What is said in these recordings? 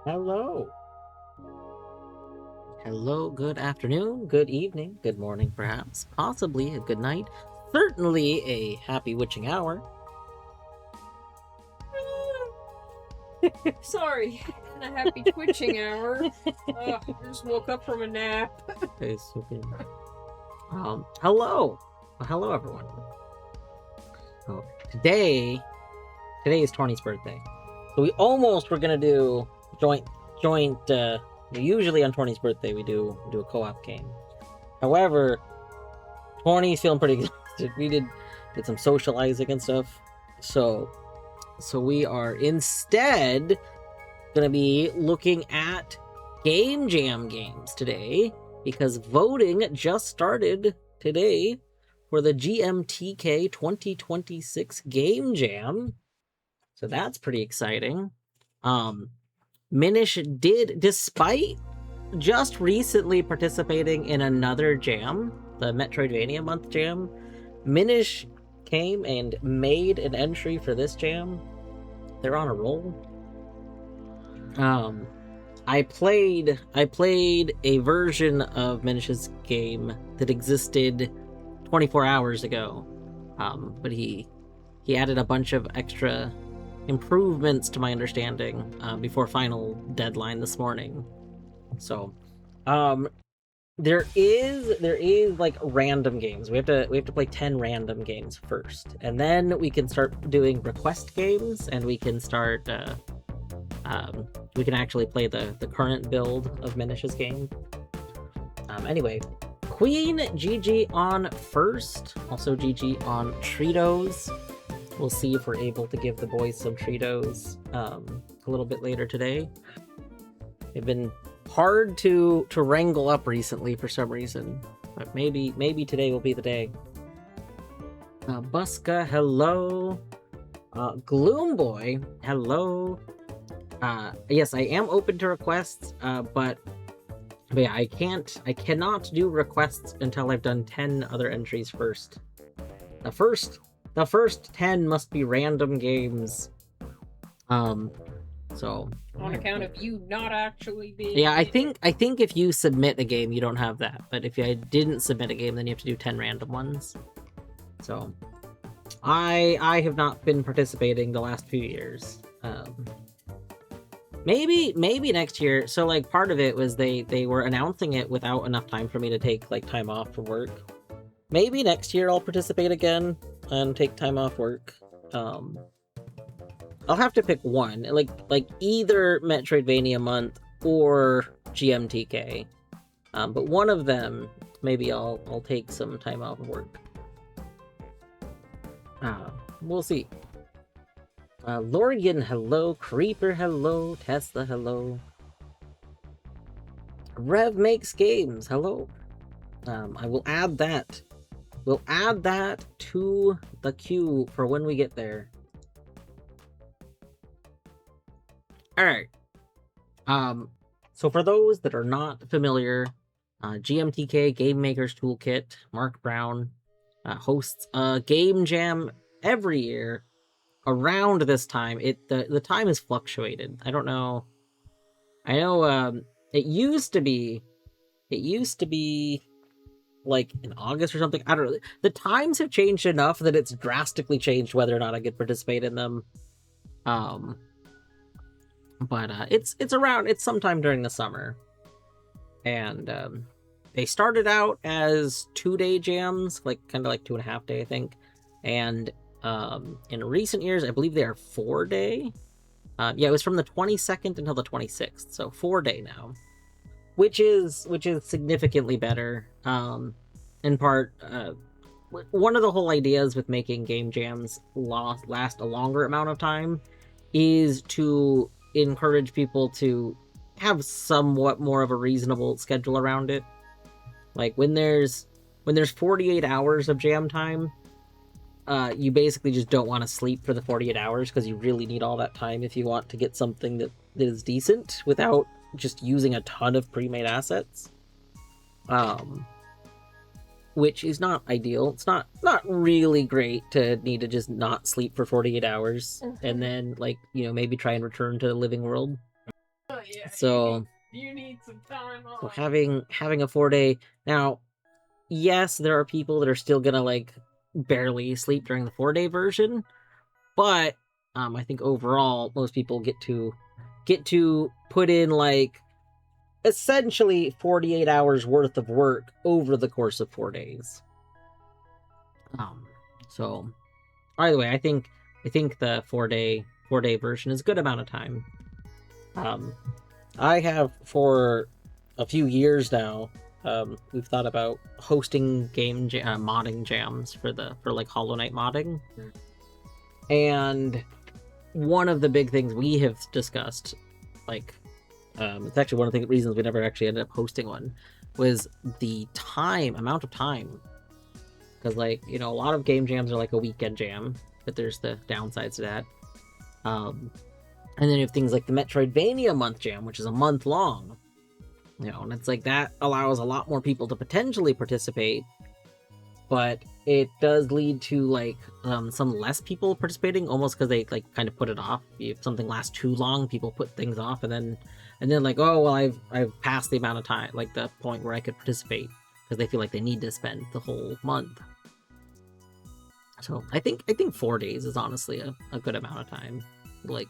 Hello. Hello, good afternoon, good evening, good morning, perhaps, possibly a good night, certainly a happy witching hour. Sorry, a happy twitching hour. I just woke up from a nap. Okay, so good. Hello. Hello, everyone. Oh, today is Tawny's birthday. So we almost were gonna do joint, usually on Tawny's birthday we do a co-op game. However, Tawny's feeling pretty good. We did some socializing and stuff. So we are instead gonna be looking at Game Jam games today because voting just started today for the GMTK 2026 Game Jam. So that's pretty exciting. Minish did, despite just recently participating in another jam, the Metroidvania Month Jam, Minish came and made an entry for this jam. They're on a roll. I played a version of Minish's game that existed 24 hours ago. But he added a bunch of extra improvements to my understanding before final deadline this morning. So, there is like random games. We have to play 10 random games first, and then we can start doing request games, and we can start we can actually play the current build of Minish's game. Anyway, Queen GG on first, also GG on Tritos. We'll see if we're able to give the boys some Tritos a little bit later today. They've been hard to wrangle up recently for some reason, but maybe today will be the day. Buska, hello. Gloomboy, hello. Yes, I am open to requests, but yeah, I cannot do requests until I've done 10 other entries first. The first 10 must be random games. So on account of you not actually being. Yeah, I think if you submit a game, you don't have that. But if I didn't submit a game, then you have to do 10 random ones. So I have not been participating the last few years. Maybe next year. So like part of it was they were announcing it without enough time for me to take like time off from work. Maybe next year I'll participate again and take time off work. I'll have to pick one, like either Metroidvania Month or GMTK. But one of them, maybe I'll take some time off of work. We'll see. Lorian, hello. Creeper, hello. Tesla, hello. Rev makes games, hello. I will add that. We'll add that to the queue for when we get there. Alright. So for those that are not familiar, GMTK Game Maker's Toolkit, Mark Brown, hosts a game jam every year around this time. The time is fluctuated. I don't know. I know it used to be like in August or something. I don't know. The times have changed enough that it's drastically changed whether or not I could participate in them. But it's sometime during the summer. And they started out as 2-day jams, like kind of like 2.5 day, I think. And in recent years, I believe they are 4-day. Yeah, it was from the 22nd until the 26th, so 4-day now, which is significantly better. In part, one of the whole ideas with making game jams last a longer amount of time is to encourage people to have somewhat more of a reasonable schedule around it. Like when there's 48 hours of jam time, you basically just don't want to sleep for the 48 hours because you really need all that time if you want to get something that is decent without just using a ton of pre-made assets. Which is not ideal. It's not really great to need to just not sleep for 48 hours and then, like, maybe try and return to the living world. yeah. So You need some time off. so having a 4-day now. Yes, there are people that are still gonna like barely sleep during the 4-day version, but I think overall most people get to put in like essentially 48 hours worth of work over the course of 4 days. So either way, I think the 4-day version is a good amount of time. I have for a few years now. We've thought about hosting modding jams for like Hollow Knight modding, and one of the big things we have discussed, like, it's actually one of the reasons we never actually ended up hosting one, was the amount of time. Because, like, a lot of game jams are like a weekend jam, but there's the downsides to that. And then you have things like the Metroidvania month jam, which is a month long. And it's like that allows a lot more people to potentially participate, but it does lead to like some less people participating, almost because they like kind of put it off. If something lasts too long, people put things off, and then like, oh well, I've passed the amount of time, like the point where I could participate, because they feel like they need to spend the whole month. So I think 4 days is honestly a good amount of time. Like,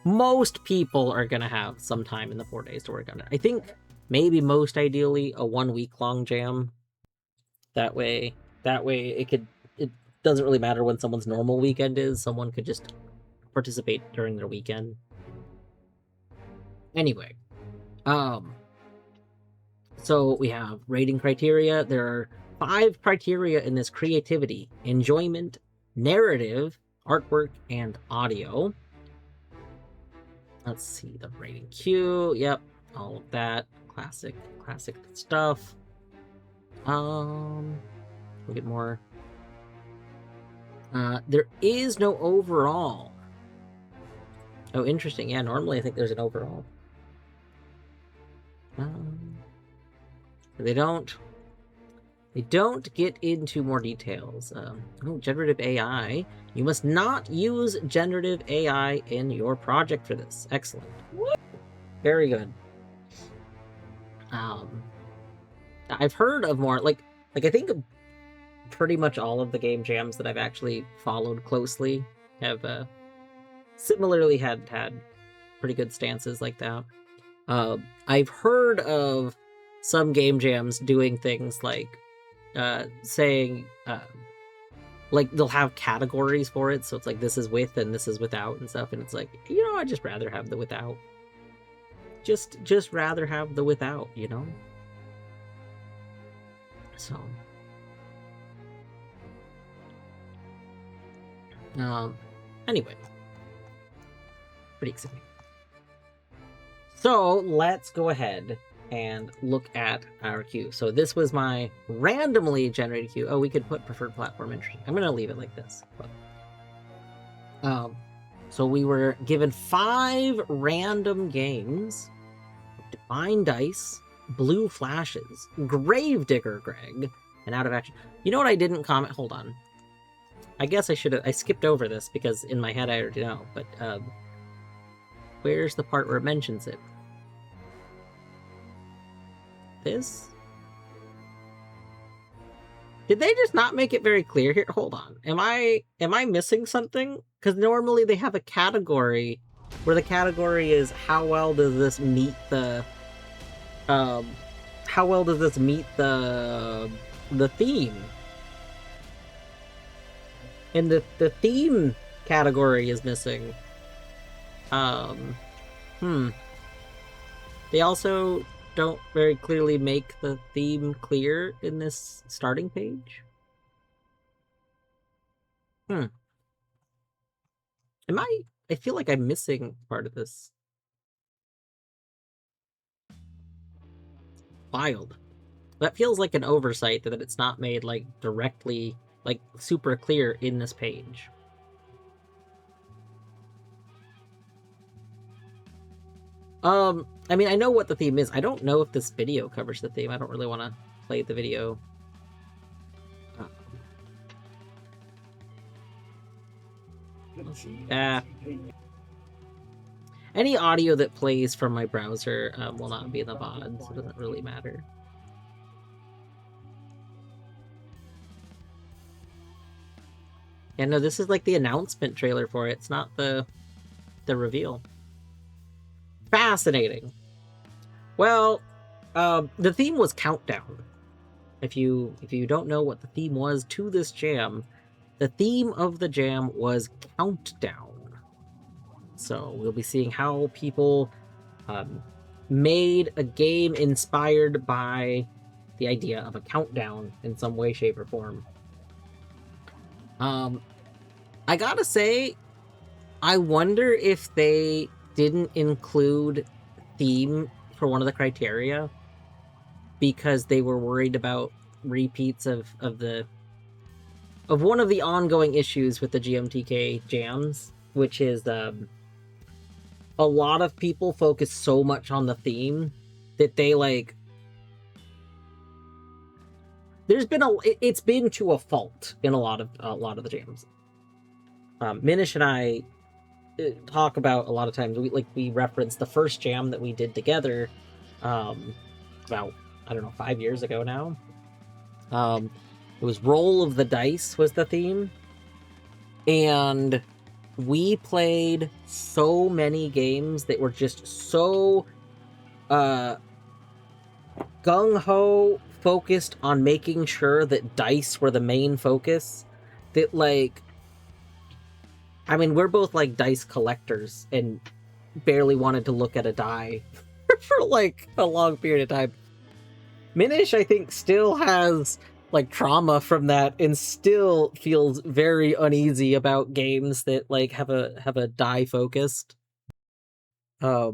most people are gonna have some time in the 4 days to work on it. I think maybe most ideally a 1 week long jam. That way it doesn't really matter when someone's normal weekend is. Someone could just participate during their weekend. Anyway, so we have rating criteria. There are 5 criteria in this: creativity, enjoyment, narrative, artwork, and audio. Let's see, the rating queue. Yep, all of that. Classic stuff. We'll get more. There is no overall. Oh, interesting. Yeah, normally I think there's an overall. They don't get into more details. Generative AI. You must not use generative AI in your project for this. Excellent. Very good. I've heard of more, like I think pretty much all of the game jams that I've actually followed closely have similarly had pretty good stances like that. I've heard of some game jams doing things like saying like they'll have categories for it, so it's like this is with and this is without and stuff, and it's like, I'd just rather have the without. Just rather have the without, So anyway, pretty exciting. So let's go ahead and look at our queue. So this was my randomly generated queue. Oh, we could put preferred platform. Interesting. I'm gonna leave it like this. So we were given 5 random games: Divine Dice, Blue Flashes, Gravedigger Greg, and Out of Action. You know what I didn't comment? Hold on. I guess I skipped over this because in my head I already know, but where's the part where it mentions it? This? Did they just not make it very clear here? Hold on. Am I missing something? Because normally they have a category where the category is how well does this meet the theme? And the theme category is missing. They also don't very clearly make the theme clear in this starting page. I feel like I'm missing part of this. Wild. That feels like an oversight that it's not made like directly, like super clear in this page. I mean, I know what the theme is. I don't know if this video covers the theme. I don't really want to play the video. Any audio that plays from my browser will not be in the VOD, so it doesn't really matter. Yeah, no, this is like the announcement trailer for it. It's not the reveal. Fascinating. Well, the theme was Countdown. If you don't know what the theme was to this jam, the theme of the jam was Countdown. So we'll be seeing how people made a game inspired by the idea of a countdown in some way, shape, or form. I gotta say, I wonder if they didn't include theme for one of the criteria because they were worried about repeats of one of the ongoing issues with the GMTK jams, which is a lot of people focus so much on the theme that they like. It's been to a fault in a lot of the jams. Minish and I talk about a lot of times. We reference the first jam that we did together, about 5 years ago now. It was Roll of the Dice was the theme, and we played so many games that were just so gung-ho focused on making sure that dice were the main focus that we're both like dice collectors and barely wanted to look at a die for like a long period of time. Minish, I think, still has like trauma from that and still feels very uneasy about games that like have a die focused. For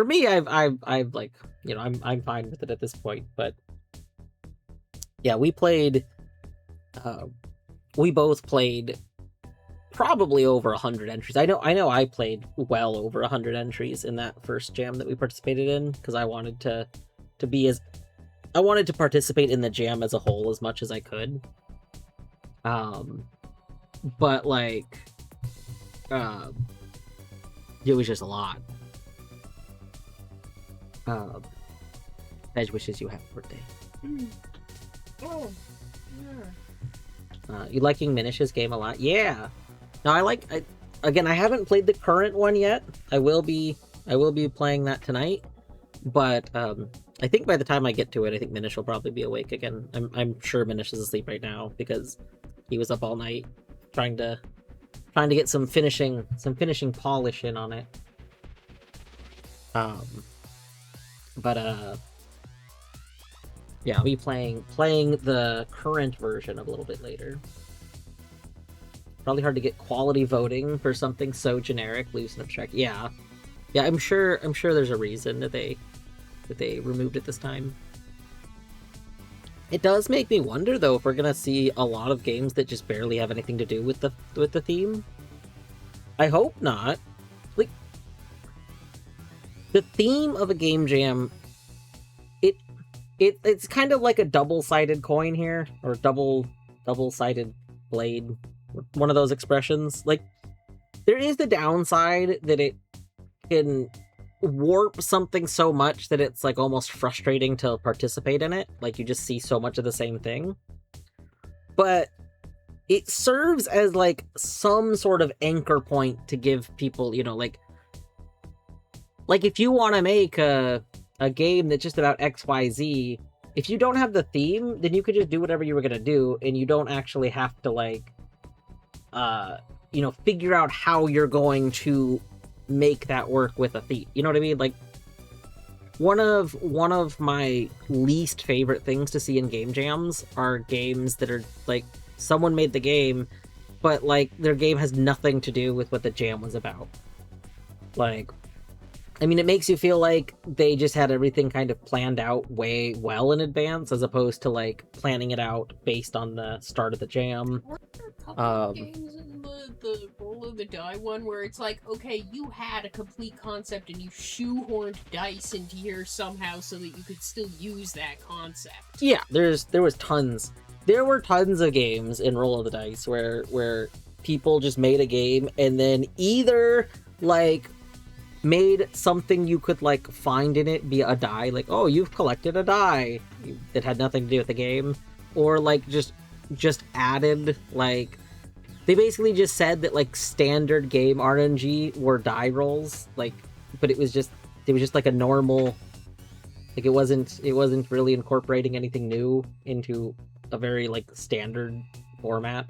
me, I've like, I'm fine with it at this point, but yeah, we both played probably over 100 entries. I know I played well over 100 entries in that first jam that we participated in because I wanted to participate in the jam as a whole as much as I could. But like, it was just a lot. Edge wishes you happy birthday. Oh, yeah. You liking Minish's game a lot? Yeah. No, I haven't played the current one yet. I will be playing that tonight. But I think by the time I get to it, I think Minish will probably be awake again. I'm sure Minish is asleep right now because he was up all night trying to get some finishing polish in on it. Yeah, I'll be playing the current version a little bit later. Probably hard to get quality voting for something so generic, loose, and abstract. Yeah, I'm sure there's a reason that they removed it this time. It does make me wonder though if we're gonna see a lot of games that just barely have anything to do with the theme. I hope not. Like, the theme of a game jam, it's kind of like a double-sided coin here, or double-sided blade, one of those expressions. Like, there is the downside that it can warp something so much that it's like almost frustrating to participate in it. Like, you just see so much of the same thing. But it serves as like some sort of anchor point to give people, like if you want to make a game that's just about XYZ, if you don't have the theme, then you could just do whatever you were going to do, and you don't actually have to figure out how you're going to make that work with a theme. You know what I mean? Like, one of my least favorite things to see in game jams are games that are like someone made the game, but like their game has nothing to do with what the jam was about. Like, I mean, it makes you feel like they just had everything kind of planned out way well in advance, as opposed to like planning it out based on the start of the jam. Were there a couple of games in the Roll of the Die one where it's like, okay, you had a complete concept and you shoehorned dice into here somehow so that you could still use that concept? Yeah, there was tons. There were tons of games in Roll of the Dice where people just made a game and then either like made something you could like find in it be a die, like, oh, you've collected a die that had nothing to do with the game, or like just added like they basically just said that like standard game RNG were die rolls, like, but it was just like a normal, like it wasn't really incorporating anything new into a very like standard format.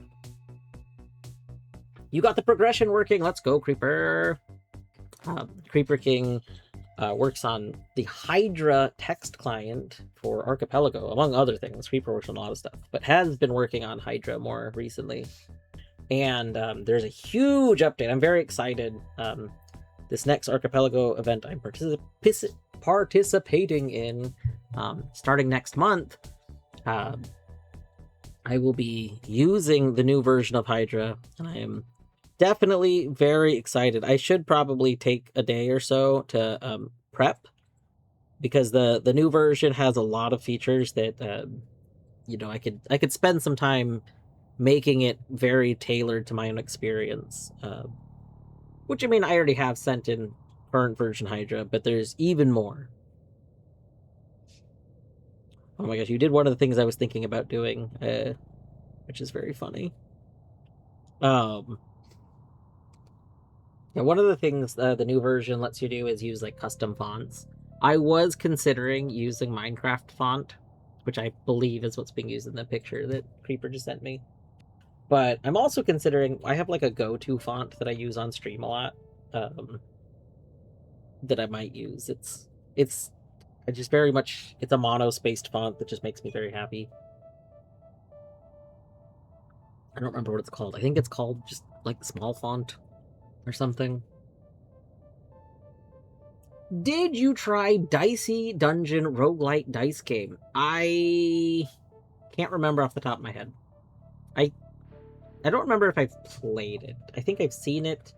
You got the progression working. Let's go, Creeper. Creeper King works on the Hydra text client for Archipelago, among other things. Creeper works on a lot of stuff, but has been working on Hydra more recently. And there's a huge update. I'm very excited. This next Archipelago event I'm participating in, starting next month, I will be using the new version of Hydra, and I am definitely very excited. I should probably take a day or so to prep, because the new version has a lot of features that I could spend some time making it very tailored to my own experience. Which, I mean, I already have sent in current version Hydra, but there's even more. Oh my gosh, you did one of the things I was thinking about doing, which is very funny. Yeah, one of the things the new version lets you do is use like custom fonts. I was considering using Minecraft font, which I believe is what's being used in the picture that Creeper just sent me. But I'm also considering, I have like a go-to font that I use on stream a lot, that I might use. It's just very much, it's a mono-spaced font that just makes me very happy. I don't remember what it's called. I think it's called just like small font or something. Did you try Dicey Dungeon Roguelite Dice Game? I can't remember off the top of my head. I don't remember if I've played it. I think I've seen it.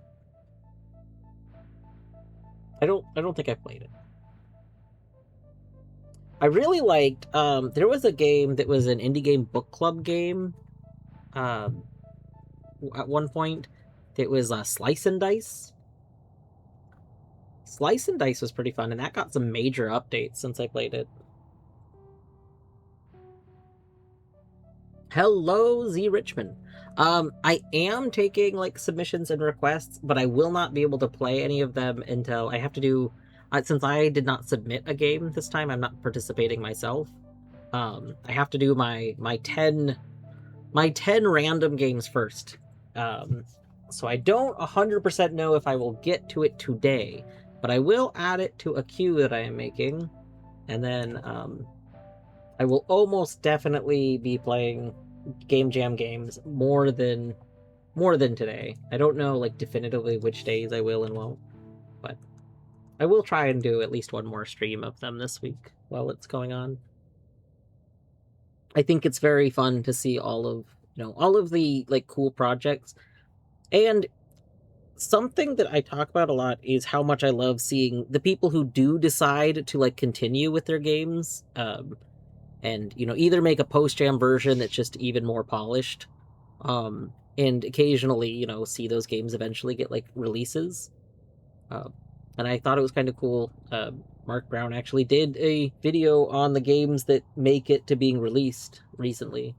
I don't think I've played it. I really liked there was a game that was an indie game book club game at one point. It was Slice and Dice. Slice and Dice was pretty fun, and that got some major updates since I played it. Hello, Z Richmond. I am taking like submissions and requests, but I will not be able to play any of them until I have to do. Since I did not submit a game this time, I'm not participating myself. I have to do my 10 random games first. So I don't 100% know if I will get to it today, but I will add it to a queue that I am making, and then I will almost definitely be playing Game Jam games more than today. I don't know like definitively which days I will and won't, but I will try and do at least one more stream of them this week while it's going on. I think it's very fun to see all of the like cool projects. And something that I talk about a lot is how much I love seeing the people who do decide to like continue with their games, and either make a post-jam version that's just even more polished, and occasionally see those games eventually get like releases. And I thought it was kind of cool. Mark Brown actually did a video on the games that make it to being released recently.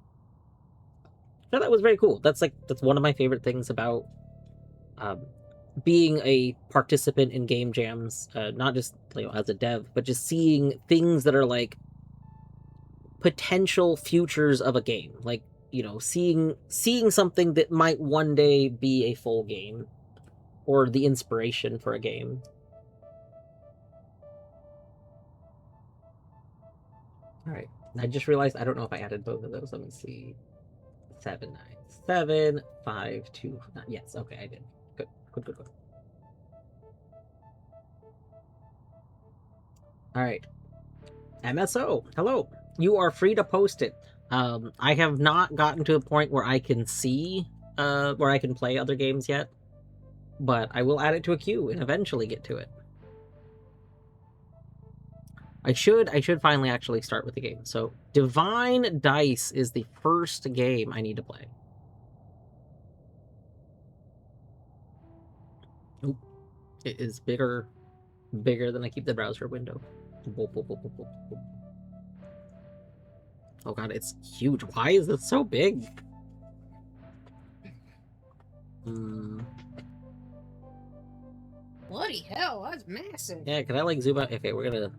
So that was very cool. That's one of my favorite things about being a participant in game jams, not just as a dev, but just seeing things that are like potential futures of a game, like seeing something that might one day be a full game or the inspiration for a game. All right, I just realized I don't know if I added both of those. Let me see. 79752. Yes, okay, I did. Good. All right, MSO, hello. You are free to post it. I have not gotten to a point where I can see where I can play other games yet, but I will add it to a queue and eventually get to it. I should finally actually start with the game. So Divine Dice is the first game I need to play. Oop. It is bigger. bigger than I keep the browser window. Oh god, it's huge. Why is it so big? Bloody hell, that's massive. Yeah, can I like zoom out? Okay, we're gonna.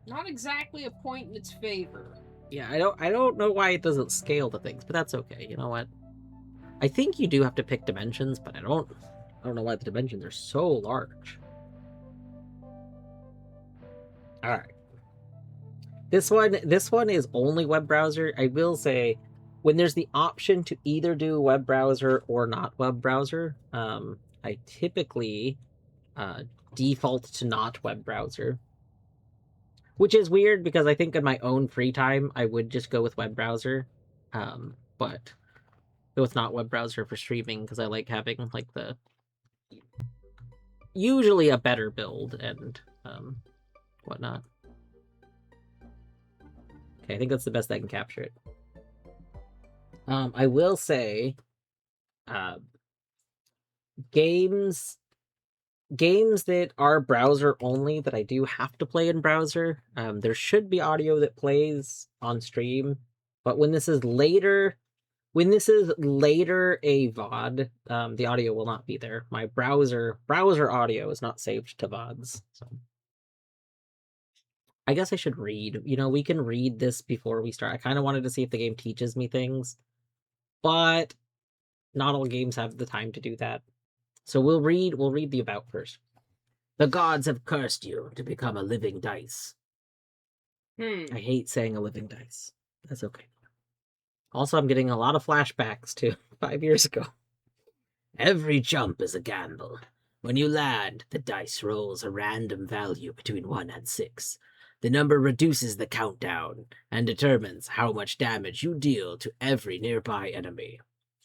Not exactly a point in its favor. Yeah, I don't know why it doesn't scale to things, but that's okay. You know what? I think you do have to pick dimensions, but I don't know why the dimensions are so large. All right. This one is only web browser. I will say when there's the option to either do web browser or not web browser, I typically default to not web browser. Which is weird because I think in my own free time I would just go with web browser. But go with not web browser for streaming because I like having like the usually a better build and whatnot. Okay, I think that's the best I can capture it. I will say, games that are browser only that I do have to play in browser. There should be audio that plays on stream, but when this is later a VOD, the audio will not be there. My browser audio is not saved to VODs, so. I guess I should read. You know, we can read this before we start. I kind of wanted to see if the game teaches me things, but not all games have the time to do that. So we'll read the about first. The gods have cursed you to become a living dice. I hate saying a living dice. That's okay. Also, I'm getting a lot of flashbacks to 5 years ago. Every jump is a gamble. When you land, the dice rolls a random value between 1 and 6. The number reduces the countdown and determines how much damage you deal to every nearby enemy.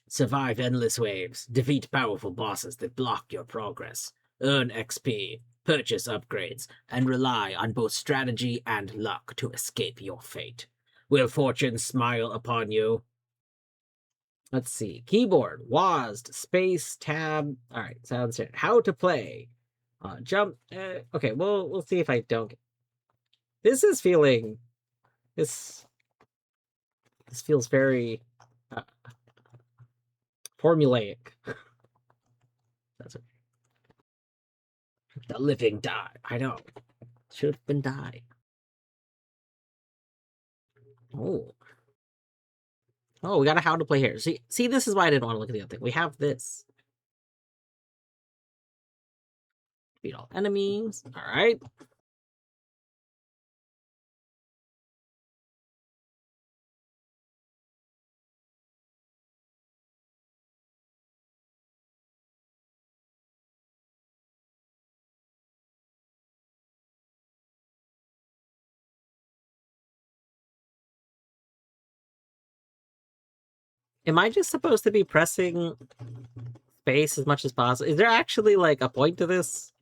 Survive endless waves, defeat powerful bosses that block your progress, earn XP, purchase upgrades, and rely on both strategy and luck to escape your fate. Will fortune smile upon you? Let's see. Keyboard, WASD, space, tab. All right, sounds good. How to play. Jump. Okay, we'll see if I don't. This is feeling. This feels very formulaic. That's okay. The living die. I know. Should have been die. Oh. Oh, we got a how to play here. See, this is why I didn't want to look at the other thing. We have this. Beat all enemies. All right. Am I just supposed to be pressing space as much as possible? Is there actually like a point to this?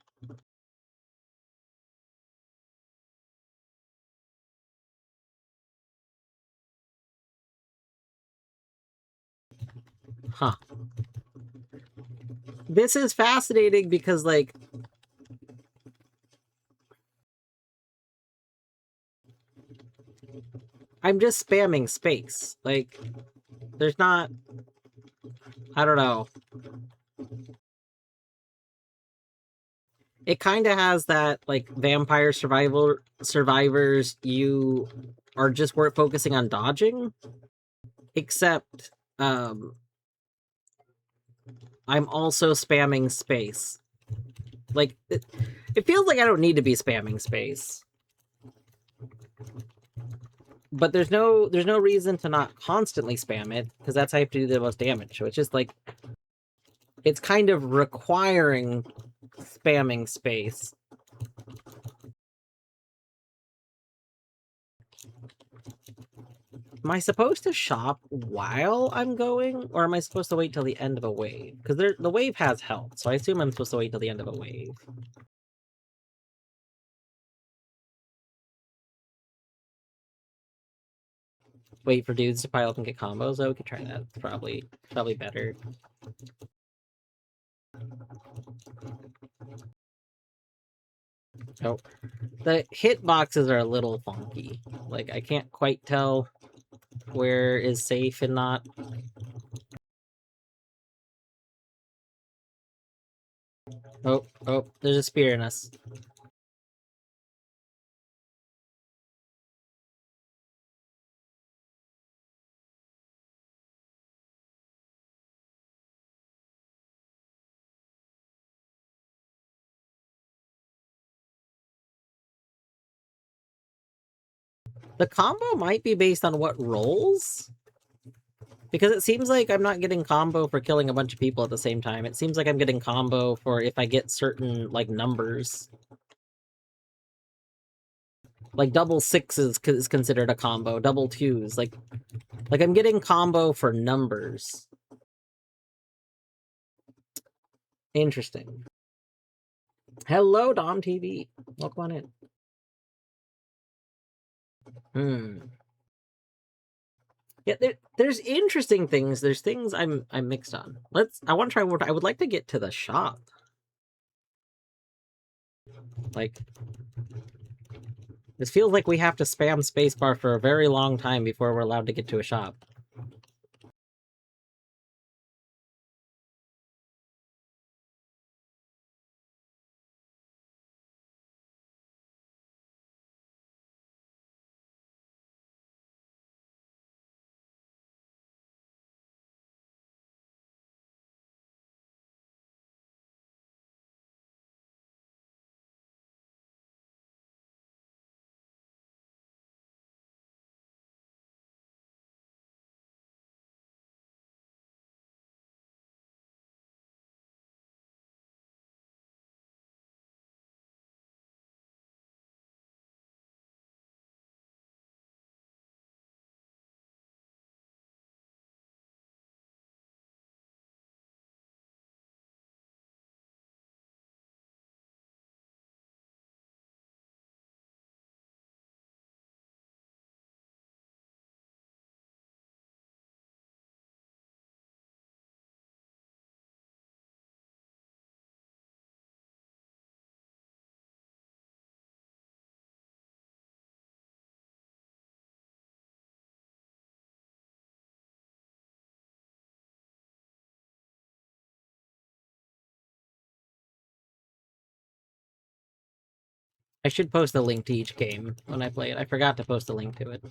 Huh. This is fascinating because like I'm just spamming space. Like there's not I don't know. It kind of has that like vampire survivors you are just focusing on dodging, except I'm also spamming space. Like it feels like I don't need to be spamming space. But there's no reason to not constantly spam it, because that's how you have to do the most damage. So it's just like it's kind of requiring spamming space. Am I supposed to shop while I'm going, or am I supposed to wait till the end of a wave? Because the wave has health, so I assume I'm supposed to wait till the end of a wave. Wait for dudes to pile up and get combos. Oh, we could try that. It's probably better. Oh, the hitboxes are a little funky. Like, I can't quite tell where is safe and not. Oh, oh, there's a spear in us. The combo might be based on what rolls? Because it seems like I'm not getting combo for killing a bunch of people at the same time. It seems like I'm getting combo for if I get certain, like, numbers. Like, double sixes is considered a combo. Double twos. Like I'm getting combo for numbers. Interesting. Hello, Dom TV. Welcome on in. Yeah, there's interesting things. There's things I'm mixed on. I want to try more. I would like to get to the shop. Like, this feels like we have to spam spacebar for a very long time before we're allowed to get to a shop. I should post a link to each game when I play it. I forgot to post a link to it.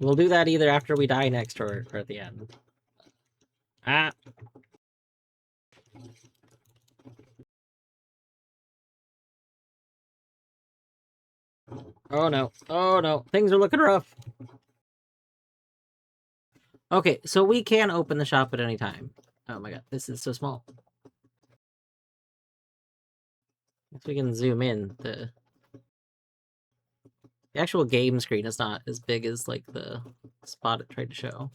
We'll do that either after we die next or at the end. Ah. Oh no. Oh no. Things are looking rough. Okay, so we can open the shop at any time. Oh my god, this is so small. If we can zoom in, the actual game screen is not as big as, like, the spot it tried to show.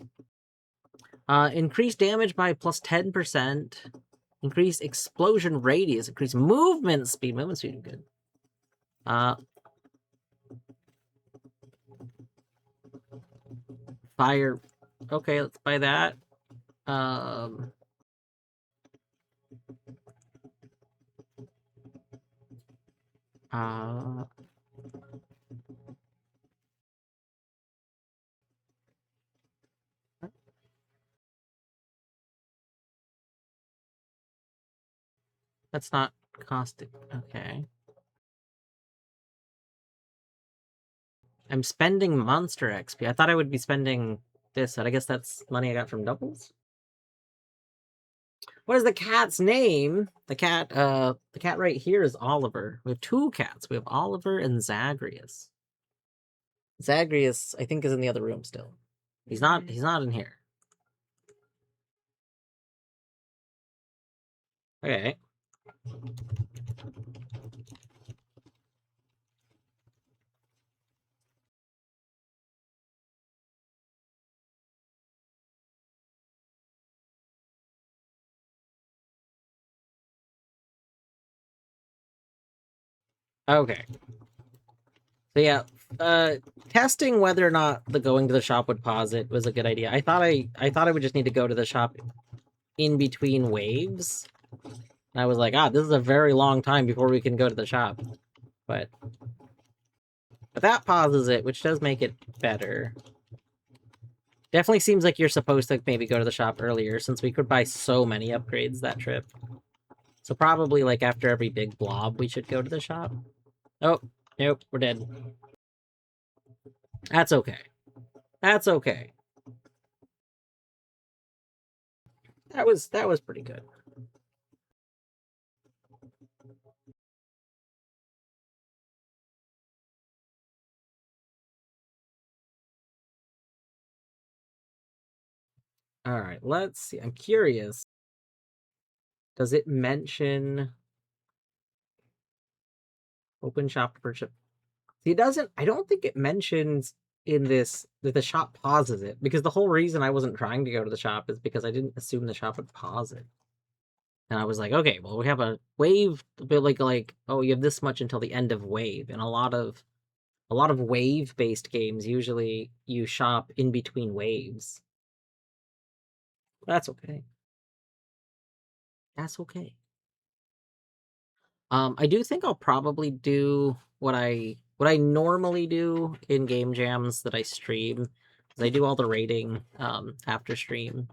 Increase damage by plus 10%. Increase explosion radius. Increase movement speed. Movement speed is good. Fire. Okay, let's buy that. Uh, that's not costing. Okay. I'm spending monster XP. I thought I would be spending this, but I guess that's money I got from doubles. What is the cat's name? The cat right here is Oliver. We have two cats. We have Oliver and Zagreus. Zagreus, I think, is in the other room still. He's not in here. Okay. Okay. So yeah, testing whether or not the going to the shop would pause it was a good idea. I thought I would just need to go to the shop in between waves. And I was like, this is a very long time before we can go to the shop. But that pauses it, which does make it better. Definitely seems like you're supposed to maybe go to the shop earlier, since we could buy so many upgrades that trip. So probably, like, after every big blob, we should go to the shop. Oh, nope, we're dead. That's okay. That's okay. That was pretty good. All right, let's see. I'm curious. Does it mention open shop to purchase? See, it doesn't. I don't think it mentions in this that the shop pauses it, because the whole reason I wasn't trying to go to the shop is because I didn't assume the shop would pause it. And I was like, okay, well, we have a wave, but like, oh, you have this much until the end of wave, and a lot of wave based games usually you shop in between waves. That's okay. That's okay. I do think I'll probably do what I normally do in game jams that I stream, because I do all the rating after stream.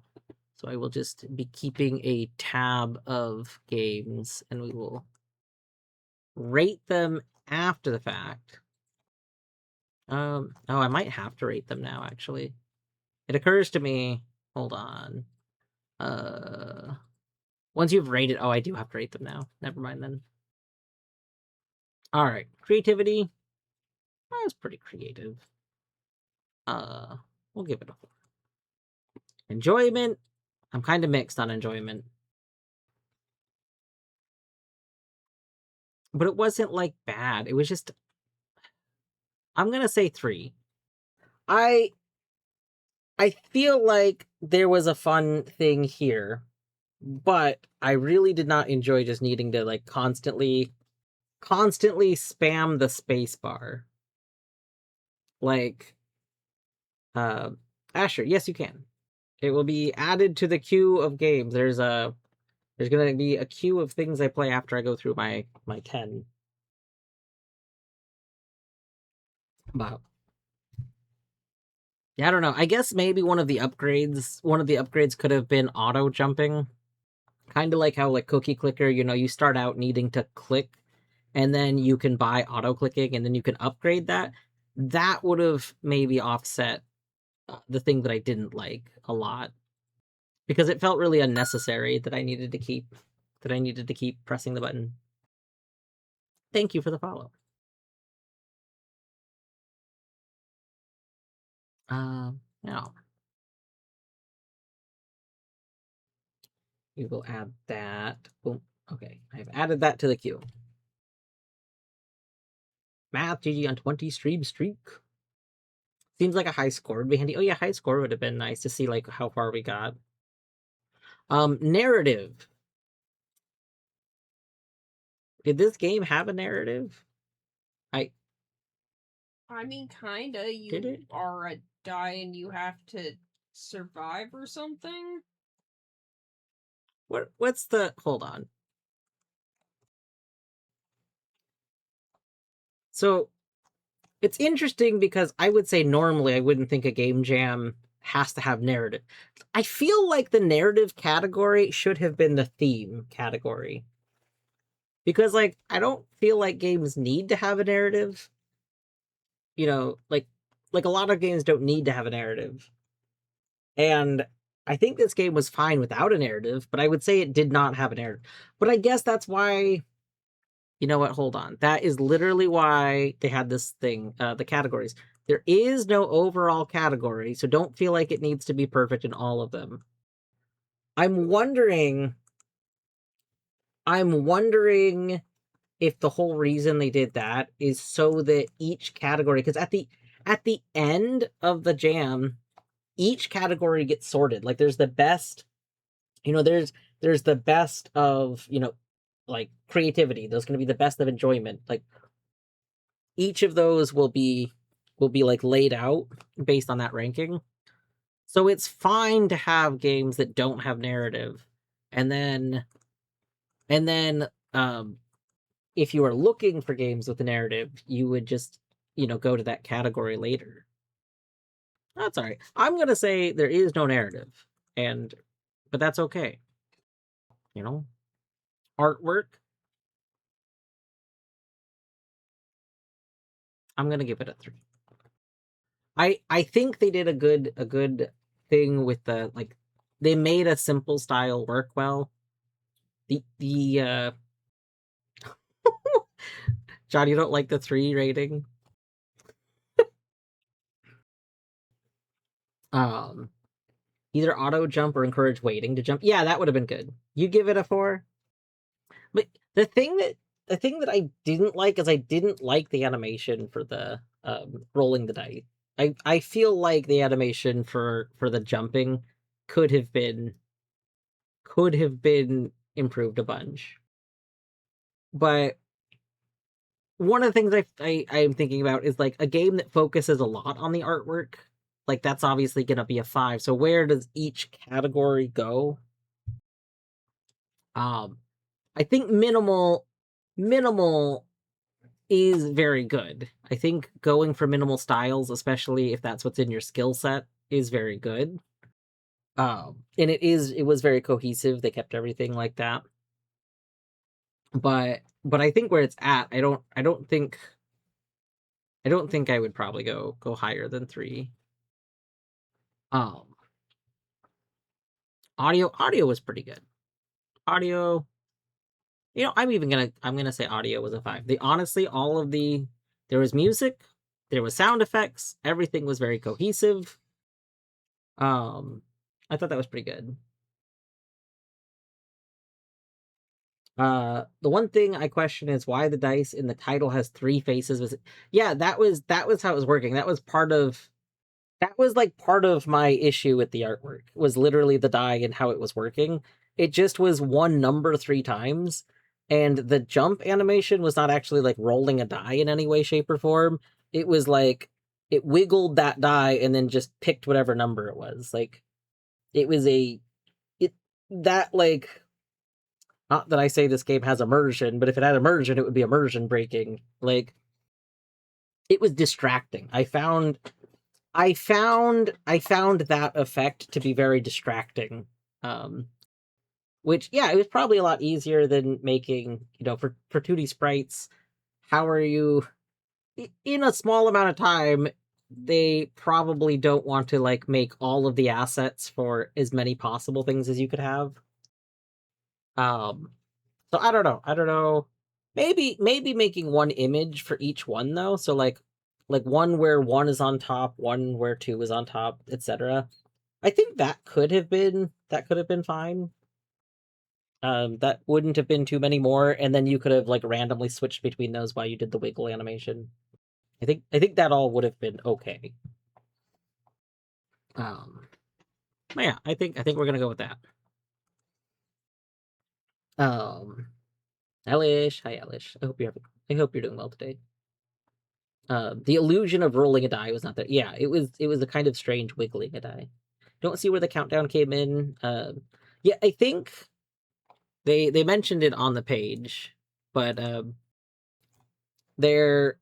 So I will just be keeping a tab of games, and we will rate them after the fact. Oh, I might have to rate them now, actually. It occurs to me, hold on. Once you've rated, I do have to rate them now. Never mind then. All right, creativity. That was pretty creative. We'll give it a 4. Enjoyment. I'm kind of mixed on enjoyment. But it wasn't like bad. It was just, I'm gonna say 3. I feel like there was a fun thing here, but I really did not enjoy just needing to like constantly spam the space bar. Like, Asher, yes, you can. It will be added to the queue of games. There's gonna be a queue of things I play after I go through my 10. But yeah, I don't know. I guess maybe one of the upgrades could have been auto jumping. Kind of like how like Cookie Clicker, you start out needing to click, and then you can buy auto clicking, and then you can upgrade that. That would have maybe offset the thing that I didn't like a lot, because it felt really unnecessary that I needed to keep pressing the button. Thank you for the follow. Now we will add that. Boom. Okay, I've added that to the queue. Math GG on 20 stream streak. Seems like a high score would be handy. Oh yeah, high score would have been nice to see like how far we got. Narrative. Did this game have a narrative? I mean, kinda. Did it? You are a die and you have to survive or something? What's the hold on. So it's interesting because I would say normally I wouldn't think a game jam has to have narrative. I feel like the narrative category should have been the theme category. Because like I don't feel like games need to have a narrative. Like a lot of games don't need to have a narrative. And I think this game was fine without a narrative, but I would say it did not have a narrative. But I guess that's why, you know what, hold on. That is literally why they had this thing, the categories. There is no overall category, so don't feel like it needs to be perfect in all of them. I'm wondering if the whole reason they did that is so that each category, because at the end of the jam, each category gets sorted. Like there's the best, there's the best of, like creativity. There's going to be the best of enjoyment. Like each of those will be like laid out based on that ranking. So it's fine to have games that don't have narrative, and then And then if you are looking for games with a narrative, you would just, go to that category later. That's all right. I'm gonna say there is no narrative, and but that's okay. You know, artwork. I'm gonna give it a 3. I think they did a good thing with the like they made a simple style work well. The John, you don't like the 3 rating? Um Either auto jump or encourage waiting to jump. Yeah, that would have been good. You give it a 4. But the thing that I didn't like is I didn't like the animation for the rolling the dice. I feel like the animation for the jumping could have been could have been improved a bunch. But one of the things I'm thinking about is like a game that focuses a lot on the artwork. Like that's obviously going to be a 5. So where does each category go? Um, I think minimal is very good. I think going for minimal styles, especially if that's what's in your skill set, is very good. And it was very cohesive. They kept everything like that. But I think where it's at, I don't think I would probably go higher than 3. Um, audio was pretty good. Audio, I'm gonna say audio was a 5. The honestly, all of the there was music, there was sound effects, everything was very cohesive. Um, I thought that was pretty good. The one thing I question is why the dice in the title has 3 faces. Yeah, that was how it was working. That was like part of my issue with the artwork was literally the die and how it was working. It just was one number 3 times, and the jump animation was not actually like rolling a die in any way, shape, or form. It was like it wiggled that die and then just picked whatever number it was. Like it was a it that like not that I say this game has immersion, but if it had immersion, it would be immersion breaking. Like it was distracting. I found that effect to be very distracting. Um, which yeah, it was probably a lot easier than making, for 2D sprites. How are you in a small amount of time? They probably don't want to like make all of the assets for as many possible things as you could have. Um, so I don't know. I don't know. Maybe making one image for each one though. So like one where 1 is on top, one where 2 is on top, etc. I think that could have been fine. That wouldn't have been too many more, and then you could have like randomly switched between those while you did the wiggle animation. I think that all would have been okay. Um, but yeah, I think we're gonna go with that. Um, Elish, hi Elish. I hope you're doing well today. The illusion of rolling a die was not there. Yeah, it was a kind of strange wiggling a die. Don't see where the countdown came in. Yeah, I think they mentioned it on the page, but they're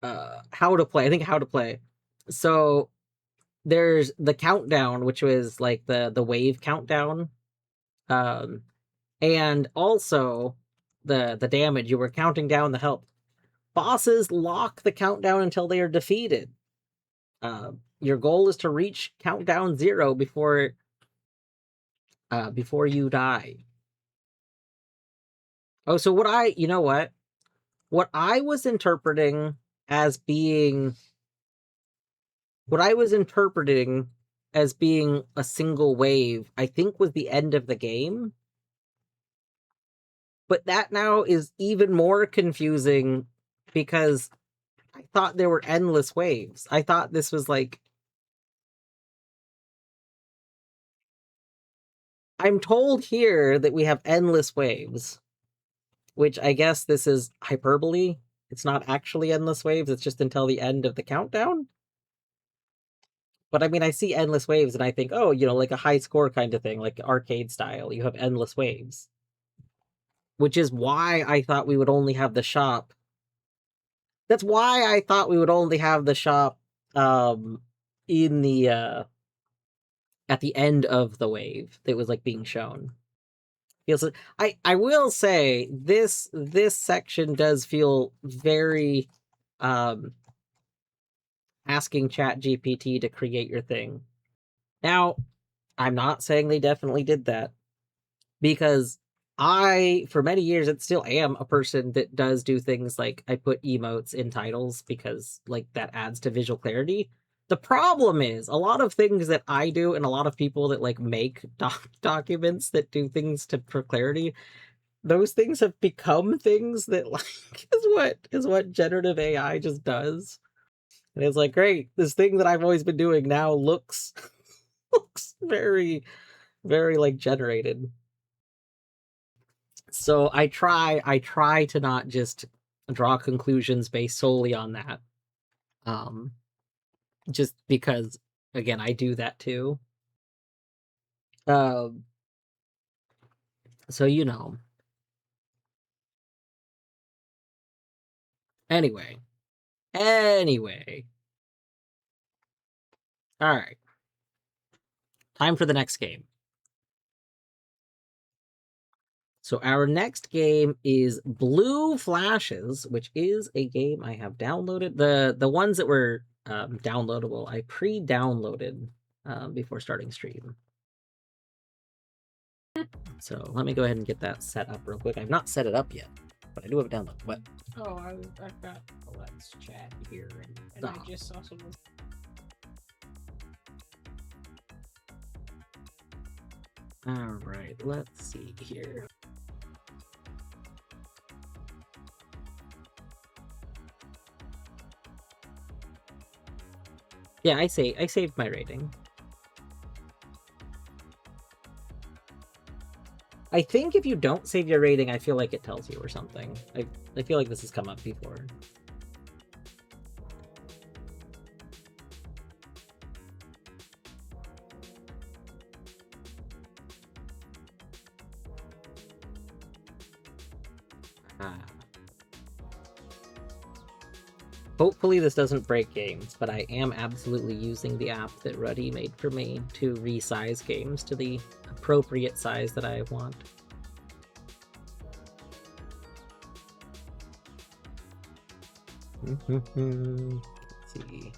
how to play. I think how to play. So there's the countdown, which was like the wave countdown, um, and also the damage. You were counting down the health. Bosses lock the countdown until they are defeated. Your goal is to reach countdown 0 before you die. Oh, so you know what I was interpreting as being what I was interpreting as being a single wave, I think was the end of the game. But that now is even more confusing because I thought there were endless waves. I thought this was like I'm told here that we have endless waves, which I guess this is hyperbole. It's not actually endless waves, it's just until the end of the countdown. But I mean, I see endless waves and I think, oh, like a high score kind of thing, like arcade style. You have endless waves. which is why I thought we would only have the shop. That's why I thought we would only have the shop in the at the end of the wave that was like being shown. Feels I will say this section does feel very asking Chat GPT to create your thing. Now, I'm not saying they definitely did that, because I, for many years, it still am a person that does do things like I put emotes in titles because like that adds to visual clarity. The problem is a lot of things that I do and a lot of people that like make documents that do things for clarity, those things have become things that like is what generative AI just does. And it's like, great, this thing that I've always been doing now looks looks very, very like generated. So I try to not just draw conclusions based solely on that. Um just because again, I do that too. Um so you know. Anyway. Anyway. All right. Time for the next game. So our next game is Blue Flashes, which is a game I have downloaded. The ones that were downloadable, I pre-downloaded before starting stream. So let me go ahead and get that set up real quick. I've not set it up yet, but I do have it downloaded. What? Oh, I've got Let's Chat here, and I just saw someone. All right, let's see here. Yeah, I saved my rating. I think if you don't save your rating, I feel like it tells you or something. I feel like this has come up before. Hopefully this doesn't break games, but I am absolutely using the app that Ruddy made for me to resize games to the appropriate size that I want. Let's see.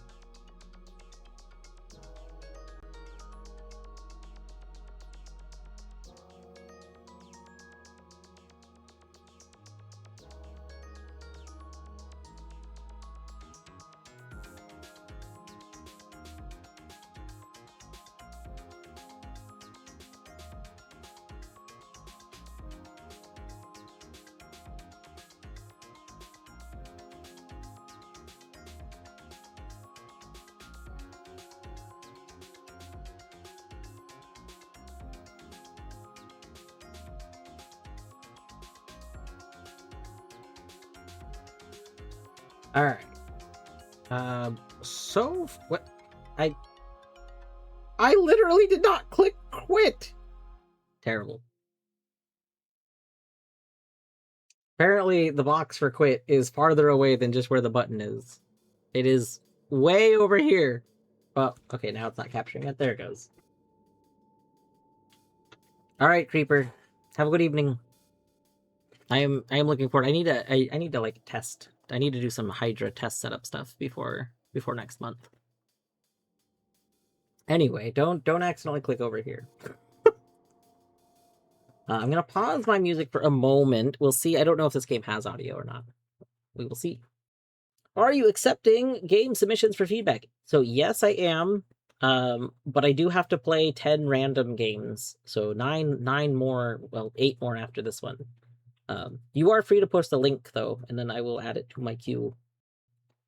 All right. So what? I literally did not click quit. Terrible. Apparently, the box for quit is farther away than just where the button is. It is way over here. Well, okay, now it's not capturing it. There it goes. All right, Creeper. Have a good evening. I am looking forward. I need to like test. I need to do some Hydra test setup stuff before next month. Anyway, don't accidentally click over here. I'm gonna pause my music for a moment. We'll see. I don't know if this game has audio or not. We will see. Are you accepting game submissions for feedback? So yes, I am. But I do have to play 10 random games. So nine more. Well, 8 more after this one. You are free to post a link though, and then I will add it to my queue.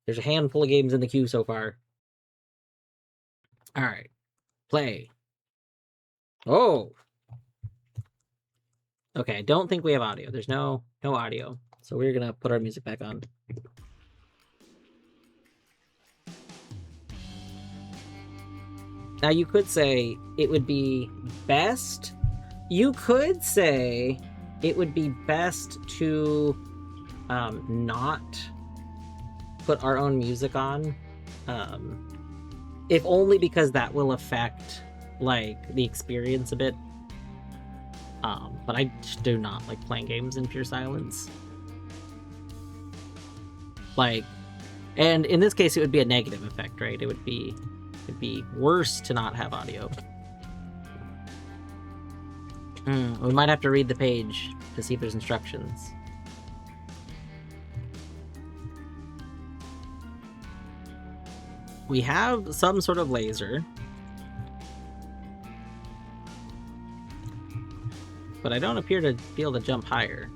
There's a handful of games in the queue so far. All right, play. Oh. Okay, I don't think we have audio. There's no audio. So we're gonna put our music back on. Now you could say it would be best. You could say it would be best to not put our own music on, if only because that will affect like the experience a bit. But I just do not like playing games in pure silence. Like, and in this case, it would be a negative effect, right? It'd be worse to not have audio. We might have to read the page to see if there's instructions. We have some sort of laser. But I don't appear to be able to jump higher.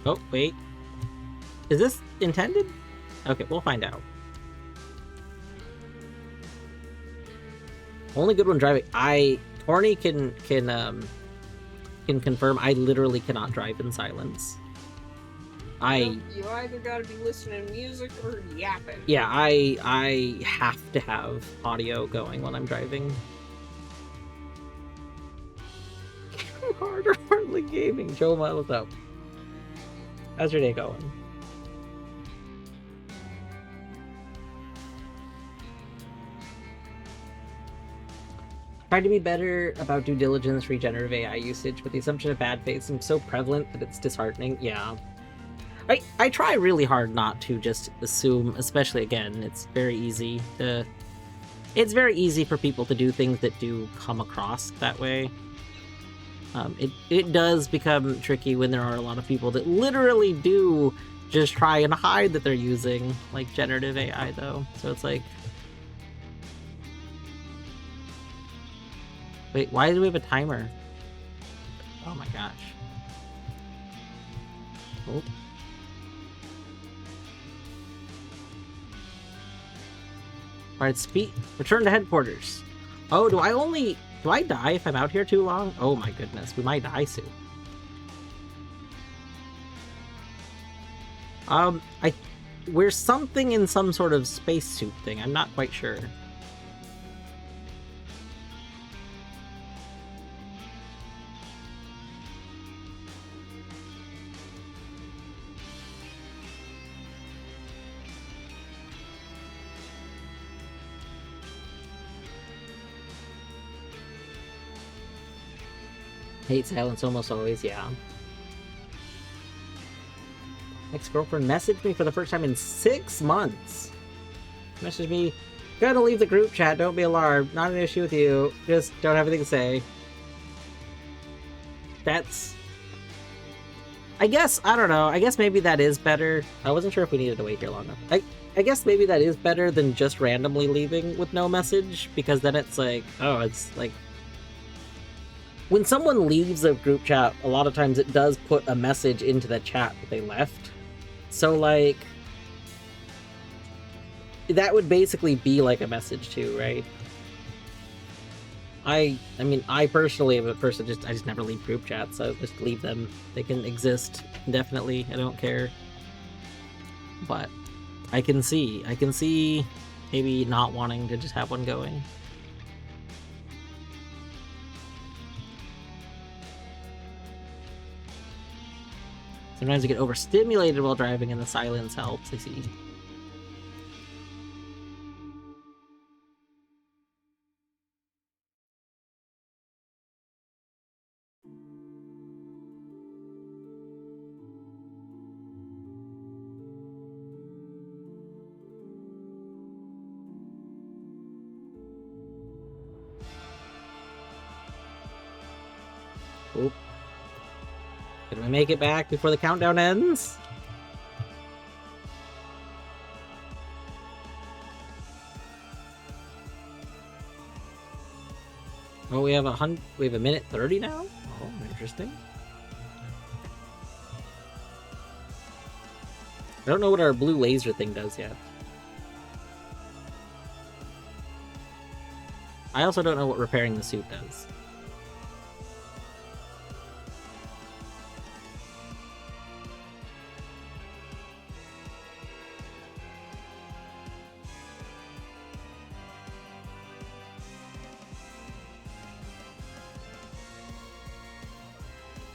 Oh, wait. Is this intended? Okay, we'll find out. Only good one driving. Torny can confirm I literally cannot drive in silence. You either gotta be listening to music or yapping. Yeah, I have to have audio going when I'm driving. Harder, hardly gaming. Joe, what's up? How's your day going? Try to be better about due diligence, regenerative AI usage, but the assumption of bad faith seems so prevalent that it's disheartening. Yeah. I try really hard not to just assume, especially again, it's very easy for people to do things that do come across that way. It does become tricky when there are a lot of people that literally do just try and hide that they're using like generative AI though. So it's like, wait, why do we have a timer? Oh my gosh. Oh. Alright, return to headquarters. Oh, do I die if I'm out here too long? Oh my goodness, we might die soon. We're something in some sort of spacesuit thing. I'm not quite sure. Hate silence almost always, yeah. Ex-girlfriend messaged me for the first time in 6 months. Messaged me, gotta leave the group chat, don't be alarmed. Not an issue with you. Just don't have anything to say. That's... I guess, I don't know. I guess maybe that is better. I wasn't sure if we needed to wait here long enough. I guess maybe that is better than just randomly leaving with no message, because then it's like, oh, it's like... When someone leaves a group chat, a lot of times it does put a message into the chat that they left. So, like, that would basically be like a message too, right? I mean, I personally am a person I just never leave group chats, so just leave them. They can exist indefinitely. I don't care. But I can see maybe not wanting to just have one going. Sometimes I get overstimulated while driving and the silence helps, I see. Oop. Can we make it back before the countdown ends? Oh, we have a minute 30 now? Oh, interesting. I don't know what our blue laser thing does yet. I also don't know what repairing the suit does.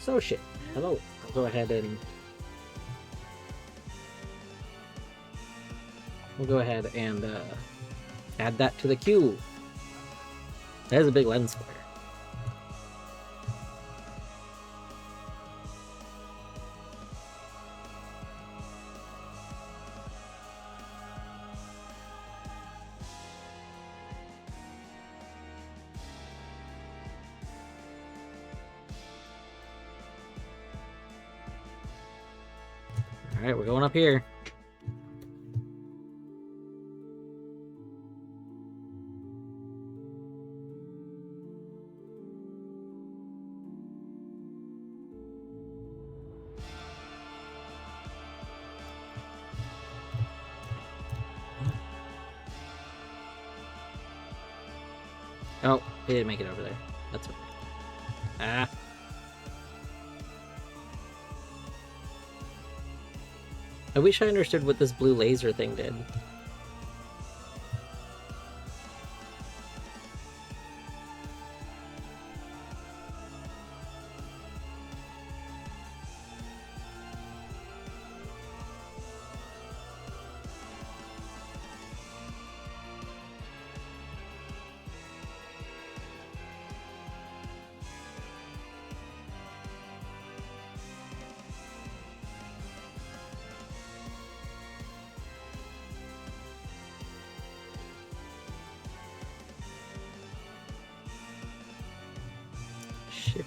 So shit. Hello. I'll go ahead and... We'll go ahead and add that to the queue. That is a big lens flare. Alright, we're going up here. Oh, he didn't make it over there. That's okay. Ah. I wish I understood what this blue laser thing did. Shit.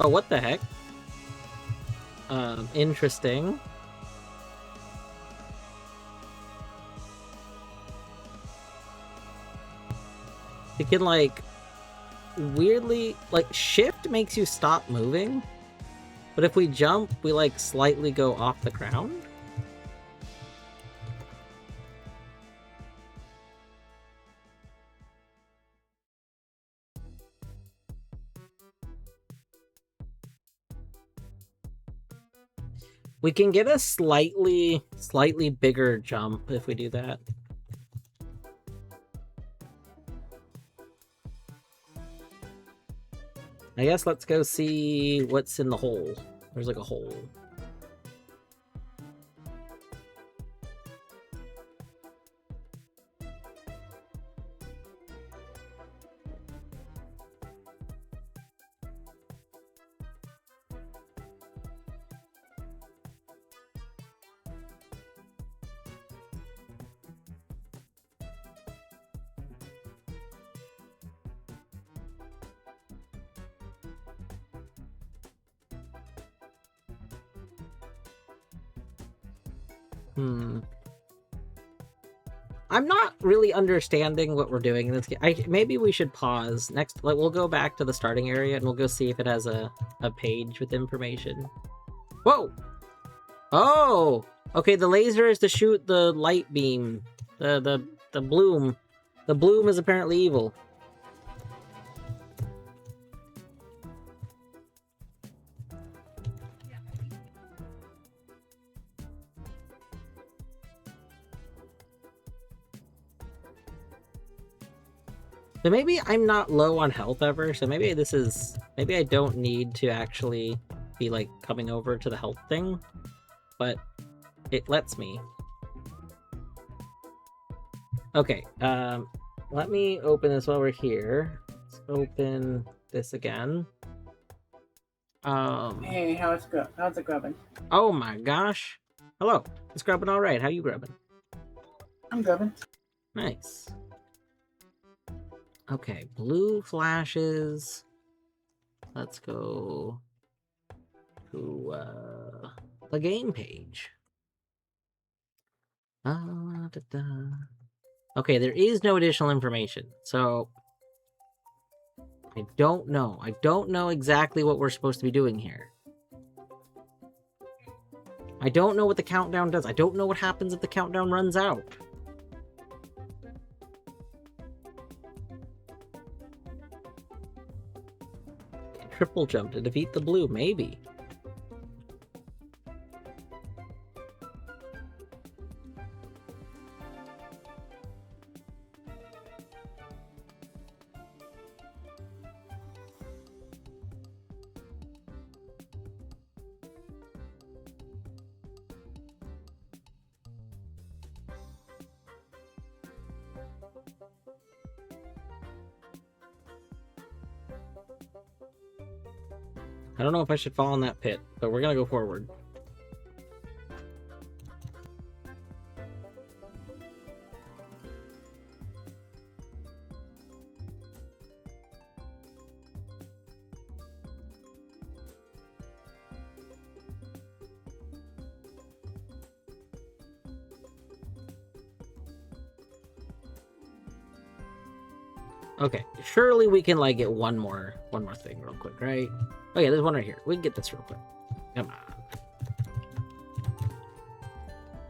Oh, what the heck? Interesting. You can, like, weirdly... Like, shift makes you stop moving. But if we jump, we, like, slightly go off the ground? We can get a slightly bigger jump if we do that. I guess let's go see what's in the hole. There's like a hole. I'm not really understanding what we're doing in this game. Maybe we should pause. Next, we'll go back to the starting area and we'll go see if it has a page with information. Whoa! Oh! Okay, the laser is to shoot the light beam. The bloom. The bloom is apparently evil. So maybe I'm not low on health ever, so maybe this is... Maybe I don't need to actually be, like, coming over to the health thing, but it lets me. Okay, let me open this while we're here. Let's open this again. Hey, how's it grubbing? Oh my gosh. Hello. It's grubbing all right. How you grubbing? I'm grubbing. Nice. Okay, blue flashes. Let's go to the game page. Okay, there is no additional information, so I don't know. I don't know exactly what we're supposed to be doing here. I don't know what the countdown does. I don't know what happens if the countdown runs out. Triple jump to defeat the blue, maybe. I don't know if I should fall in that pit, but we're gonna go forward. Okay, surely we can like get one more thing real quick, right? Oh yeah, there's one right here. We can get this real quick. Come on.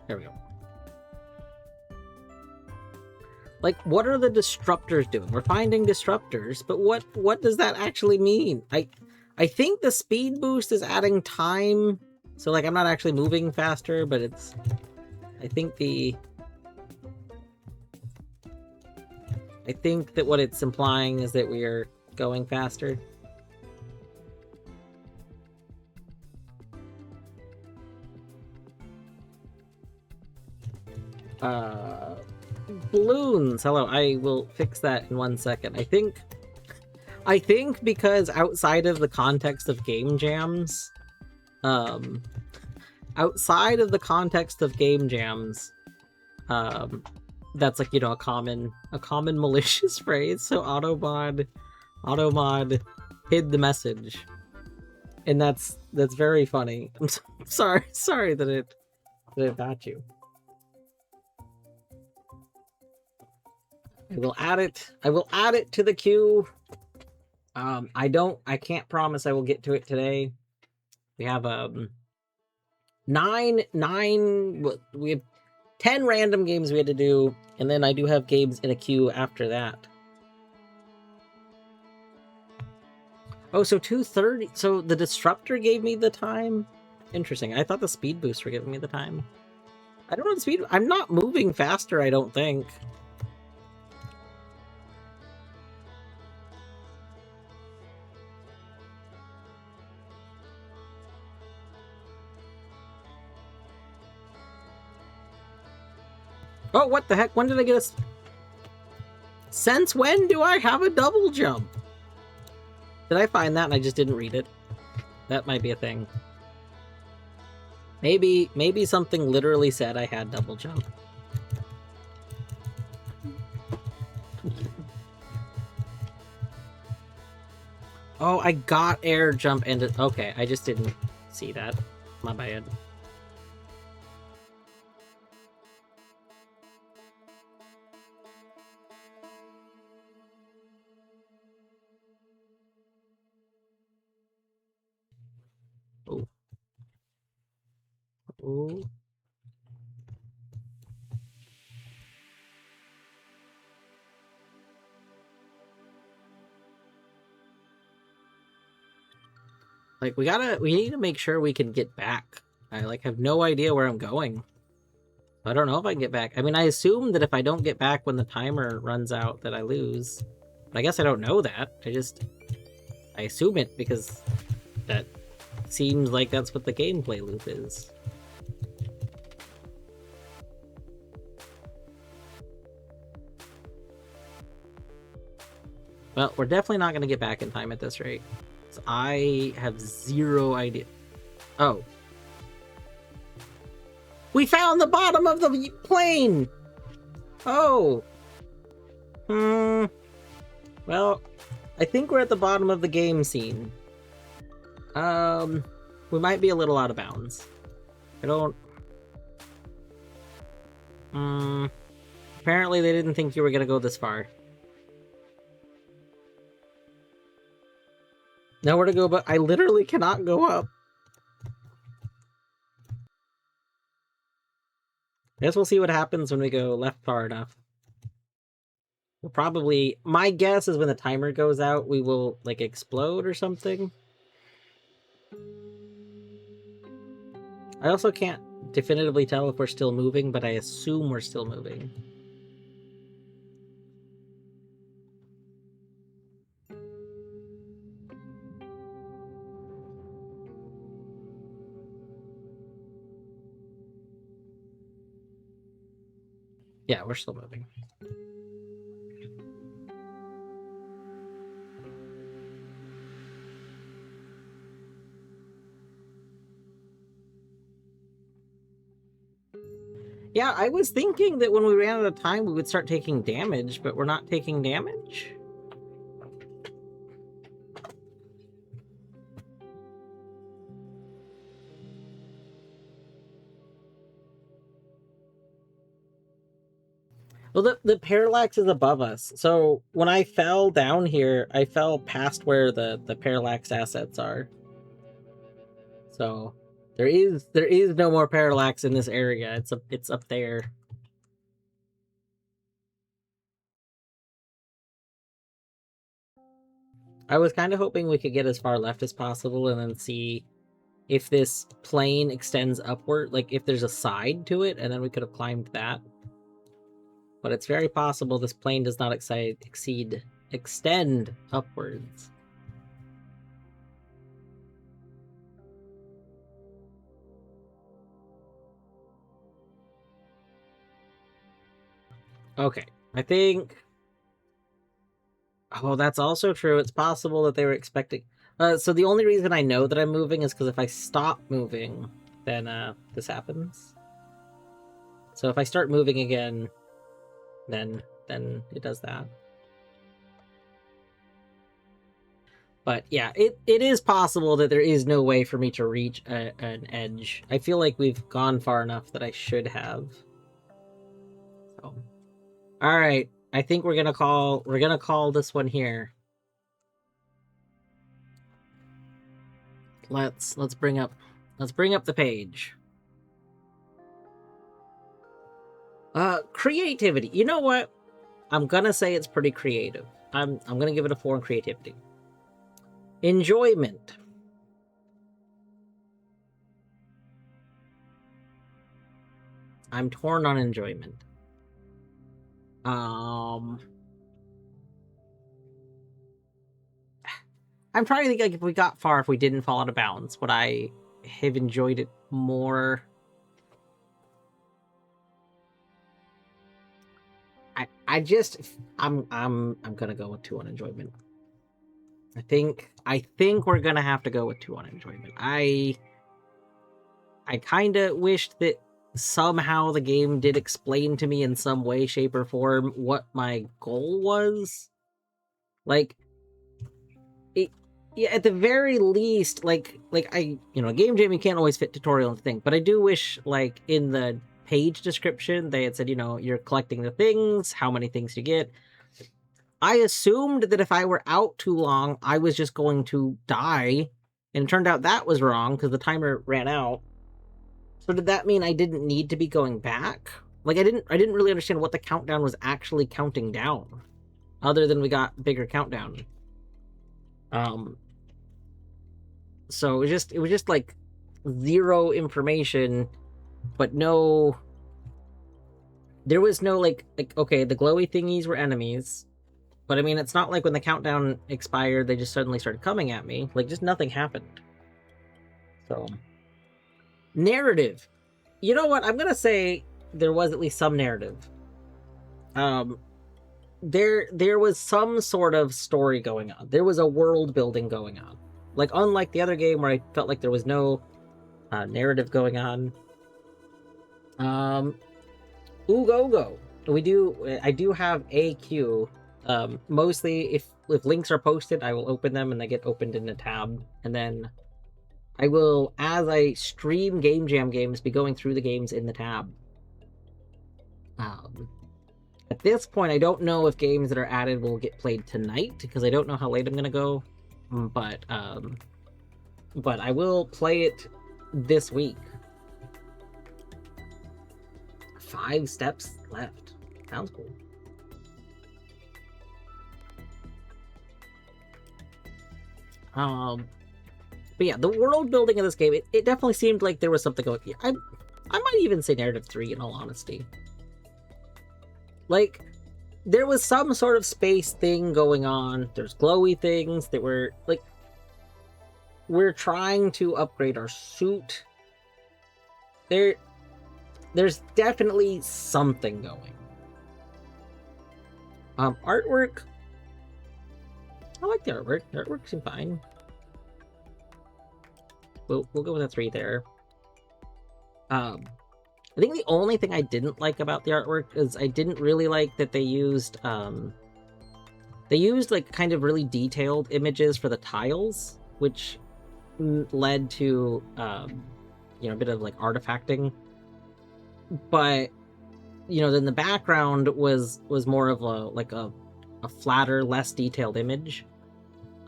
There we go. Like, what are the disruptors doing? We're finding disruptors, but what does that actually mean? I think the speed boost is adding time, so like I'm not actually moving faster, but it's I think that what it's implying is that we are going faster. Balloons. Hello, I will fix that in 1 second. I think because outside of the context of game jams, outside of the context of game jams, that's like, you know, a common malicious phrase. So automod hid the message, and that's very funny. I'm sorry that it got you. I will add it to the queue. I can't promise I will get to it today. We have nine we have 10 random games we had to do, and then I do have games in a queue after that. Oh, so 2:30. So the disruptor gave me the time. Interesting. I thought the speed boosts were giving me the time. I don't know the speed. I'm not moving faster, I don't think. Oh, what the heck? When did I get a... Since when do I have a double jump? Did I find that and I just didn't read it? That might be a thing. Maybe something literally said I had double jump. Oh, I got air jump and... Okay, I just didn't see that. My bad. Oh. Oh. Like, we need to make sure we can get back. I, like, have no idea where I'm going. I don't know if I can get back. I mean, I assume that if I don't get back when the timer runs out, that I lose. But I guess I don't know that. I assume it because that seems like that's what the gameplay loop is. Well, we're definitely not going to get back in time at this rate. So I have zero idea. Oh. We found the bottom of the plane! Oh. Well, I think we're at the bottom of the game scene. We might be a little out of bounds. I don't... Apparently they didn't think you were gonna go this far. Nowhere to go, but I literally cannot go up. I guess we'll see what happens when we go left far enough. We'll probably... My guess is when the timer goes out, we will, like, explode or something. I also can't definitively tell if we're still moving, but I assume we're still moving. Yeah, we're still moving. Yeah, I was thinking that when we ran out of time, we would start taking damage, but we're not taking damage. Well, the parallax is above us. So when I fell down here, I fell past where the parallax assets are. So there is no more parallax in this area. It's up there. I was kind of hoping we could get as far left as possible and then see if this plane extends upward, like if there's a side to it, and then we could have climbed that. But it's very possible this plane does not extend upwards. Okay, I think... Oh, that's also true. It's possible that they were expecting... so the only reason I know that I'm moving is because if I stop moving, then this happens. So if I start moving again, then it does that. But yeah, it is possible that there is no way for me to reach an edge. I feel like we've gone far enough that I should have. So, all right, I think we're gonna call this one here. Let's bring up the page. Creativity. You know what? I'm gonna say it's pretty creative. I'm gonna give it a 4 in creativity. Enjoyment. I'm torn on enjoyment. I'm trying to think, like, if we got far, if we didn't fall out of bounds, would I have enjoyed it more? I'm gonna go with 2 on enjoyment. I think we're gonna have to go with 2 on enjoyment. I kind of wished that somehow the game did explain to me in some way, shape, or form what my goal was. Like, yeah, at the very least, like I, Game Jam, you can't always fit tutorial and thing, but I do wish, like, in the page description, they had said, you're collecting the things, how many things you get. I assumed that if I were out too long, I was just going to die, and it turned out that was wrong because the timer ran out. So did that mean I didn't need to be going back? Like, I didn't really understand what the countdown was actually counting down, other than we got bigger countdown. So it was just like 0 information, but no. There was no like okay, the glowy thingies were enemies, but I mean, it's not like when the countdown expired, they just suddenly started coming at me. Like, just nothing happened. So, narrative. You know what? I'm gonna say there was at least some narrative. There was some sort of story going on. There was a world building going on. Like, unlike the other game where I felt like there was no narrative going on. Ugogo. I do have a queue. Mostly if links are posted, I will open them and they get opened in a tab. And then I will, as I stream Game Jam games, be going through the games in the tab. At this point, I don't know if games that are added will get played tonight, because I don't know how late I'm gonna go. But I will play it this week. 5 steps left. Sounds cool. But yeah, the world building of this game, it definitely seemed like there was something going. I might even say narrative 3 in all honesty. Like, there was some sort of space thing going on. There's glowy things that were like, we're trying to upgrade our suit. There's definitely something going. Artwork. I like the artwork. The artwork seems fine. We'll go with a 3 there. I think the only thing I didn't like about the artwork is I didn't really like that they used like kind of really detailed images for the tiles, which led to a bit of like artifacting. But then the background was more of a flatter, less detailed image.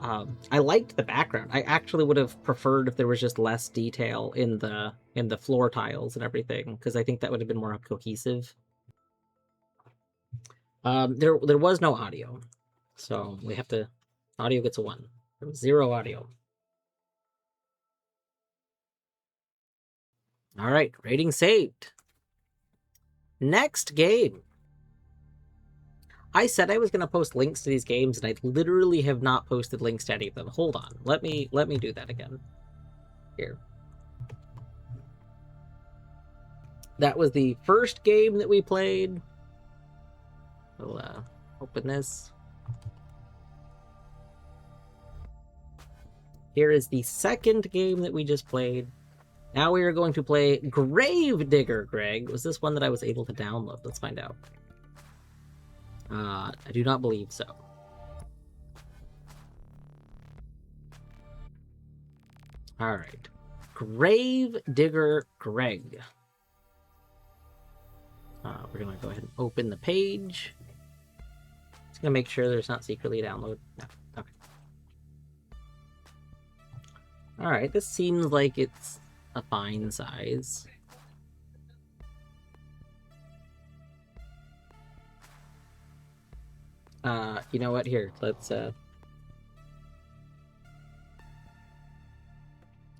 I liked the background. I actually would have preferred if there was just less detail in the floor tiles and everything, because I think that would have been more cohesive. There was no audio, so we have to. Audio gets a 1. There was 0 audio. All right, rating saved. Next game. I said I was going to post links to these games, and I literally have not posted links to any of them. Hold on. Let me do that again. Here. That was the first game that we played. We'll open this. Here is the second game that we just played. Now we are going to play Gravedigger, Greg. Was this one that I was able to download? Let's find out. I do not believe so. Alright. Gravedigger Greg. We're going to go ahead and open the page. Just going to make sure there's not secretly a download. No. Okay. Alright, this seems like it's a fine size. You know what? Here, let's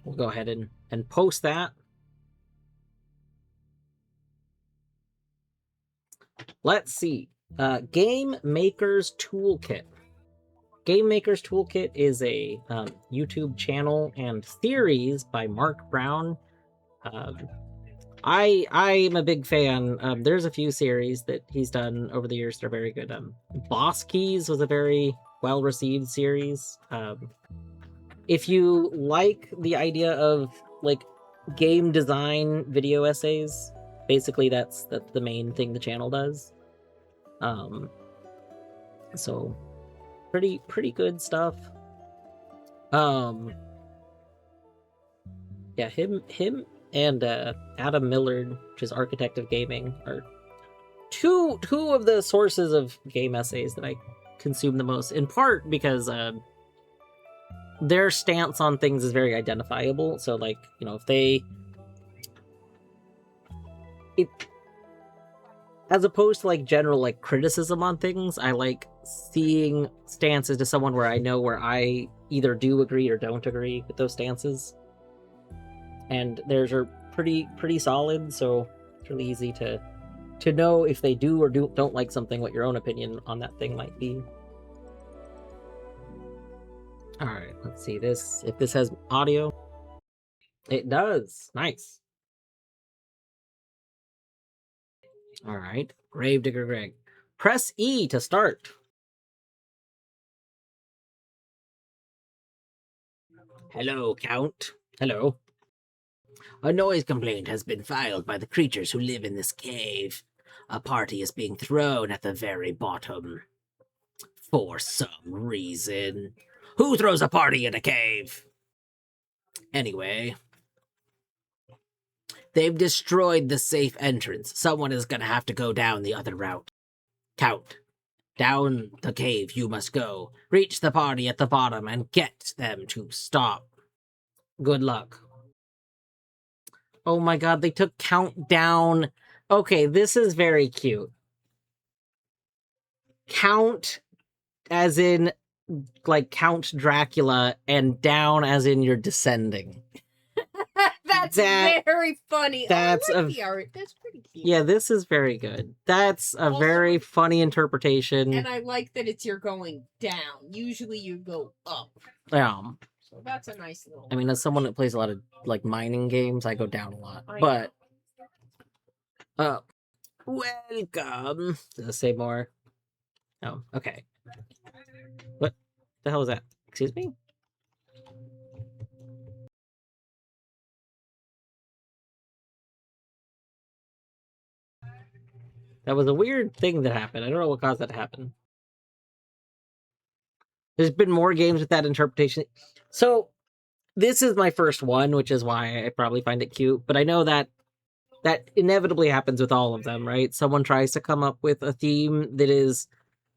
we'll go ahead and post that. Let's see. Game Maker's Toolkit. Game Maker's Toolkit is a YouTube channel and series by Mark Brown. I'm a big fan. There's a few series that he's done over the years that are very good. Boss Keys was a very well-received series. If you like the idea of like game design video essays, basically that's the main thing the channel does. So pretty good stuff. Yeah, him and Adam Millard, which is Architect of Gaming, are two of the sources of game essays that I consume the most, in part because their stance on things is very identifiable. So like, if as opposed to like general like criticism on things, I like seeing stances to someone where I know where I either do agree or don't agree with those stances. And theirs are pretty solid, so it's really easy to know if they do or don't like something, what your own opinion on that thing might be. All right, let's see this. If this has audio, it does. Nice. All right, Gravedigger Greg. Press E to start. Hello, Count. Hello. A noise complaint has been filed by the creatures who live in this cave. A party is being thrown at the very bottom. For some reason. Who throws a party in a cave? Anyway. They've destroyed the safe entrance. Someone is gonna have to go down the other route. Count. Down the cave you must go. Reach the party at the bottom and get them to stop. Good luck. Oh my god, they took Count down. Okay, this is very cute. Count as in like Count Dracula, and down as in you're descending. That's very funny. That's I like the art. That's pretty cute. Yeah, this is very good. That's a very funny interpretation. And I like that you're going down. Usually you go up. Yeah. So that's a nice little. I mean, as someone that plays a lot of like mining games, I go down a lot. But welcome. Does it say more? Oh, okay. What the hell is that? Excuse me? That was a weird thing that happened. I don't know what caused that to happen. There's been more games with that interpretation. So this is my first one, which is why I probably find it cute. But I know that that inevitably happens with all of them, right? Someone tries to come up with a theme that is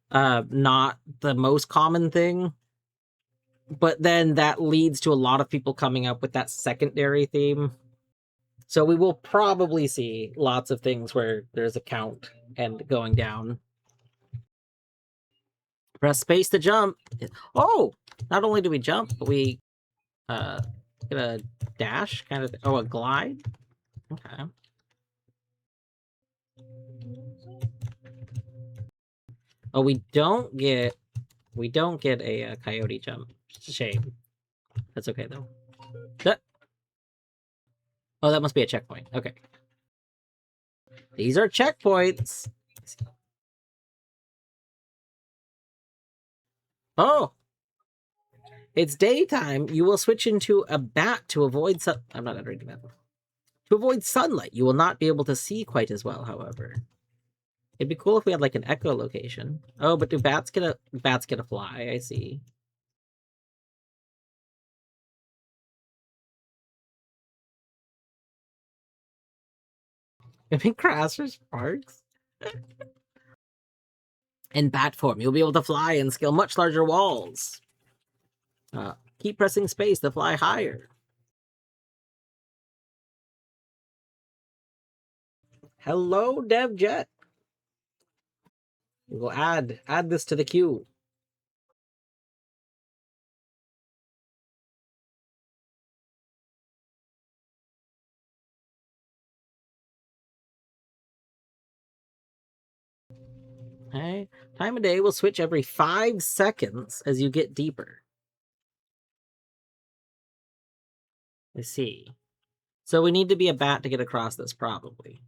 not the most common thing, but then that leads to a lot of people coming up with that secondary theme. So we will probably see lots of things where there's a count and going down. Press space to jump. Oh, not only do we jump, but we get a dash kind of. Oh, a glide. Okay. Oh, we don't get a coyote jump. It's a shame. That's okay though. That... Oh, that must be a checkpoint. Okay. These are checkpoints. Oh, it's daytime. You will switch into a bat to avoid sun. I'm not reading that. To avoid sunlight, you will not be able to see quite as well. However, it'd be cool if we had like an echolocation. Oh, but do bats get a fly? I see. I mean, Crasher Sparks. In bat form, you'll be able to fly and scale much larger walls. Keep pressing space to fly higher. Hello, DevJet. We'll add this to the queue. Okay. Time of day will switch every 5 seconds as you get deeper. I see. So we need to be a bat to get across this, probably.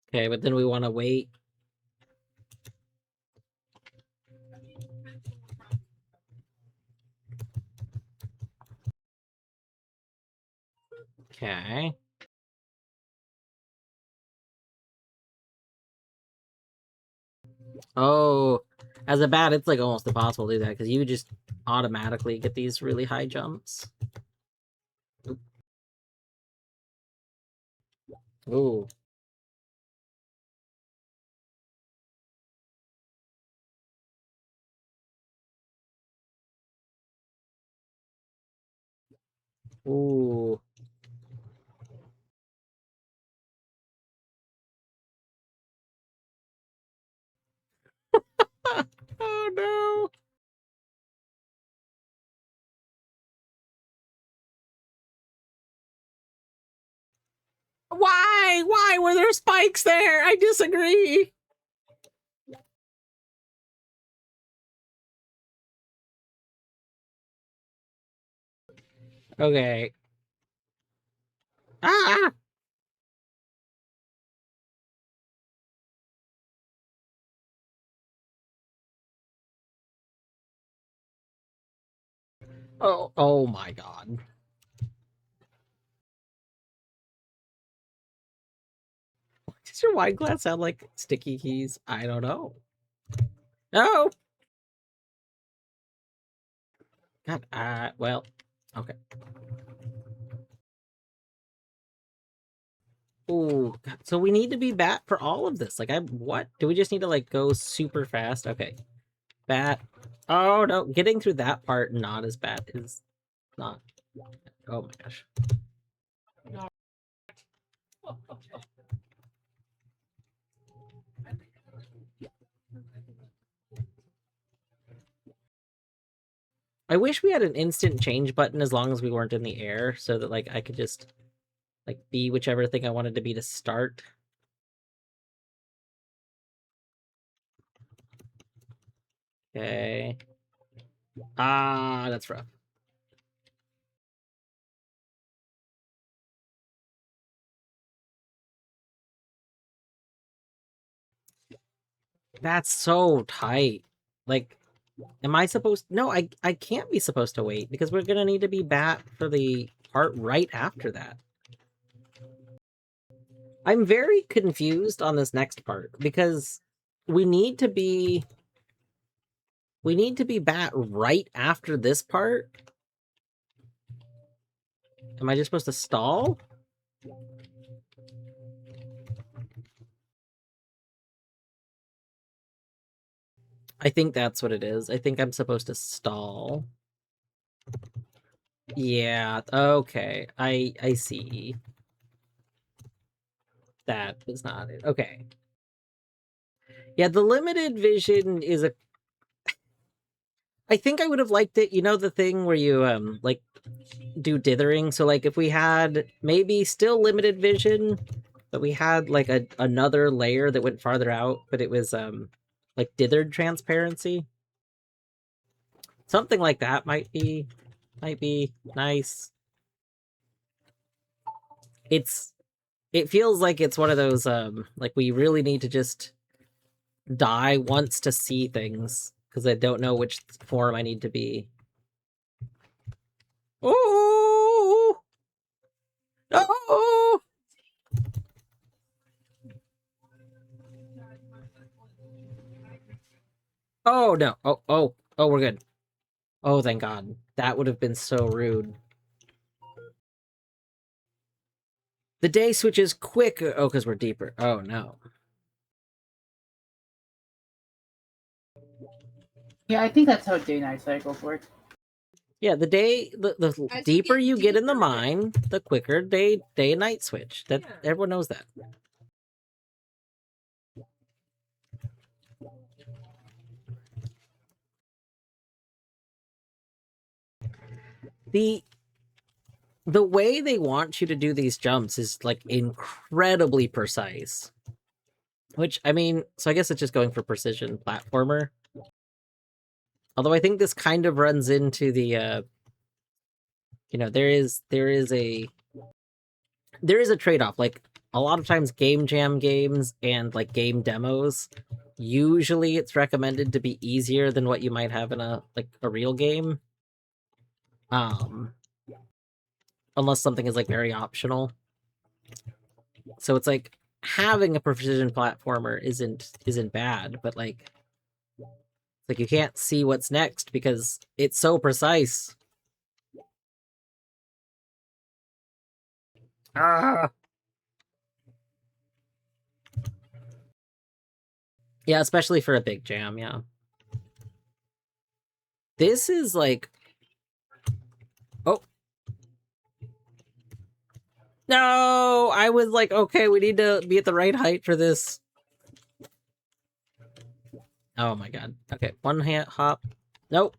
Okay, but then we want to wait. Okay. Oh, as a bat, it's like almost impossible to do that because you just automatically get these really high jumps. Ooh. Ooh. Oh no. Why? Why were there spikes there? I disagree. Okay. Ah! Oh my god. Does your wine glass sound like sticky keys? I don't know. No! God, well, okay. Oh, so we need to be bat for all of this. Like, what? Do we just need to, like, go super fast? Okay. Bat. Oh, no. Getting through that part not as bad is not. Oh my gosh. No. I wish we had an instant change button as long as we weren't in the air so that, like, I could just, like, be whichever thing I wanted to be to start. Okay. Ah, that's rough. That's so tight. Like, am I supposed... No, I can't be supposed to wait because we're gonna need to be bat for the part right after that. I'm very confused on this next part because we need to be bat right after this part. Am I just supposed to stall? I think that's what it is. I think I'm supposed to stall. Yeah, okay. I see. That is not it. Okay. Yeah, the limited vision is a I think I would have liked it, you know, the thing where you like do dithering. So like if we had maybe still limited vision, but we had like another layer that went farther out, but it was like dithered transparency. Something like that might be nice. It feels like it's one of those like we really need to just die once to see things because I don't know which form I need to be. Oh no! Oh no! Oh, we're good. Oh, thank God. That would have been so rude. The day switches quick. Oh, because we're deeper. Oh no. Yeah, I think that's how day-night cycles work. Yeah, the As deeper you get in the deeper, mine, the quicker day and night switch. That Yeah. everyone knows that. The way they want you to do these jumps is like incredibly precise. Which I mean, so I guess it's just going for precision platformer. Although I think this kind of runs into the you know, there is a trade-off. Like a lot of times game jam games and like game demos, usually it's recommended to be easier than what you might have in a real game. Unless something is like very optional. So it's like having a precision platformer isn't bad, but like you can't see what's next because it's so precise. Ah. Yeah, especially for a big jam, yeah. This is like oh. No, I was like, okay, we need to be at the right height for this. Oh my god. Okay, one hand hop. Nope.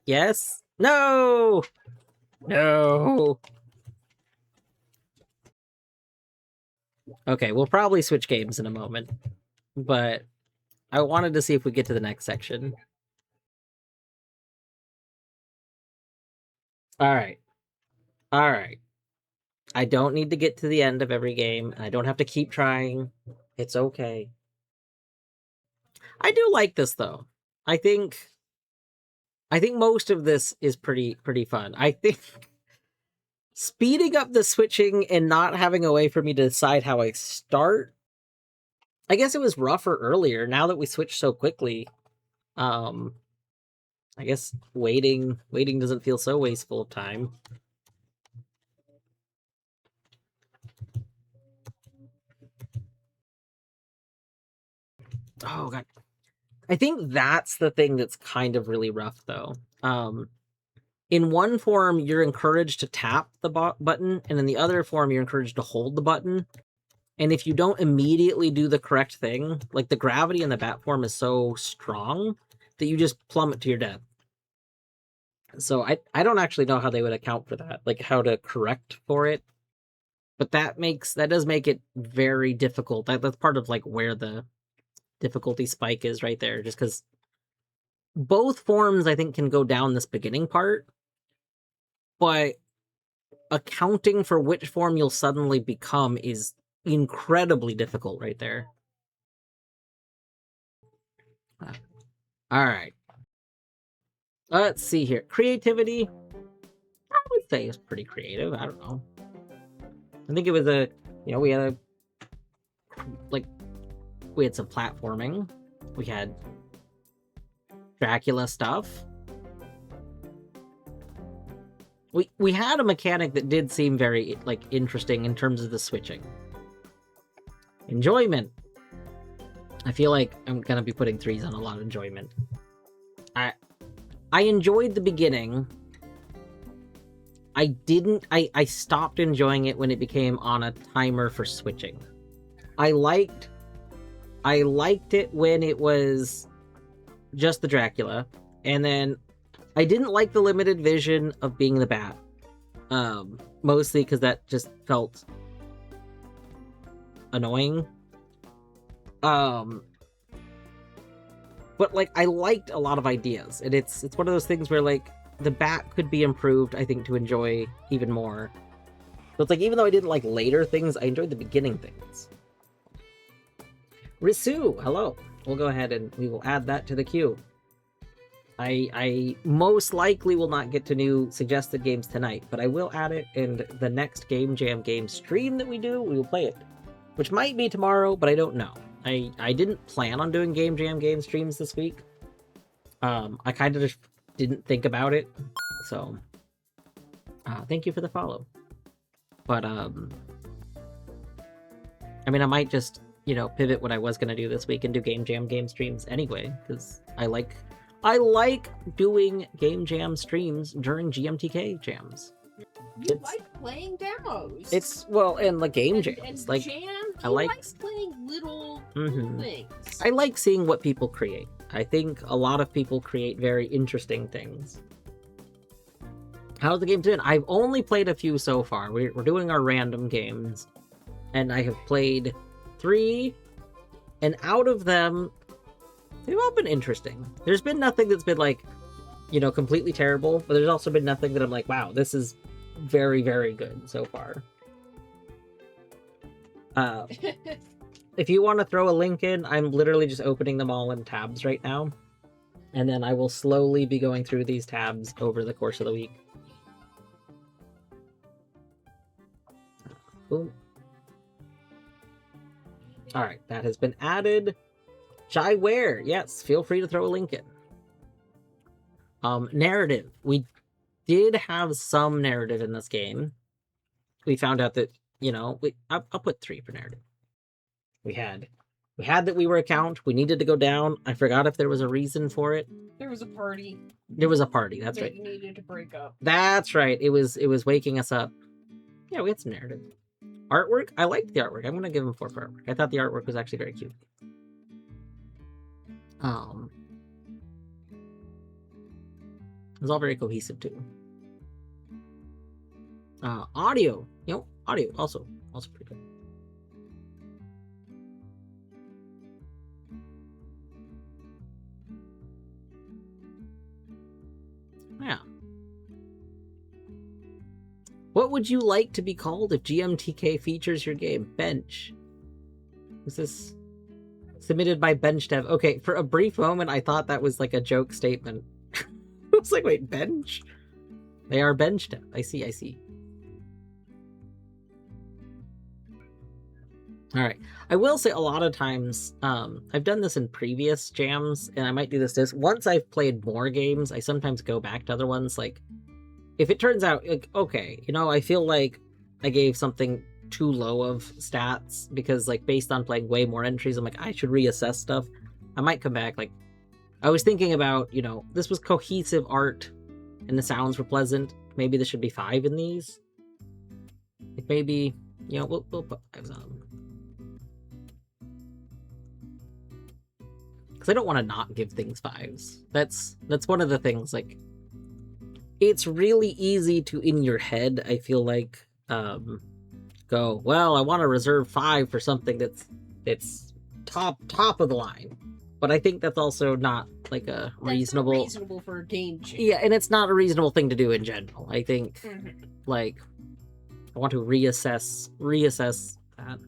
Yes. No. No. Okay, we'll probably switch games in a moment, but I wanted to see if we get to the next section. All right. All right. I don't need to get to the end of every game. I don't have to keep trying. It's okay. I do like this though. I think most of this is pretty fun. I think speeding up the switching and not having a way for me to decide how I start. I guess it was rougher earlier. Now that we switched so quickly, I guess waiting doesn't feel so wasteful of time. Oh god. I think that's the thing that's kind of really rough though. In one form, you're encouraged to tap the button, and in the other form, you're encouraged to hold the button. And if you don't immediately do the correct thing, like the gravity in the bat form is so strong that you just plummet to your death. So I don't actually know how they would account for that, like how to correct for it. But that does make it very difficult. That's part of like where the difficulty spike is right there, just because both forms I think can go down this beginning part, but accounting for which form you'll suddenly become is incredibly difficult right there. All right. Let's see here. Creativity. I would say is pretty creative. I don't know. I think it was we had like, we had some platforming. We had Dracula stuff. We had a mechanic that did seem very, like, interesting in terms of the switching. Enjoyment. I feel like I'm gonna be putting 3s on a lot of enjoyment. I enjoyed the beginning. I stopped enjoying it when it became on a timer for switching. I liked it when it was just the Dracula, and then I didn't like the limited vision of being the bat. Mostly because that just felt annoying. But, like, I liked a lot of ideas, and it's one of those things where, like, the bat could be improved, I think, to enjoy even more. So it's like, even though I didn't like later things, I enjoyed the beginning things. Risu, hello. We'll go ahead and we will add that to the queue. I most likely will not get to new suggested games tonight, but I will add it in the next Game Jam game stream that we do. We will play it, which might be tomorrow, but I don't know. I didn't plan on doing Game Jam game streams this week. I kind of just didn't think about it, so thank you for the follow. But I mean, I might just, you know, pivot what I was gonna do this week and do Game Jam game streams anyway, because I like doing Game Jam streams during GMTK jams. You like playing demos. It's, well, and the game jams. And like, jam, I like playing little things. I like seeing what people create. I think a lot of people create very interesting things. How's the game doing? I've only played a few so far. We're doing our random games, and I have played 3, and out of them, they've all been interesting. There's been nothing that's been, like, you know, completely terrible, but there's also been nothing that I'm like, wow, this is very, very good so far. If you want to throw a link in, I'm literally just opening them all in tabs right now, and then I will slowly be going through these tabs over the course of the week. Boom. Alright, that has been added. Shyware, yes, feel free to throw a link in. Narrative. We did have some narrative in this game. We found out that, you know, I'll put 3 for narrative. We had that we were a count. We needed to go down. I forgot if there was a reason for it. There was a party. There was a party, that's right. You needed to break up. That's right. It was waking us up. Yeah, we had some narrative. Artwork? I liked the artwork. I'm gonna give him 4 for artwork. I thought the artwork was actually very cute. It was all very cohesive too. Audio. You know, audio also pretty good. Yeah. What would you like to be called if GMTK features your game? Bench. Is this submitted by Bench Dev? Okay, for a brief moment, I thought that was like a joke statement. I was like, wait, Bench? They are Bench Dev. I see. All right. I will say a lot of times, I've done this in previous jams, and I might do this. Once I've played more games, I sometimes go back to other ones. Like, if it turns out, like, okay, you know, I feel like I gave something too low of stats because, like, based on playing way more entries, I'm like, I should reassess stuff. I might come back. Like, I was thinking about, you know, this was cohesive art, and the sounds were pleasant. Maybe there should be 5 in these. Like, maybe, you know, we'll put 5s on. Because I don't want to not give things 5s. That's one of the things, like, it's really easy to, in your head, I feel like, go, well, I want to reserve 5 for something that's top of the line. But I think that's also not, like, a reasonable... That's not reasonable for a game jam. Yeah, and it's not a reasonable thing to do in general. I think, like, I want to reassess that.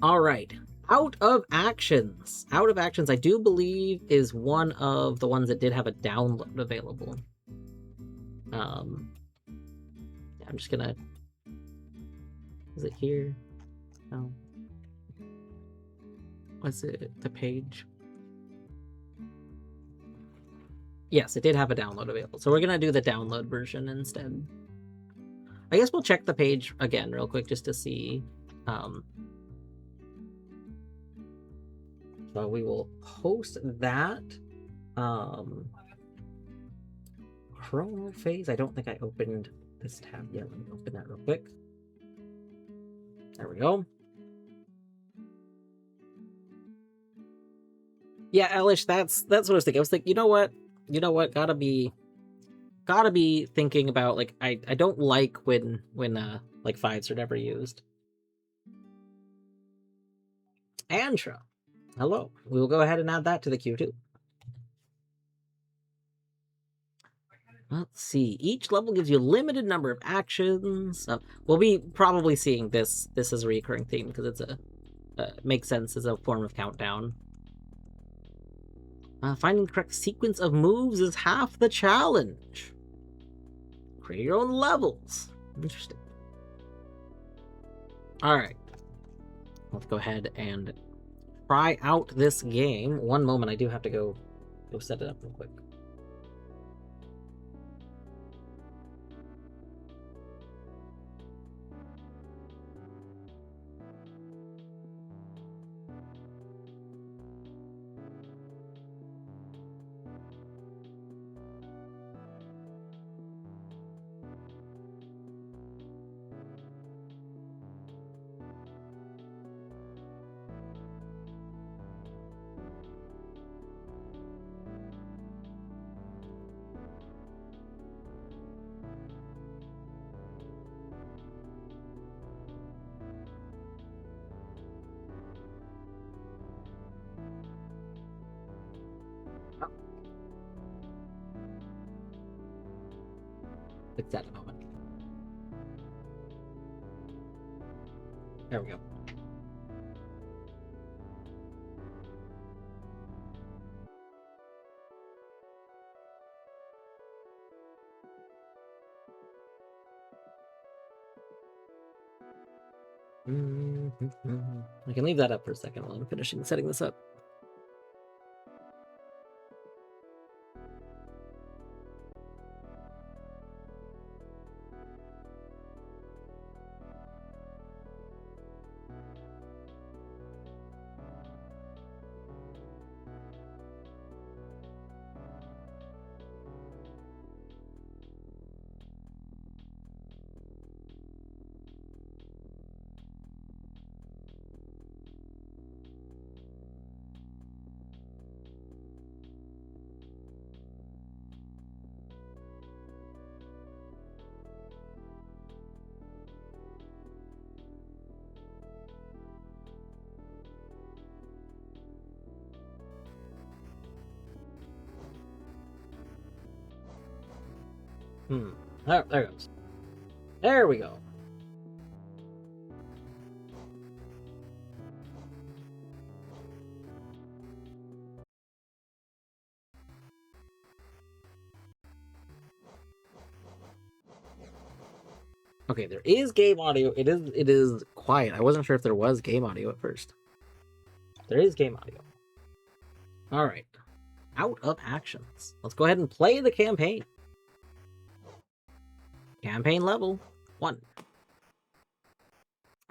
All right. Out of Actions. Out of Actions, I do believe, is one of the ones that did have a download available. I'm just gonna... Is it here? No. Was it the page? Yes, it did have a download available. So we're going to do the download version instead. I guess we'll check the page again real quick just to see. So we will post that. Chrono phase. I don't think I opened this tab yet. Let me open that real quick. There we go. Yeah, Elish, that's what I was thinking. I was thinking, you know what? Gotta be thinking about, like, I don't like when like fives are never used. Antra. Hello. We will go ahead and add that to the queue too. Let's see. Each level gives you a limited number of actions. We'll be probably seeing this as a recurring theme because it's makes sense as a form of countdown. Finding the correct sequence of moves is half the challenge. Create your own levels. Interesting. All right. Let's go ahead and try out this game. One moment. I do have to go set it up real quick. Fix that in a moment. There we go. I can leave that up for a second while I'm finishing setting this up. There it goes. There we go. Okay, there is game audio. It is quiet. I wasn't sure if there was game audio at first. There is game audio. All right. Out of actions. Let's go ahead and play the campaign. Campaign level 1.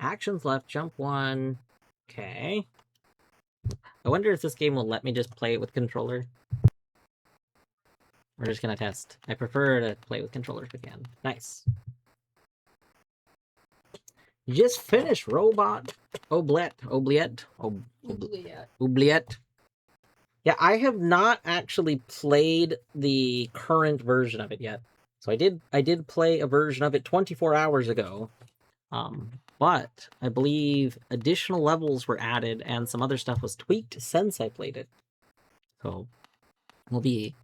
Actions left, jump 1. Okay. I wonder if this game will let me just play it with controller. We're just gonna test. I prefer to play with controller if I can. Nice. You just finished Robot Oubliette. Yeah, I have not actually played the current version of it yet. So I did play a version of it 24 hours ago. But I believe additional levels were added and some other stuff was tweaked since I played it. So we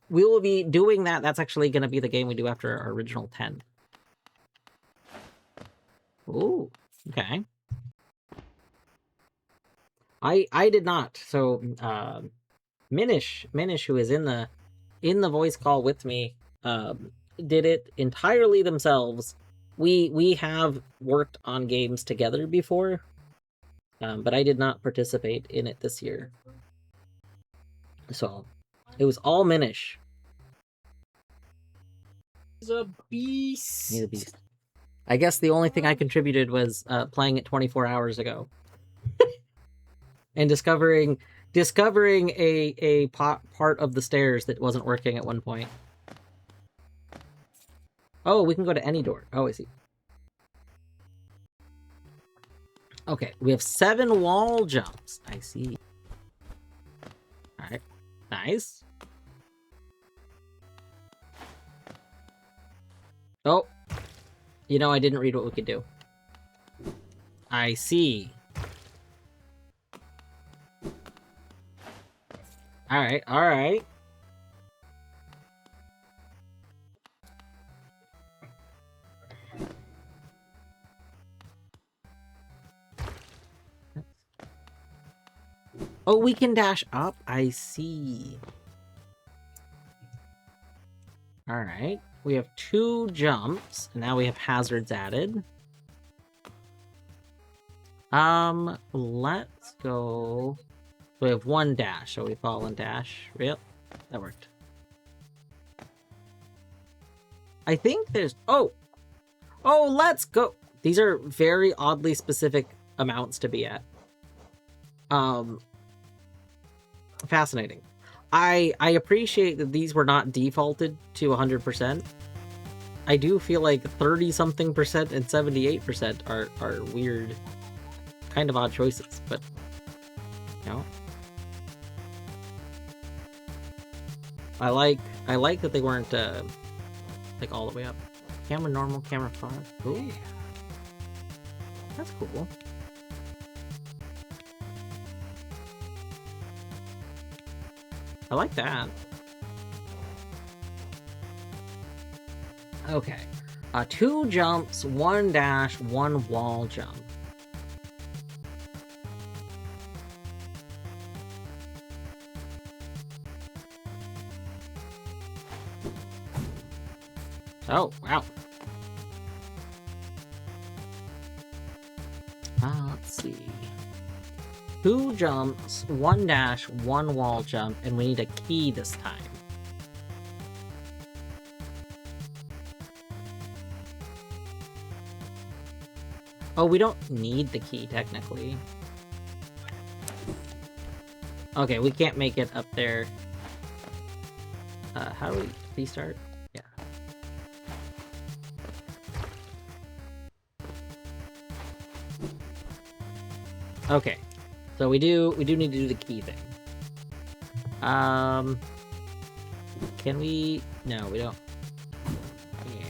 will be doing that. That's actually going to be the game we do after our original 10. Ooh, okay. I did not. So Minish, who is in the voice call with me, did it entirely themselves. We have worked on games together before, but I did not participate in it this year. So it was all Minish. He's a beast. He's a beast. I guess the only thing I contributed was playing it 24 hours ago. And discovering a part of the stairs that wasn't working at one point. Oh, we can go to any door. Oh, I see. Okay, we have 7 wall jumps. I see. Alright. Nice. Oh. You know, I didn't read what we could do. I see. Alright, alright. Oh, we can dash up? I see. Alright. We have 2 jumps, and now we have hazards added. Let's go... We have 1 dash, so we fall and dash. Yep, that worked. I think there's... Oh! Oh, let's go! These are very oddly specific amounts to be at. Fascinating. I appreciate that these were not defaulted to 100%. I do feel like 30-something% and 78% are weird, kind of odd choices, but, you know. I like that they weren't, like, all the way up. Camera normal, camera 5. Ooh. That's cool. I like that. Okay. 2 jumps, 1 dash, 1 wall jump. Oh, wow. Let's see. 2 jumps, 1 dash, 1 wall jump, and we need a key this time. Oh, we don't need the key, technically. Okay, we can't make it up there. How do we restart? Yeah. Okay. So we do need to do the key thing. Can we? No, we don't. Yeah.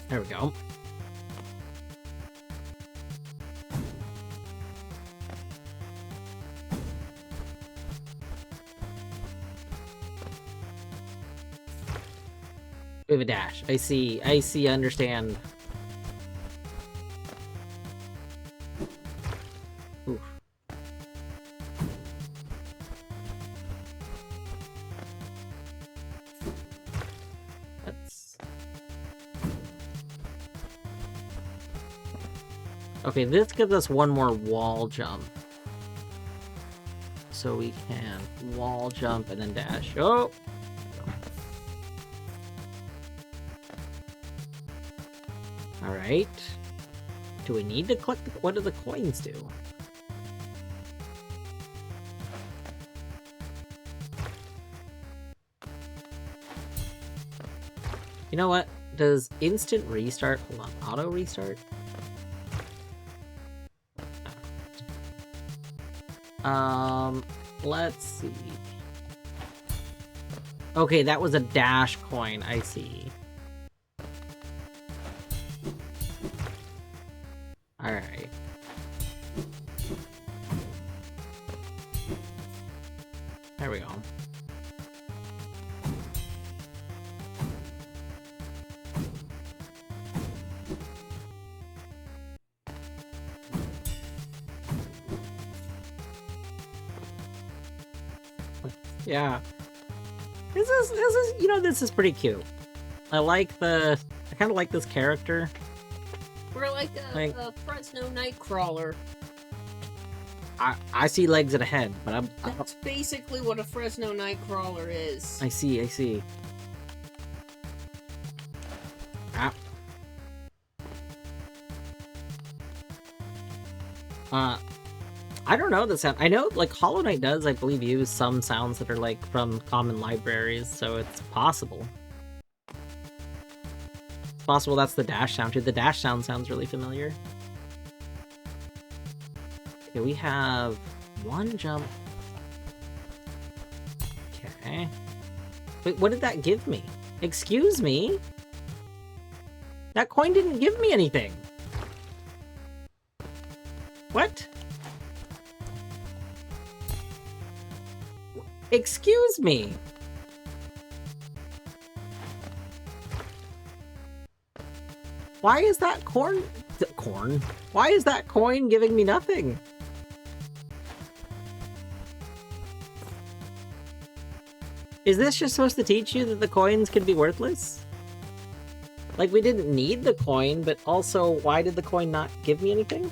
There we go. We have a dash. I see, I understand. Oof. That's... Okay, this gives us 1 more wall jump. So we can wall jump and then dash. Oh! Alright. Do we need to collect the... What do the coins do? You know what? Does instant restart... Hold on. Auto restart? Let's see. Okay, that was a dash coin. I see. Alright. There we go. Yeah. This is, you know, this is pretty cute. I kind of like this character. We're like a Fresno Nightcrawler. I see legs and a head, but That's basically what a Fresno Nightcrawler is. I see. Ah. I don't know the sound. I know, like, Hollow Knight does, I believe, use some sounds that are, like, from common libraries, so it's possible. It's possible that's the dash sound, too. The dash sound sounds really familiar. Okay, we have one jump. Okay. Wait, what did that give me? Excuse me? That coin didn't give me anything. What? Excuse me. Why is that corn? Why is that coin giving me nothing? Is this just supposed to teach you that the coins can be worthless? Like, we didn't need the coin, but also, why did the coin not give me anything?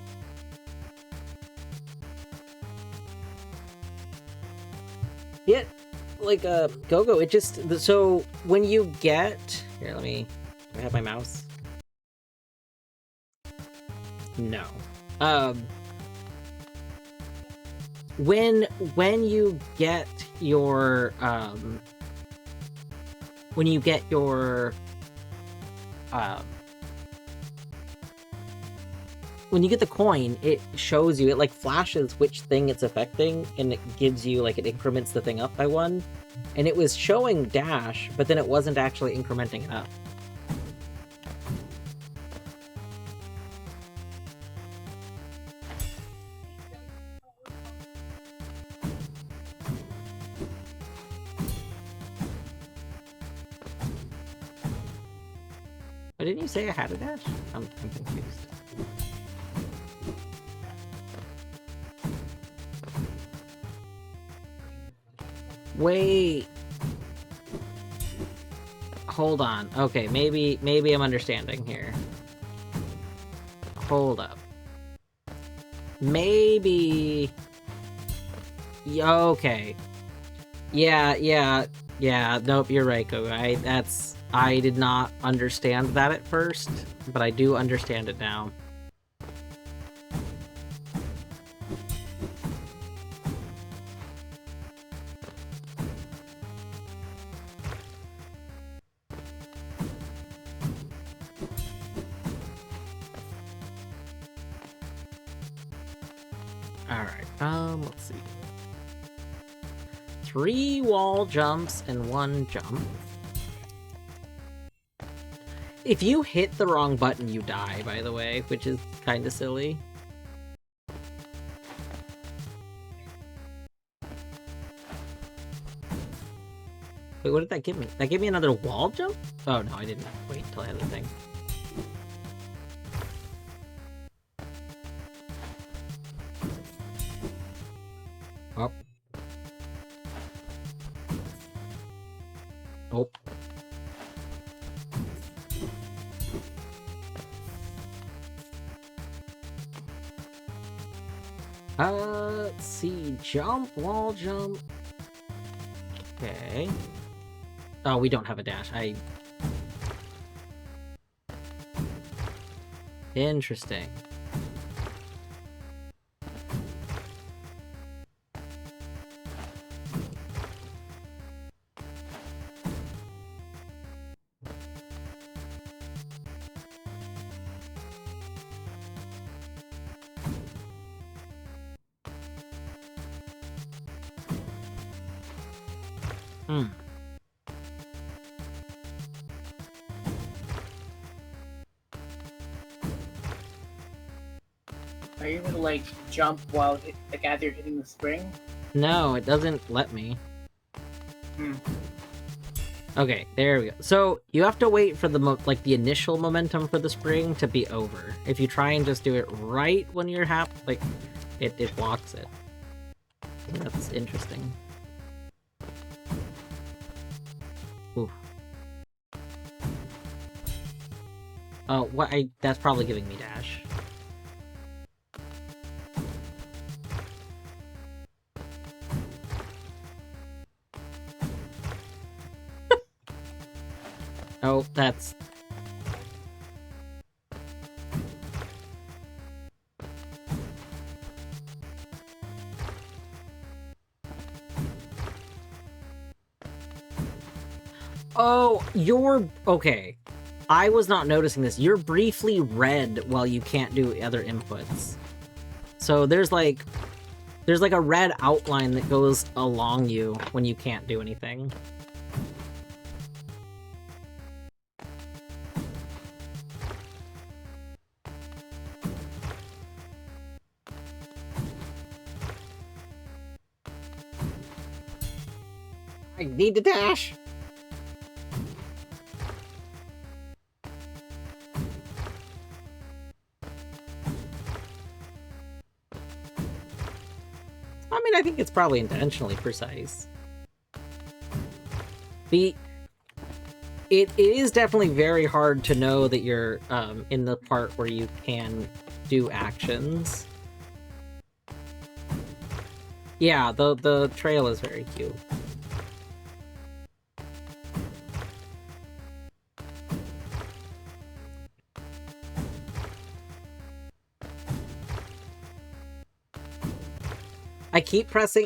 Yeah, like, Go-Go, it just, so, when you get, here, do I have my mouse? No. When you get your, when you get the coin, it shows you, it like flashes which thing it's affecting, and it gives you, like, it increments the thing up by one. And it was showing dash, but then it wasn't actually incrementing it up. But didn't you say I had a dash? I'm confused. Wait. Hold on. Okay, maybe I'm understanding here. Hold up. Maybe... Okay. Yeah, nope, you're right, Gogo. I did not understand that at first, but I do understand it now. Alright, let's see. 3 wall jumps and 1 jump. If you hit the wrong button, you die, by the way, which is kind of silly. Wait, what did that give me? That gave me another wall jump? Oh, no, I didn't wait until I had the thing. Oh. Oh. Let's see. Jump, wall jump. Okay. Oh, we don't have a dash. Interesting. Are you able to, like, jump while, like, as you're hitting the spring? No, it doesn't let me. Hmm. Okay, there we go. So, you have to wait for the, the initial momentum for the spring to be over. If you try and just do it right when you're like, it blocks it. That's interesting. Ooh. Oh, what? That's probably giving me dash. Oh, that's... Oh, you're... Okay. I was not noticing this. You're briefly red while you can't do other inputs. So there's like a red outline that goes along you when you can't do anything. I need to dash! I mean, I think it's probably intentionally precise. It is definitely very hard to know that you're in the part where you can do actions. Yeah, the trail is very cute.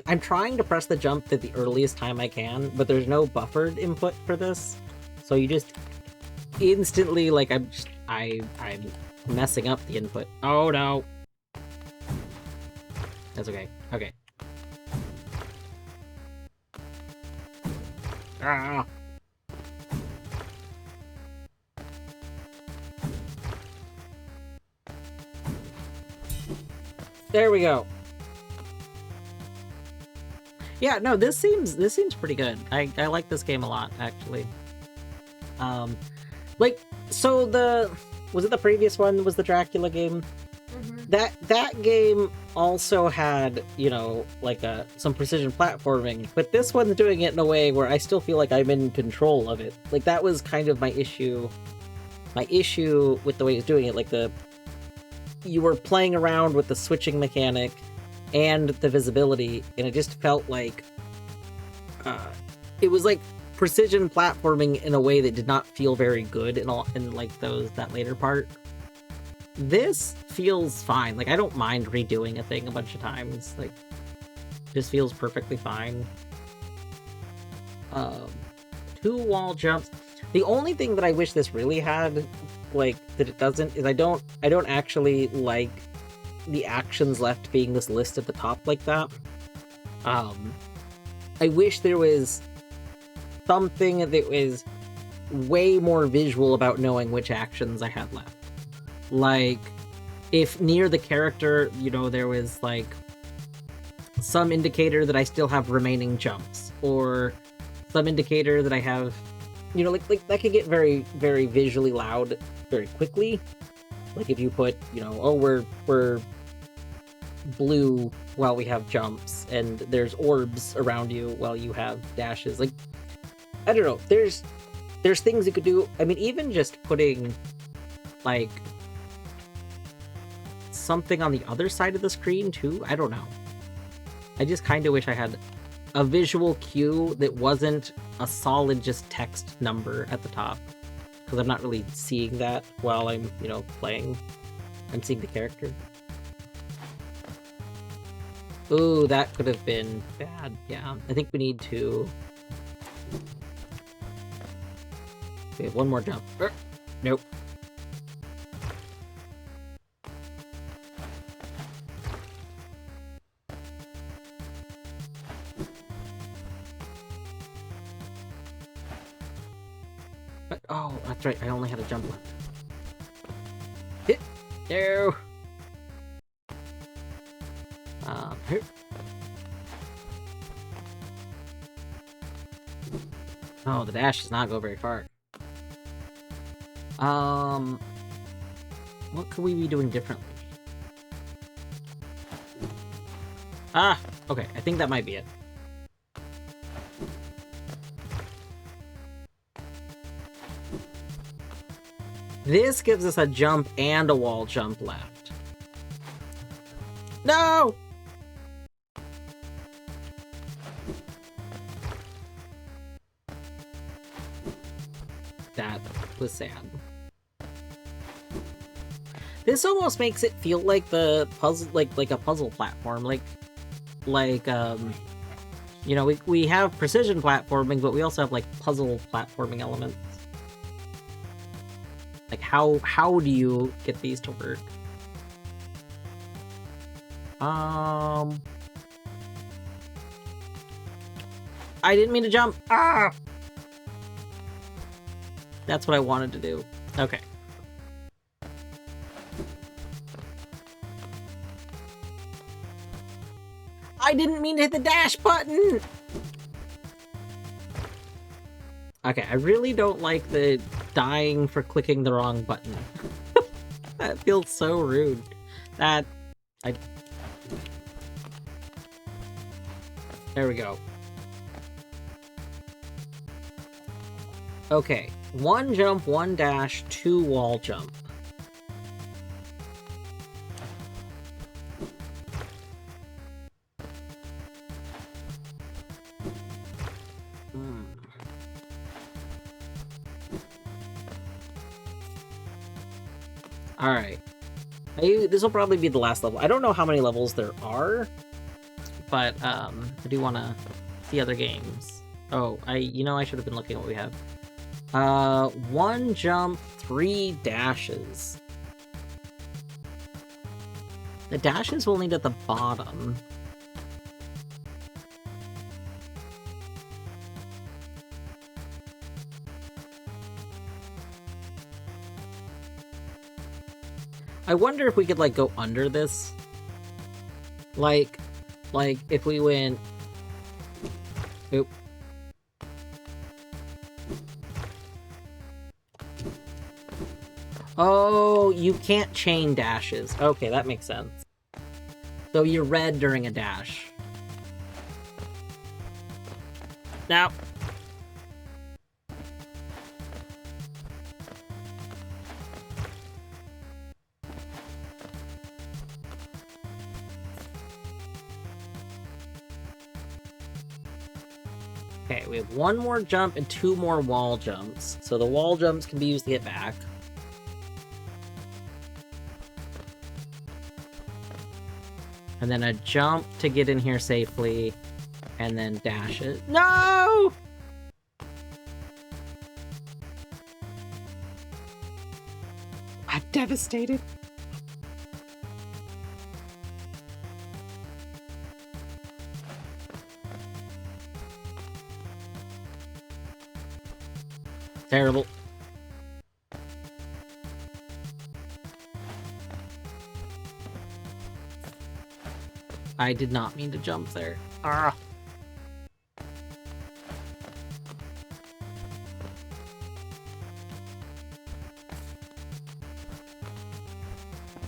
I'm trying to press the jump at the earliest time I can, but there's no buffered input for this. So you just instantly, like, I'm messing up the input. Oh no. That's okay. Okay. Ah. There we go. Yeah, no, this seems pretty good. I like this game a lot, actually. Like, so was it the previous one was the Dracula game? Mm-hmm. That game also had, you know, like some precision platforming, but this one's doing it in a way where I still feel like I'm in control of it. Like, that was kind of my issue with the way it's doing it. Like, you were playing around with the switching mechanic and the visibility, and it just felt like it was like precision platforming in a way that did not feel very good in like that later part. This feels fine. Like, I don't mind redoing a thing a bunch of times. Like, this feels perfectly fine. 2 wall jumps. The only thing that I wish this really had, like, that it doesn't, is I don't actually like the actions left being this list at the top like that. I wish there was something that was way more visual about knowing which actions I had left. Like, if near the character, you know, there was like some indicator that I still have remaining jumps, or some indicator that I have, you know, like that could get very, very visually loud very quickly. Like, if you put, you know, oh, we're blue while we have jumps, and there's orbs around you while you have dashes. Like, I don't know. There's things you could do. I mean, even just putting like something on the other side of the screen too. I don't know. I just kind of wish I had a visual cue that wasn't a solid just text number at the top, because I'm not really seeing that while I'm, you know, playing. I'm seeing the character. Ooh, that could have been bad. Yeah, I think we need to... Okay, one more jump. Nope. But, oh, that's right. I only had a jump left. Hit. No. Here. Oh, the dash does not go very far. What could we be doing differently? Ah, okay. I think that might be it. This gives us a jump and a wall jump left. No! That was sad. This almost makes it feel like the puzzle, like a puzzle platform, you know, we have precision platforming, but we also have like puzzle platforming elements. Like how do you get these to work? I didn't mean to jump. Ah! That's what I wanted to do. Okay. I didn't mean to hit the dash button! Okay, I really don't like the dying for clicking the wrong button. That feels so rude. There we go. Okay, 1 jump, 1 dash, 2 wall jump. Alright. This will probably be the last level. I don't know how many levels there are, but I do want to see other games. Oh, I should have been looking at what we have. 1 jump, 3 dashes. The dashes will need at the bottom. I wonder if we could, like, go under this. Like, if we went... Oop. Oh, you can't chain dashes. Okay, that makes sense. So you're red during a dash. Now... Okay, we have 1 more jump and 2 more wall jumps. So the wall jumps can be used to get back. And then a jump to get in here safely. And then dash it. No! I'm devastated. Terrible. I did not mean to jump there. Ah.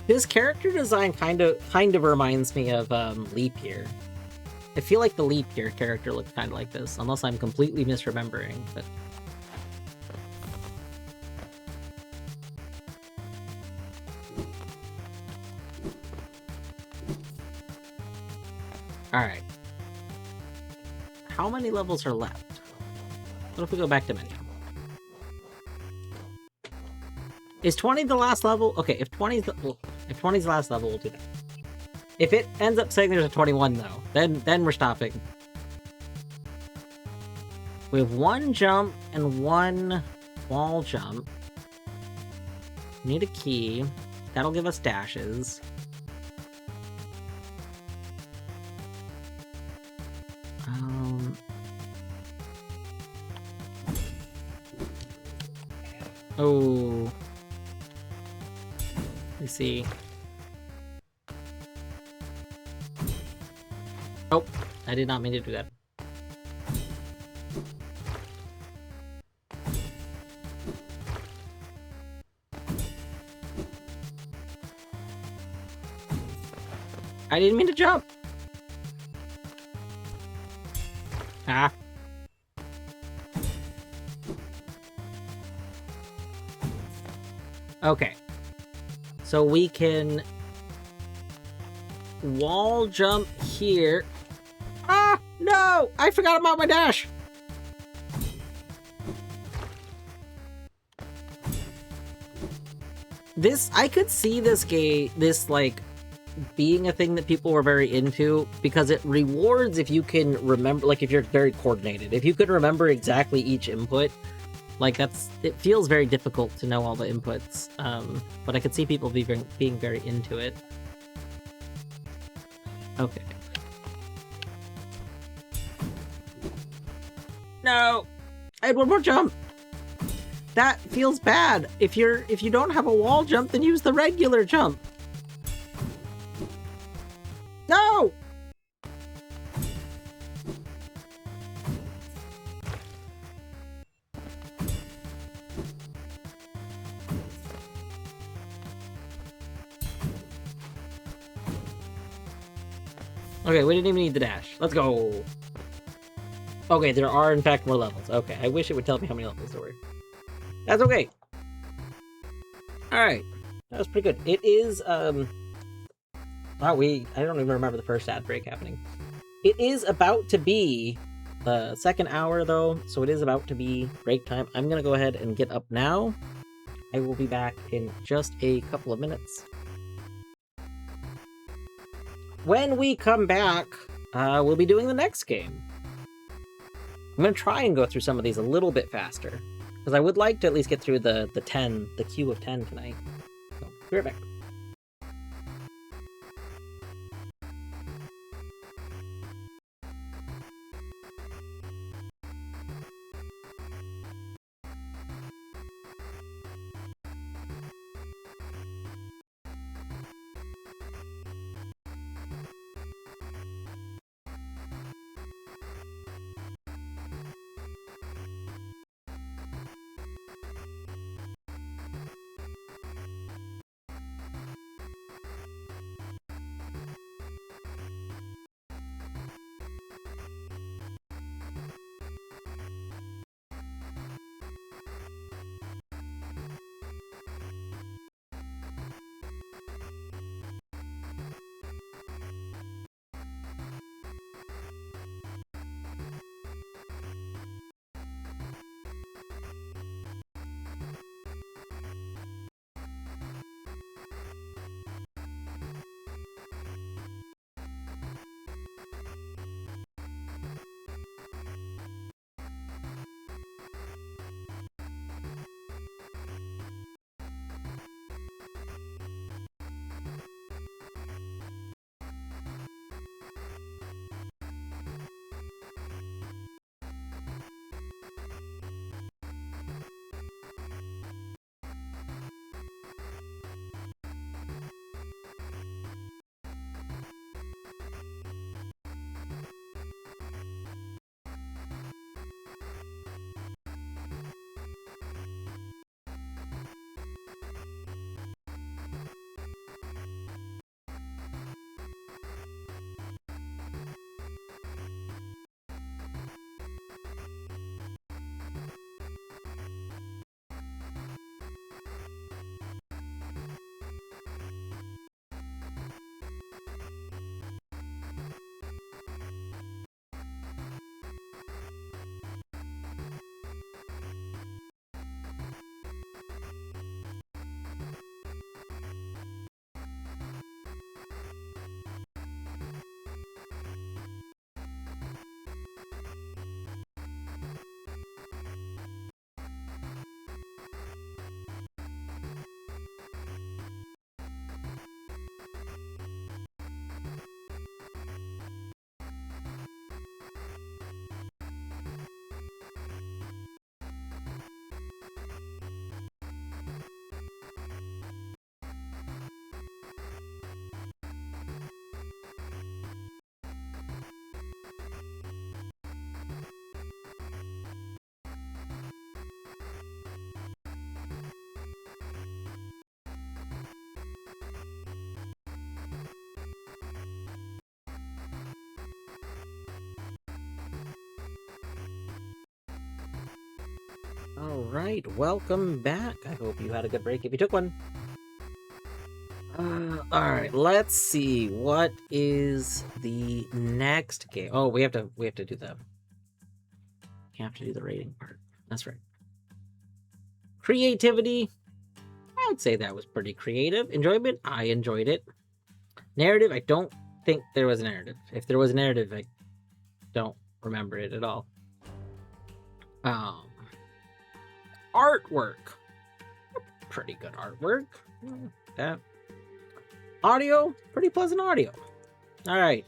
His character design kind of reminds me of Leap Year. I feel like the Leap Year character looked kind of like this, unless I'm completely misremembering, but... Alright. How many levels are left? What if we go back to menu? Is 20 the last level? Okay, if 20's the last level, we'll do that. If it ends up saying there's a 21 though, then we're stopping. We have 1 jump and 1 wall jump. Need a key. That'll give us dashes. Oh. Let's see. Oh, I did not mean to do that. I didn't mean to jump. Ah. Okay. So we can wall jump here. Ah, no! I forgot about my dash! I could see this like, being a thing that people were very into, because it rewards if you can remember, like, if you're very coordinated. If you could remember exactly each input, like, it feels very difficult to know all the inputs, but I could see people being very into it. Okay. No! I had one more jump! That feels bad. If you don't have a wall jump, then use the regular jump. No! Okay, we didn't even need the dash. Let's go. Okay, there are in fact more levels. Okay, I wish it would tell me how many levels there were. That's okay. Alright. That was pretty good. It is, wow, I don't even remember the first ad break happening. It is about to be the second hour, though, so it is about to be break time. I'm gonna go ahead and get up now. I will be back in just a couple of minutes. When we come back, we'll be doing the next game. I'm gonna try and go through some of these a little bit faster, because I would like to at least get through the queue of 10 tonight. So, be right back. Thank you. Alright, welcome back. I hope you had a good break if you took one. Alright, let's see. What is the next game? Oh, we have to do the... We have to do the rating part. That's right. Creativity. I would say that was pretty creative. Enjoyment. I enjoyed it. Narrative. I don't think there was a narrative. If there was a narrative, I don't remember it at all. Artwork. Pretty good artwork. That. Audio. Pretty pleasant audio. All right.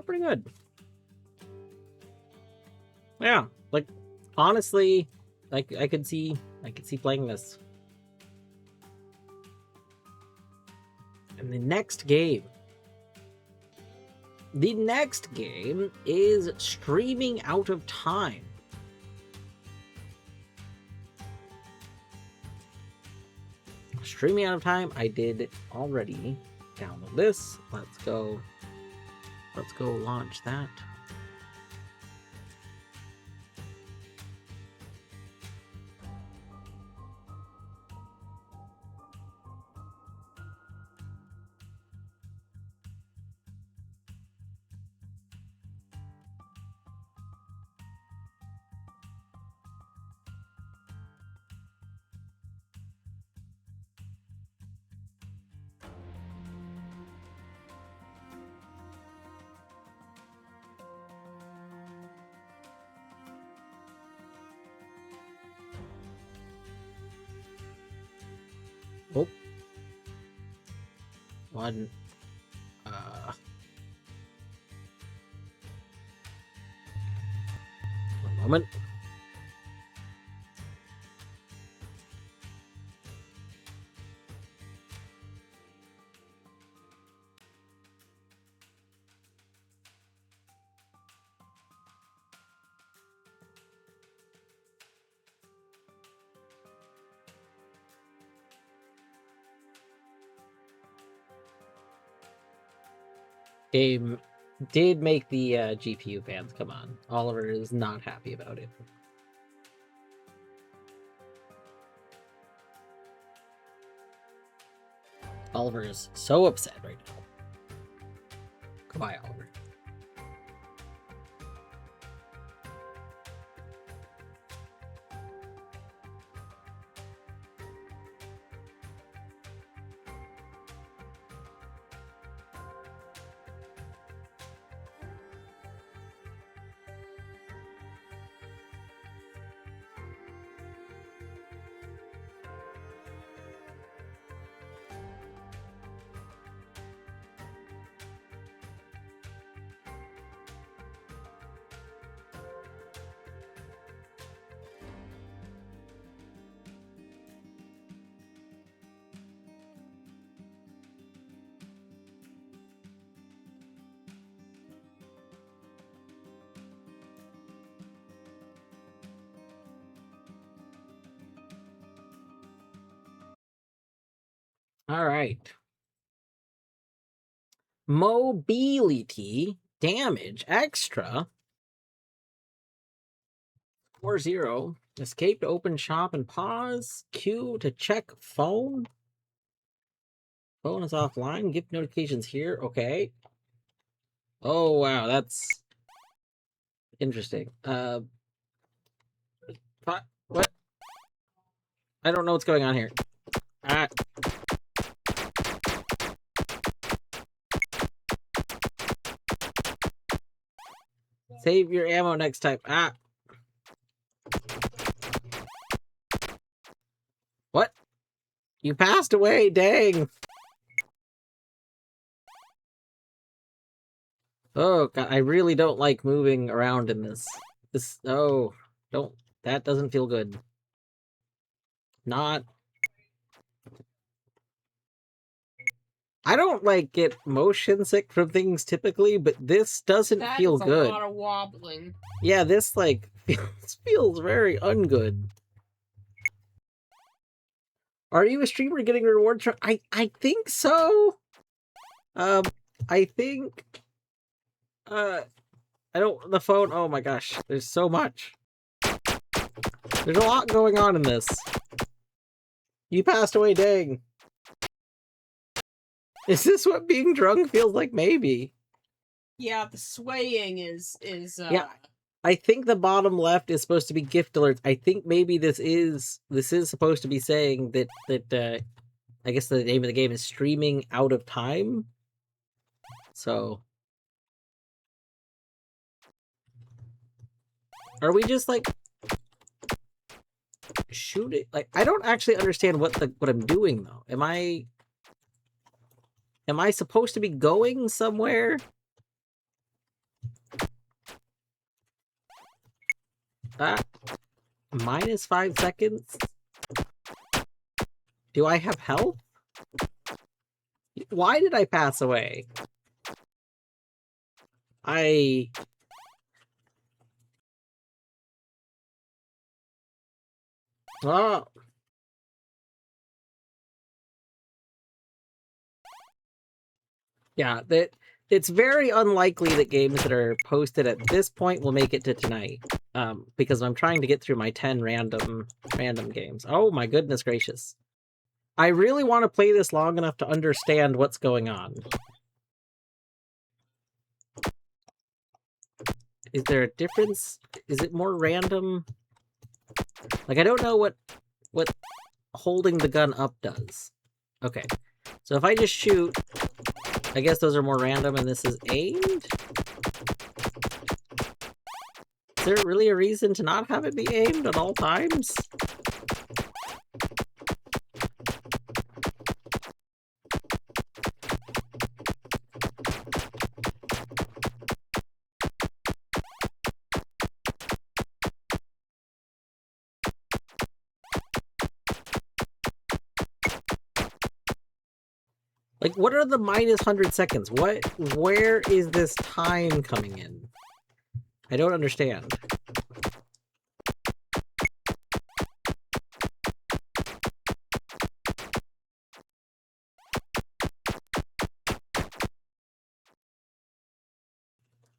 Pretty good. Yeah, like honestly, like I could see playing this. And the next game is Streaming Out of Time. Streaming Out of Time, I did already download this. Let's go launch that. Oh. One moment. Game did make the GPU fans come on. Oliver is not happy about it. Oliver is so upset right now. Goodbye, Oliver. All right. Mobility damage extra. 4-0. Escape to open shop and pause. Q to check phone. Phone is offline. Gift notifications here. Okay. Oh wow, that's interesting. What? I don't know what's going on here. Ah. Save your ammo next time. Ah. What? You passed away, dang. Oh god, I really don't like moving around in this. Oh, that doesn't feel good. Not. I don't like get motion sick from things typically, but this doesn't feel good. That's a lot of wobbling. Yeah, this like feels very ungood. Are you a streamer getting rewards from? I think so. I think. I don't. The phone. Oh my gosh, there's so much. There's a lot going on in this. You passed away, dang. Is this what being drunk feels like? Maybe. Yeah, the swaying is Yeah. I think the bottom left is supposed to be gift alerts. I think maybe this is supposed to be saying that I guess the name of the game is streaming out of time. So are we just like shooting? Like, I don't actually understand what I'm doing though. Am I supposed to be going somewhere? Minus 5 seconds? Do I have health? Why did I pass away? Oh. Yeah, it's very unlikely that games that are posted at this point will make it to tonight. Because I'm trying to get through my 10 random games. Oh my goodness gracious. I really want to play this long enough to understand what's going on. Is there a difference? Is it more random? Like, I don't know what holding the gun up does. Okay. So if I just shoot, I guess those are more random and this is aimed? Is there really a reason to not have it be aimed at all times? Like, what are the minus 100 seconds? Where is this time coming in? I don't understand.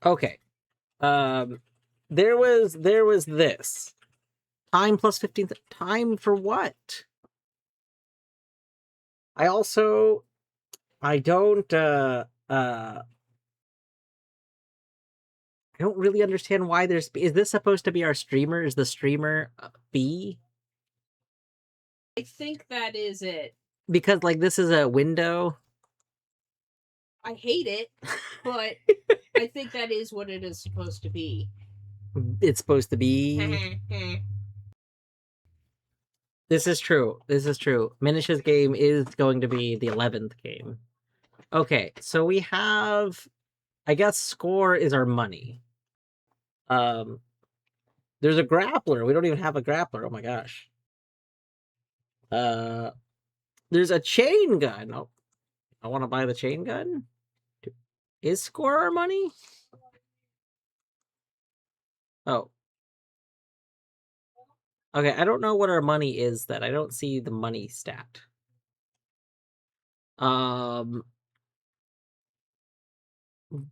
Okay. There was this. Time plus 15. Time for what? I also... I don't really understand why there's... Is this supposed to be our streamer? Is the streamer B? I think that is it. Because, like, this is a window. I hate it, but I think that is what it is supposed to be. It's supposed to be... This is true. This is true. Minish's game is going to be the 11th game. Okay, so we have... I guess score is our money. There's a grappler. We don't even have a grappler. Oh my gosh. There's a chain gun. Oh, I want to buy the chain gun. Is score our money? Oh. Okay, I don't know what our money is then. I don't see the money stat.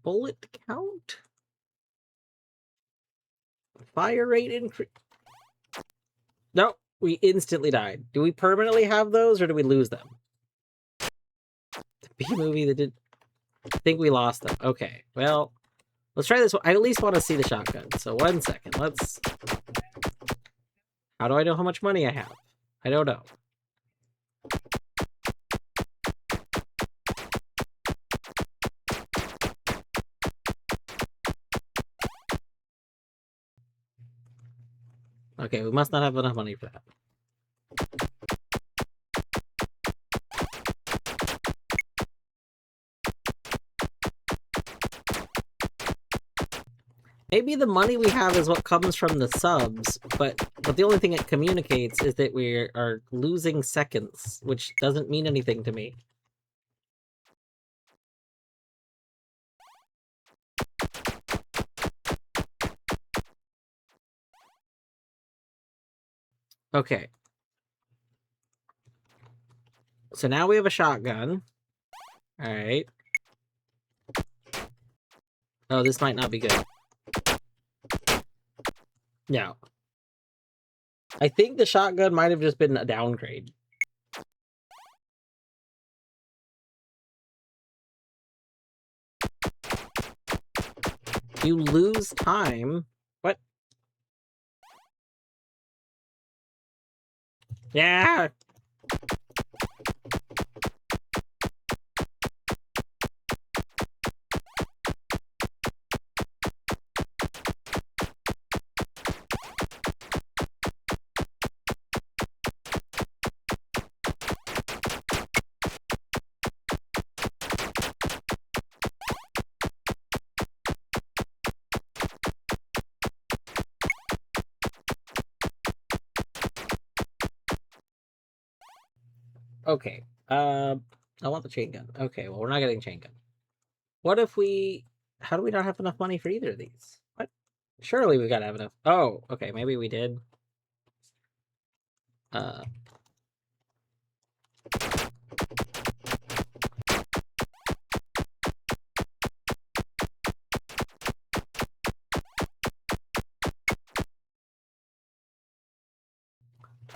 Bullet count? Fire rate increase. No, we instantly died. Do we permanently have those or do we lose them? The B movie that did... I think we lost them. Okay, well, let's try this one. I at least want to see the shotgun. So 1 second. Let's... How do I know how much money I have? I don't know. Okay, we must not have enough money for that. Maybe the money we have is what comes from the subs, but the only thing it communicates is that we are losing seconds, which doesn't mean anything to me. Okay. So now we have a shotgun. Alright. Oh, this might not be good. No. I think the shotgun might have just been a downgrade. You lose time. What? Yeah! Okay. I want the chain gun. Okay, well, we're not getting chain gun. What if we... How do we not have enough money for either of these? What? Surely we gotta have enough. Oh, okay, maybe we did. Uh...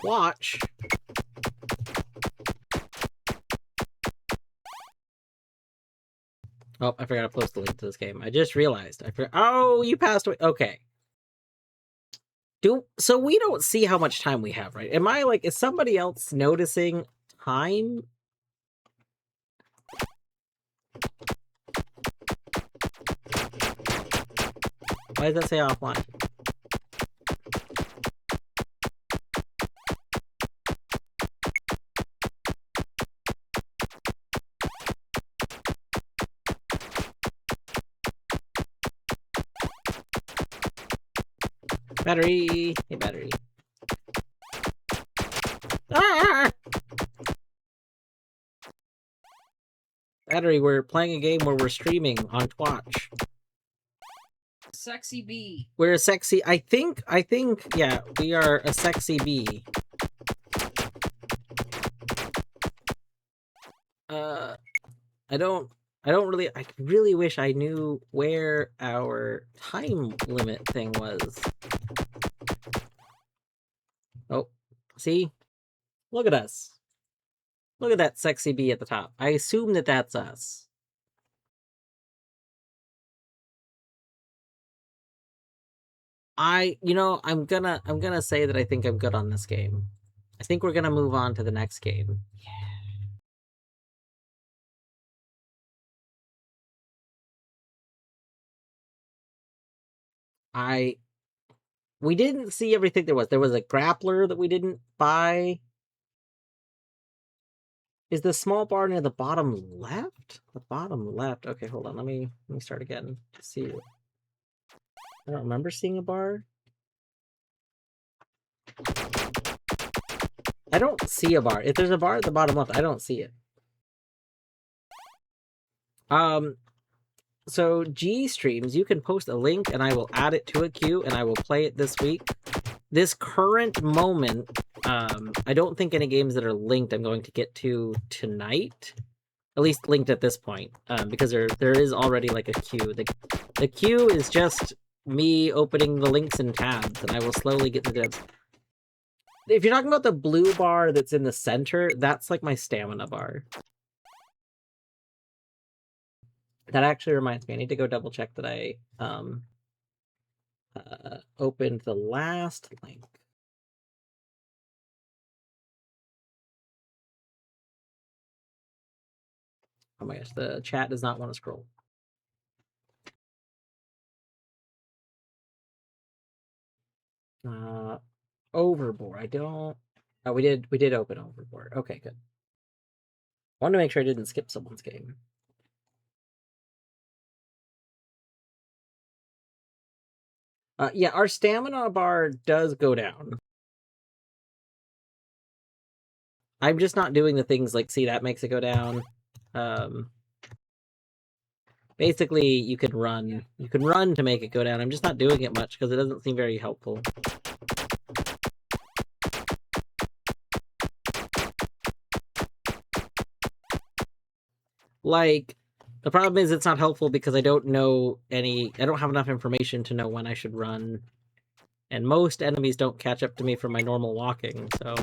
Watch. Oh, I forgot to post the link to this game. I just realized. Oh, you passed away. Okay. So we don't see how much time we have, right? Am I like, is somebody else noticing time? Why does that say offline? Battery! Hey, battery. Ah! Battery, we're playing a game where we're streaming on Twitch. Sexy bee. We're a sexy... I think, yeah, we are a sexy bee. I really wish I knew where our time limit thing was. Oh, see? Look at us. Look at that sexy bee at the top. I assume that that's us. I'm gonna say that I think I'm good on this game. I think we're gonna move on to the next game. We didn't see everything there was. There was a grappler that we didn't buy. Is the small bar near the bottom left? The bottom left. Okay, hold on. Let me start again to see. I don't remember seeing a bar. I don't see a bar. If there's a bar at the bottom left, I don't see it. So G streams, you can post a link and I will add it to a queue and I will play it this week. This current moment, I don't think any games that are linked I'm going to get to tonight. At least linked at this point, because there is already like a queue. The queue is just me opening the links and tabs, and I will slowly get to the tabs. If you're talking about the blue bar that's in the center, that's like my stamina bar. That actually reminds me, I need to go double check that I opened the last link. Oh my gosh, the chat does not want to scroll. Overboard. I don't... Oh, we did open Overboard. Okay, good. I wanted to make sure I didn't skip someone's game. Yeah, our stamina bar does go down. I'm just not doing the things like, see, that makes it go down. Basically, you can run. You can run to make it go down. I'm just not doing it much because it doesn't seem very helpful. Like, the problem is it's not helpful because I don't know I don't have enough information to know when I should run And most enemies don't catch up to me from my normal walking, so...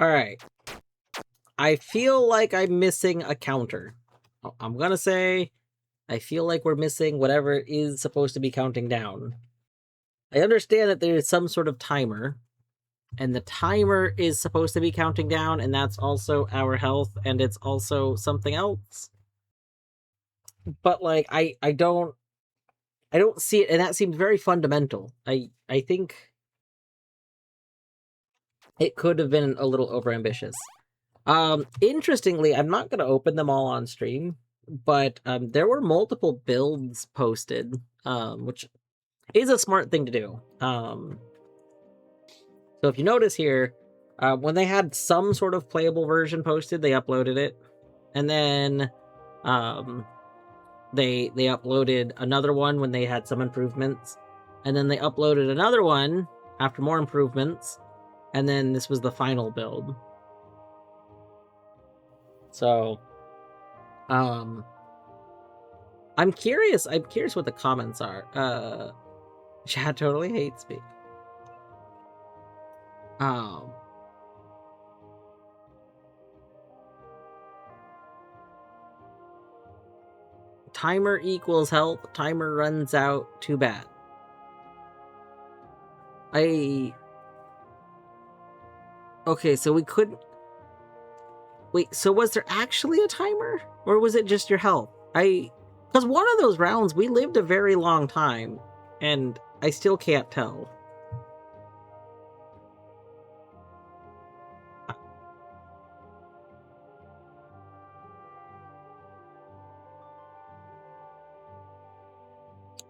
Alright. I feel like I'm missing a counter. I'm gonna say I feel like we're missing whatever is supposed to be counting down. I understand that there is some sort of timer, and the timer is supposed to be counting down, and that's also our health, and it's also something else. But like I don't see it, and that seems very fundamental. I think it could have been a little overambitious. Interestingly, I'm not gonna open them all on stream, but there were multiple builds posted, which is a smart thing to do. So if you notice here, when they had some sort of playable version posted, they uploaded it, and then they uploaded another one when they had some improvements, and then they uploaded another one after more improvements, and then this was the final build. So, I'm curious what the comments are. Chad totally hates me. Timer equals health, timer runs out, too bad. Okay, so we couldn't... Wait, so was there actually a timer? Or was it just your health? Because one of those rounds, we lived a very long time, and I still can't tell.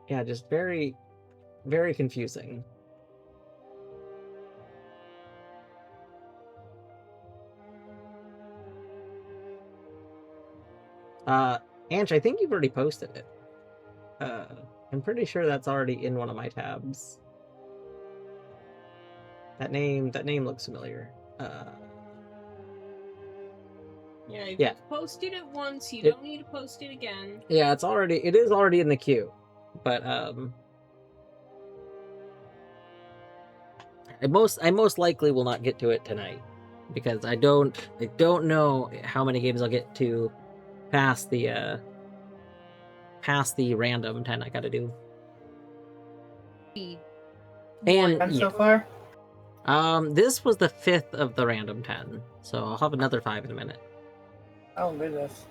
Yeah, just very, very confusing. Ange, I think you've already posted it. I'm pretty sure that's already in one of my tabs. That name looks familiar. Yeah, if Yeah. you've posted it once, you don't need to post it again. Yeah, it is already in the queue. But I most likely will not get to it tonight, because I don't know how many games I'll get to past the random 10 I gotta do. And so far? This was the 5th of the random 10, so I'll have another 5 in a minute. Oh goodness.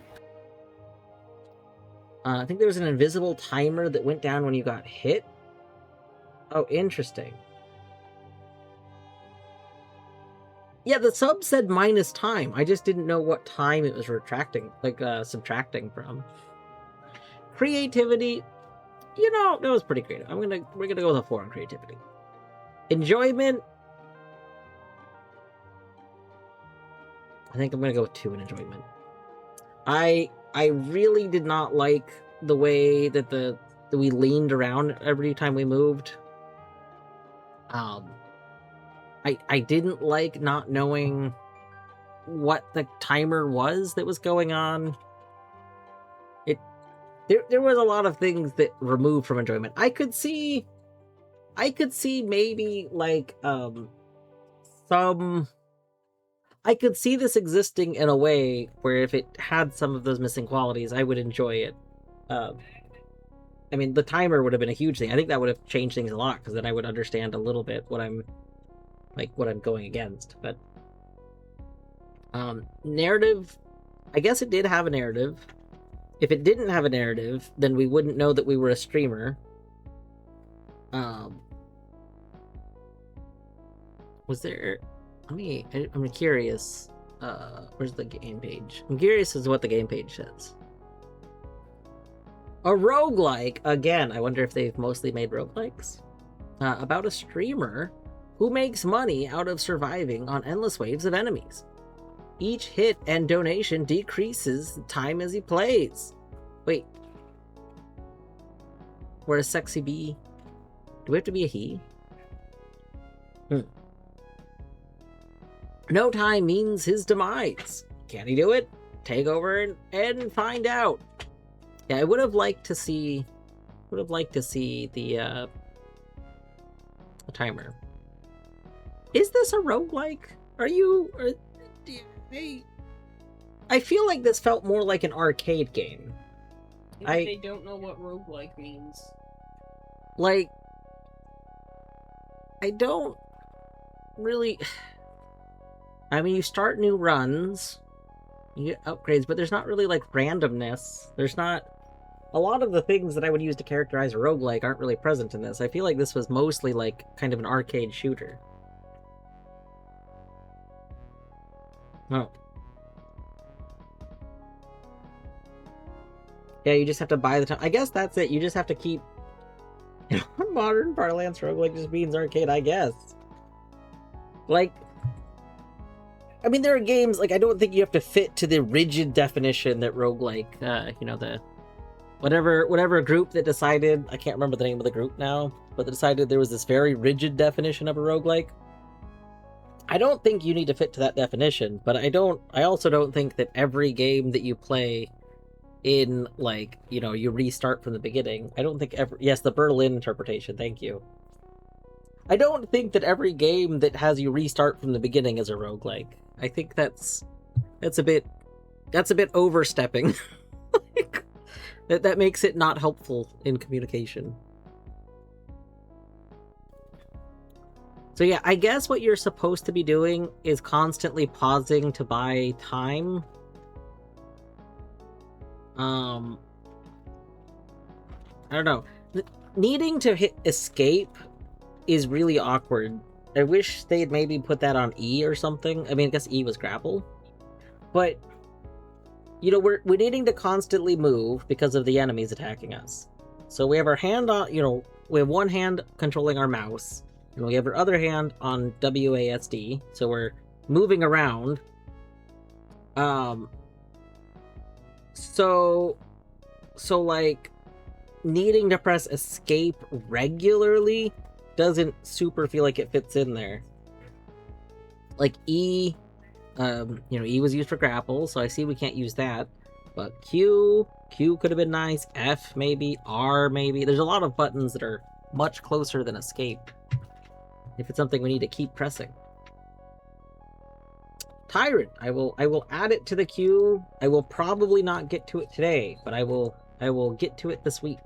I think there was an invisible timer that went down when you got hit. Oh, interesting. Yeah, the sub said minus time. I just didn't know what time it was subtracting from. Creativity, that was pretty creative. We're gonna go with a 4 on creativity. Enjoyment, I think I'm gonna go with 2 in enjoyment. I really did not like the way that we leaned around every time we moved. I didn't like not knowing what the timer was that was going on. There was a lot of things that removed from enjoyment. I could see maybe like I could see this existing in a way where if it had some of those missing qualities, I would enjoy it. I mean, the timer would have been a huge thing. I think that would have changed things a lot, because then I would understand a little bit what I'm going against. But narrative, I guess it did have a narrative. If it didn't have a narrative, then we wouldn't know that we were a streamer. Was there... I'm curious. Where's the game page? I'm curious as to what the game page says. A roguelike! Again, I wonder if they've mostly made roguelikes. About a streamer who makes money out of surviving on endless waves of enemies. Each hit and donation decreases the time as he plays. Wait. We're a sexy bee. Do we have to be a he? No time means his demise. Can he do it? Take over and find out. Yeah, I would have liked to see the timer. Is this a roguelike? I feel like this felt more like an arcade game. They don't know what roguelike means. Like, I don't really... I mean, you start new runs, you get upgrades, but there's not really, like, randomness. There's not... A lot of the things that I would use to characterize a roguelike aren't really present in this. I feel like this was mostly, like, kind of an arcade shooter. Oh. Yeah, you just have to buy the time. I guess that's it. You just have to keep... Modern parlance, roguelike just means arcade, I guess. Like... I mean, there are games, like, I don't think you have to fit to the rigid definition that roguelike, the... Whatever group that decided... I can't remember the name of the group now, but that decided there was this very rigid definition of a roguelike. I don't think you need to fit to that definition, but I also don't think that every game that you play in, like, you restart from the beginning. I don't think yes, the Berlin interpretation, thank you. I don't think that every game that has you restart from the beginning is a roguelike. I think that's a bit overstepping. That makes it not helpful in communication. So yeah, I guess what you're supposed to be doing is constantly pausing to buy time. I don't know. Needing to hit escape is really awkward. I wish they'd maybe put that on E or something. I mean, I guess E was grapple. But, we're needing to constantly move because of the enemies attacking us. So we have our hand on, we have one hand controlling our mouse. And we have our other hand on WASD, so we're moving around. So like, needing to press escape regularly doesn't super feel like it fits in there. Like E, E was used for grapple, so I see we can't use that. But Q could have been nice. F maybe, R maybe. There's a lot of buttons that are much closer than escape. If it's something we need to keep pressing. Tyrant, I will add it to the queue. I will probably not get to it today, but I will get to it this week.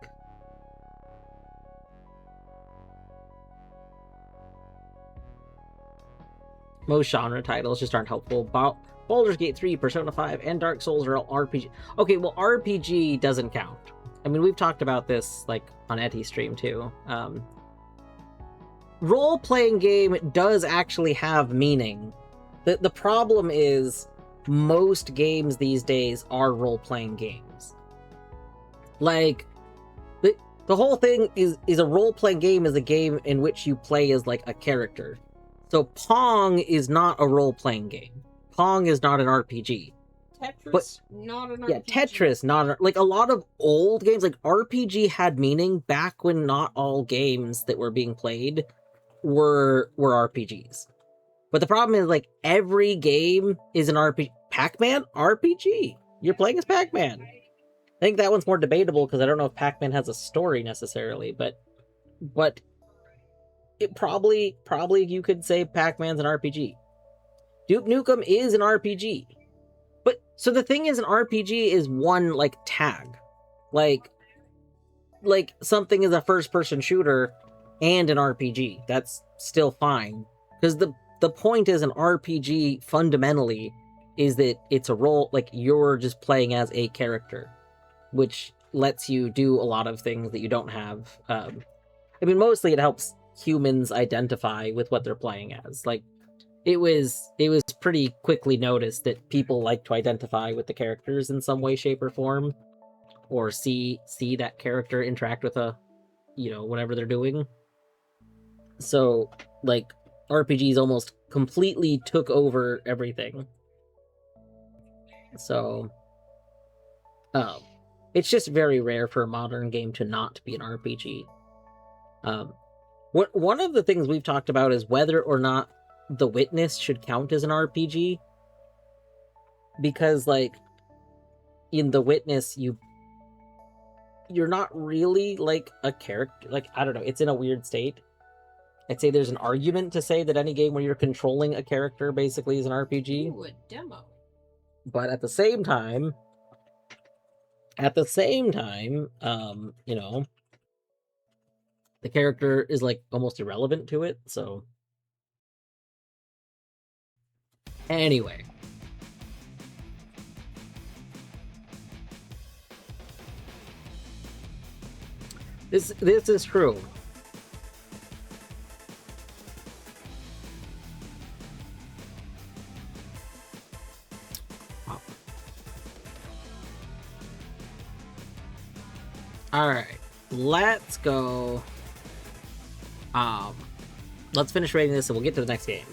Most genre titles just aren't helpful. Baldur's Gate 3, Persona 5, and Dark Souls are all RPG. Okay, well, RPG doesn't count. I mean, we've talked about this, like, on Etty's stream, too. Role-playing game does actually have meaning. The problem is, most games these days are role-playing games. Like, the whole thing is a role-playing game is a game in which you play as, like, a character. So Pong is not a role-playing game. Pong is not an RPG. Tetris, not an RPG. Yeah, Tetris, not... Like, a lot of old games, like, RPG had meaning back when not all games that were being played were RPGs. But the problem is, like, every game is an RPG. Pac-Man? RPG. You're playing as Pac-Man. I think that one's more debatable because I don't know if Pac-Man has a story necessarily, but it probably you could say Pac-Man's an RPG. Duke Nukem is an RPG. But, so the thing is, an RPG is one, like, tag. Like something is a first-person shooter and an RPG. That's still fine. Because the point is, an RPG, fundamentally, is that it's a role, like, you're just playing as a character. Which lets you do a lot of things that you don't have. I mean, mostly it helps humans identify with what they're playing as. Like, it was pretty quickly noticed that people like to identify with the characters in some way, shape, or form. Or see that character interact with whatever they're doing. So, like, RPGs almost completely took over everything. So, it's just very rare for a modern game to not be an RPG. One of the things we've talked about is whether or not The Witness should count as an RPG. because like in The Witness, you're not really like a character. Like, I don't know, it's in a weird state. I'd say there's an argument to say that any game where you're controlling a character basically is an RPG. Ooh, a demo. But at the same time, you know, the character is like almost irrelevant to it. So anyway, this is true. All right, let's go. Let's finish rating this, and we'll get to the next game.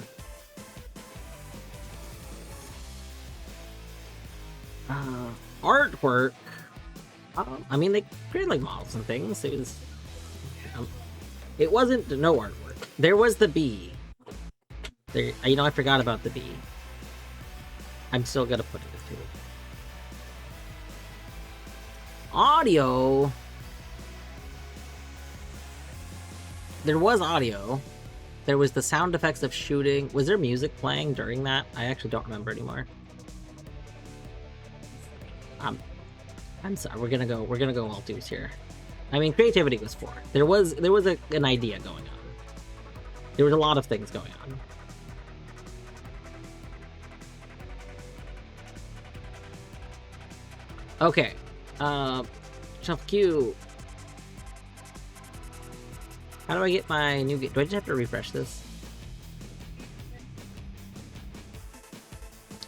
Artwork. I mean, they created like models and things. It wasn't no artwork. There was the bee. There, you know, I forgot about the bee. I'm still gonna put it to it. Audio. There was audio. There was the sound effects of shooting. Was there music playing during that? I actually don't remember anymore. I'm sorry. We're gonna go all twos here. I mean, creativity was 4. There was an idea going on. There was a lot of things going on. Okay. Jump Q. How do I get my new game? Do I just have to refresh this?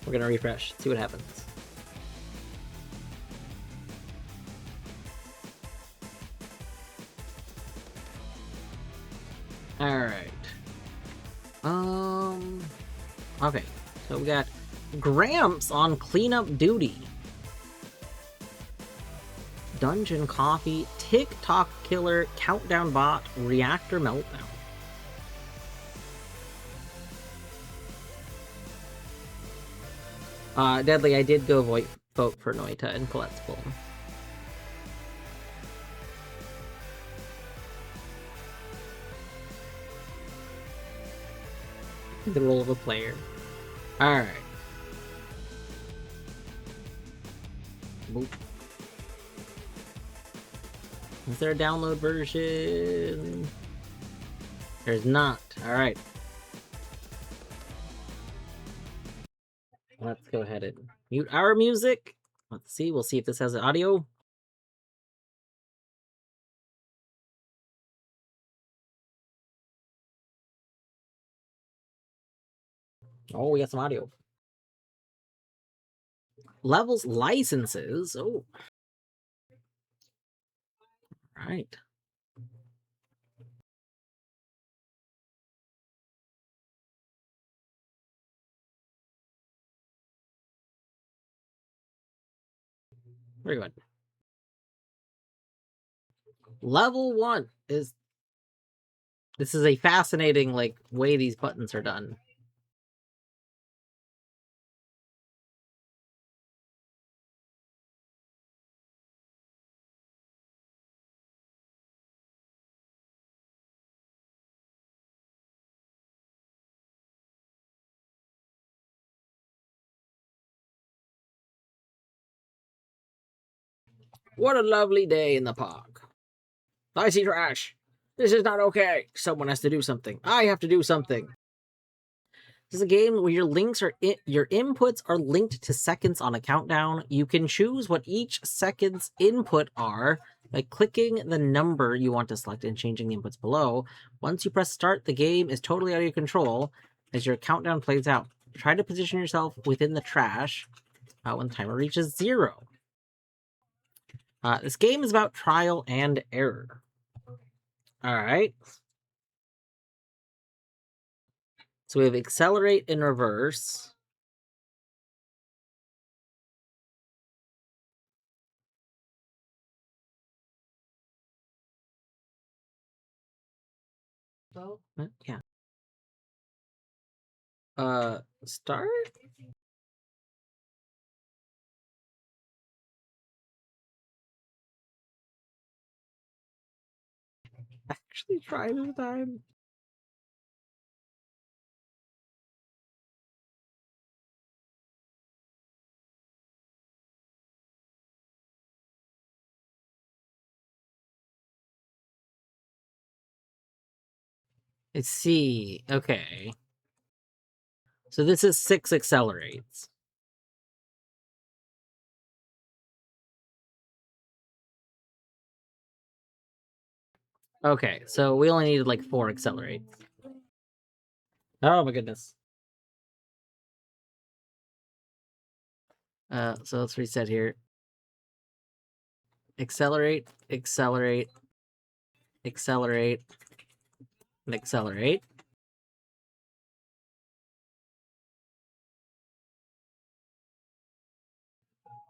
We're gonna refresh, see what happens. Alright. Okay. So we got Gramps on cleanup duty. Dungeon Coffee, TikTok Killer, Countdown Bot, Reactor Meltdown. Deadly, I did go vote for Noita and Colette's Pull. The role of a player. Alright. Boop. Is there a download version? There's not. Alright. Let's go ahead and mute our music. Let's see. We'll see if this has audio. Oh, we got some audio. Levels licenses. Oh. Right. Very good. Level 1 is... This is a fascinating, like, way these buttons are done. What a lovely day in the park. I see trash. This is not okay. Someone has to do something. I have to do something. This is a game where your inputs are linked to seconds on a countdown. You can choose what each second's input are by clicking the number you want to select and changing the inputs below. Once you press start, the game is totally out of your control as your countdown plays out. Try to position yourself within the trash when the timer reaches 0. This game is about trial and error. All right. So we have accelerate and reverse. Oh, yeah. Start? actually try this time. Let's see. Okay. So this is 6 accelerates. Okay, so we only needed like 4 accelerates. Oh my goodness. So let's reset here. Accelerate, accelerate, accelerate, and accelerate.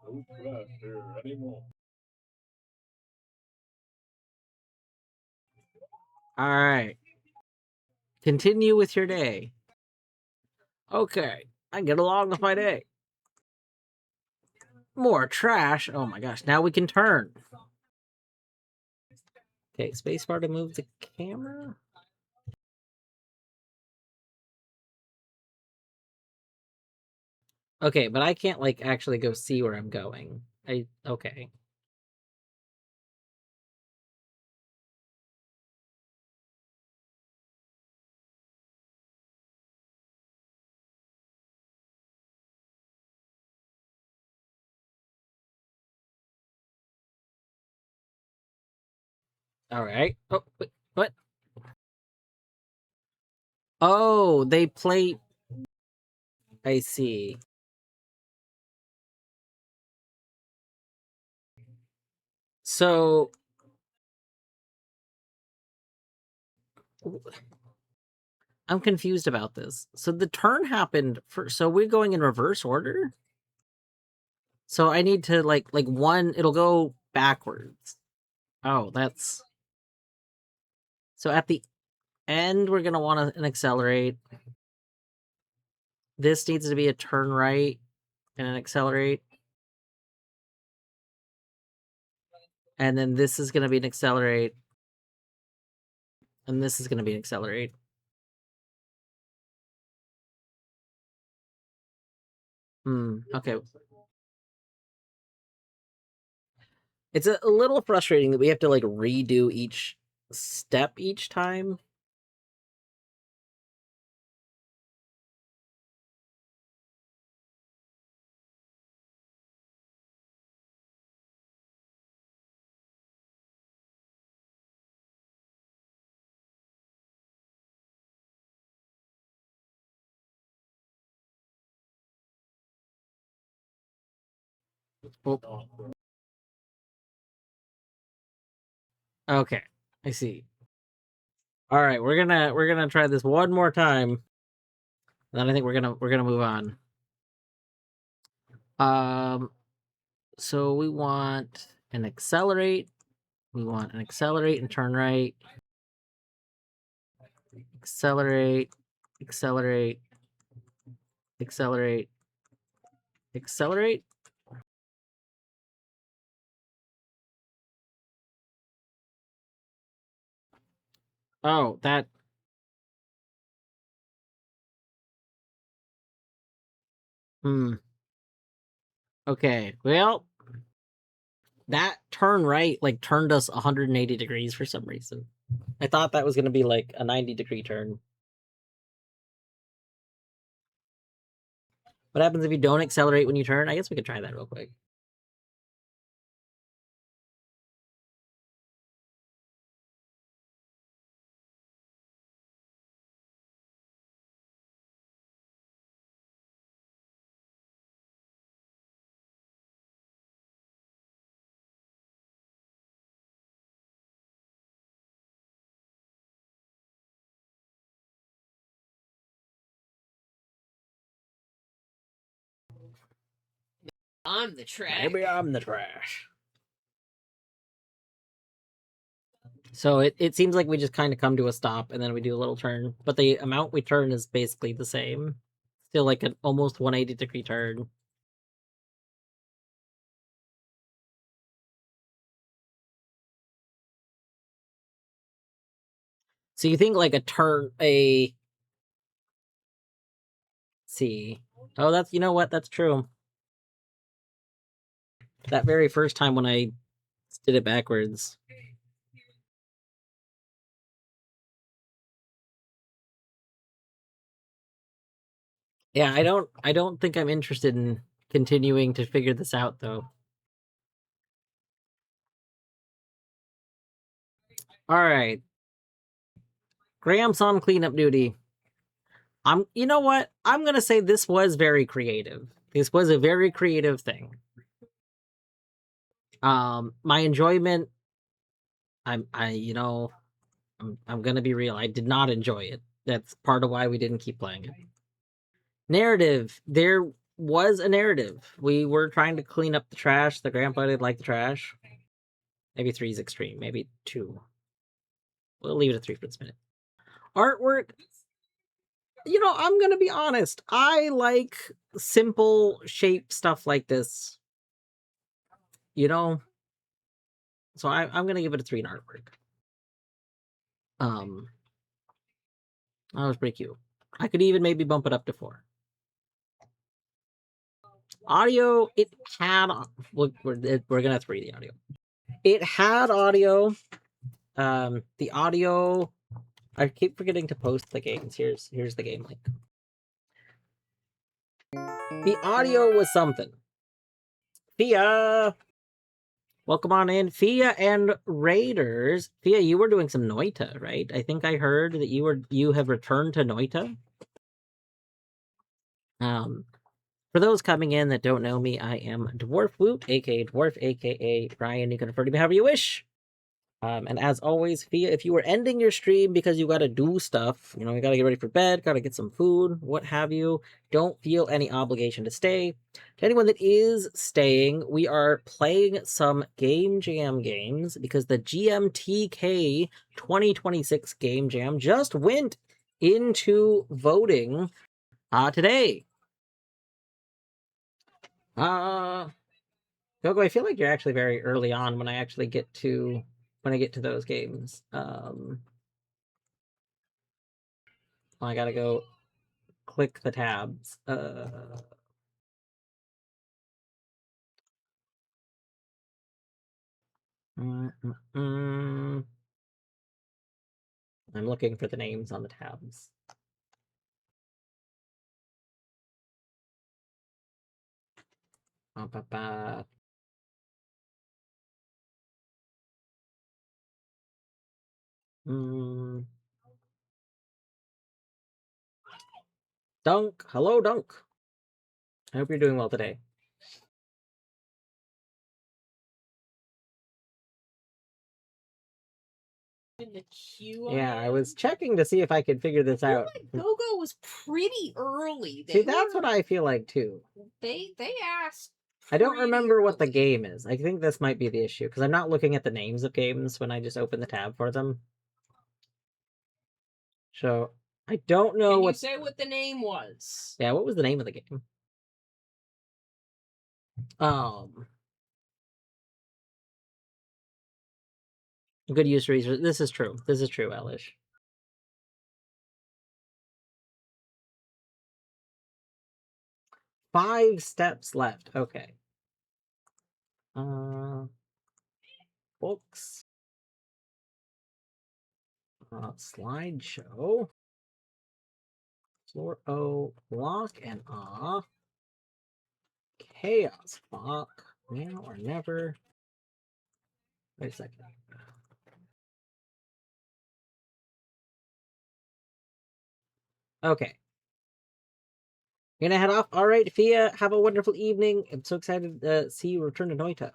No pressure anymore. All right. Continue with your day. Okay, I get along with my day. More trash. Oh my gosh, now we can turn. Okay, spacebar to move the camera. Okay, but I can't like actually go see where I'm going. Okay. All right. Oh, wait, what? Oh, they play. I see. So I'm confused about this. So the turn happened for. So we're going in reverse order. So I need to like one. It'll go backwards. Oh, that's. So at the end, we're gonna want an accelerate. This needs to be a turn right and an accelerate. And then this is gonna be an accelerate. And this is gonna be an accelerate. Okay. It's a little frustrating that we have to like redo each step each time. Oh, okay, I see. All right, we're gonna try this one more time, and then I think we're gonna move on. So we want an accelerate. We want an accelerate and turn right. Accelerate, accelerate, accelerate, accelerate. Oh, that. Okay, well, that turn right like turned us 180 degrees for some reason. I thought that was going to be like a 90-degree turn. What happens if you don't accelerate when you turn? I guess we could try that real quick. I'm the trash. Maybe I'm the trash. So it seems like we just kind of come to a stop and then we do a little turn, but the amount we turn is basically the same. Still like an almost 180-degree turn. So you think like let's see. Oh, that's, you know what? That's true. That very first time when I did it backwards. Yeah, I don't think I'm interested in continuing to figure this out though. All right. Graham's on cleanup duty. You know what? I'm going to say this was very creative. This was a very creative thing. My enjoyment, I'm going to be real. I did not enjoy it. That's part of why we didn't keep playing it. Narrative. There was a narrative. We were trying to clean up the trash. The grandpa didn't like the trash. Maybe 3 is extreme. Maybe 2. We'll leave it at 3 for this minute. Artwork. I'm going to be honest. I like simple shape stuff like this. So I'm going to give it a 3 in artwork. That was pretty cute. I could even maybe bump it up to 4. Audio, it had. We're gonna have to read the audio. It had audio. The audio. I keep forgetting to post the games. Here's the game link. The audio was something. Fia, welcome on in, Fia and Raiders. Fia, you were doing some Noita, right? I think I heard that you have returned to Noita. For those coming in that don't know me, I am Dwarf Woot, aka Dwarf, aka Brian. You can refer to me however you wish. And as always, Fia, if you were ending your stream because you gotta do stuff, you gotta get ready for bed, gotta get some food, what have you, don't feel any obligation to stay. To anyone that is staying, we are playing some Game Jam games because the GMTK 2026 Game Jam just went into voting today. Gogo, I feel like you're actually very early on when I get to those games. I gotta go click the tabs. I'm looking for the names on the tabs. Dunk. Hello, Dunk. I hope you're doing well today. In the queue. Yeah, I was checking to see if I could figure this I feel out. like Gogo was pretty early. See, that's what I feel like too. They asked. I don't remember what the game is. I think this might be the issue because I'm not looking at the names of games when I just open the tab for them. So I don't know Can you say what the name was? Yeah, what was the name of the game? Good use research. This is true. This is true, Elish. Five steps left. Okay. Books. Slideshow. Floor O. Block and awe. Chaos. Fuck. Now or never. Wait a second. Okay. You're gonna head off. All right, Fia. Have a wonderful evening. I'm so excited to see you return to Noita.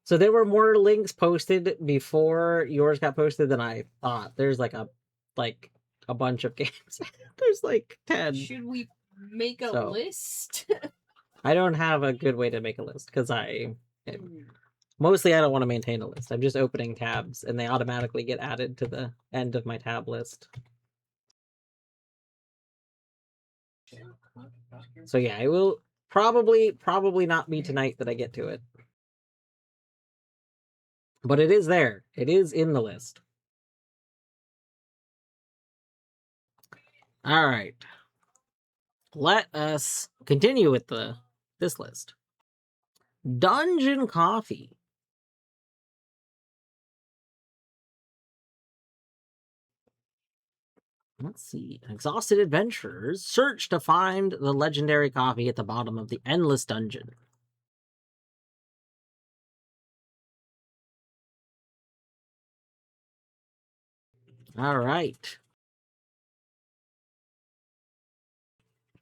So there were more links posted before yours got posted than I thought. There's like a bunch of games. There's like 10. Should we make a list? I don't have a good way to make a list because mostly I don't want to maintain a list. I'm just opening tabs and they automatically get added to the end of my tab list. So yeah, it will probably not be tonight that I get to it. But it is there. It is in the list. All right. Let us continue with this list. Dungeon Coffee. Let's see. Exhausted adventurers search to find the legendary coffee at the bottom of the endless dungeon. All right.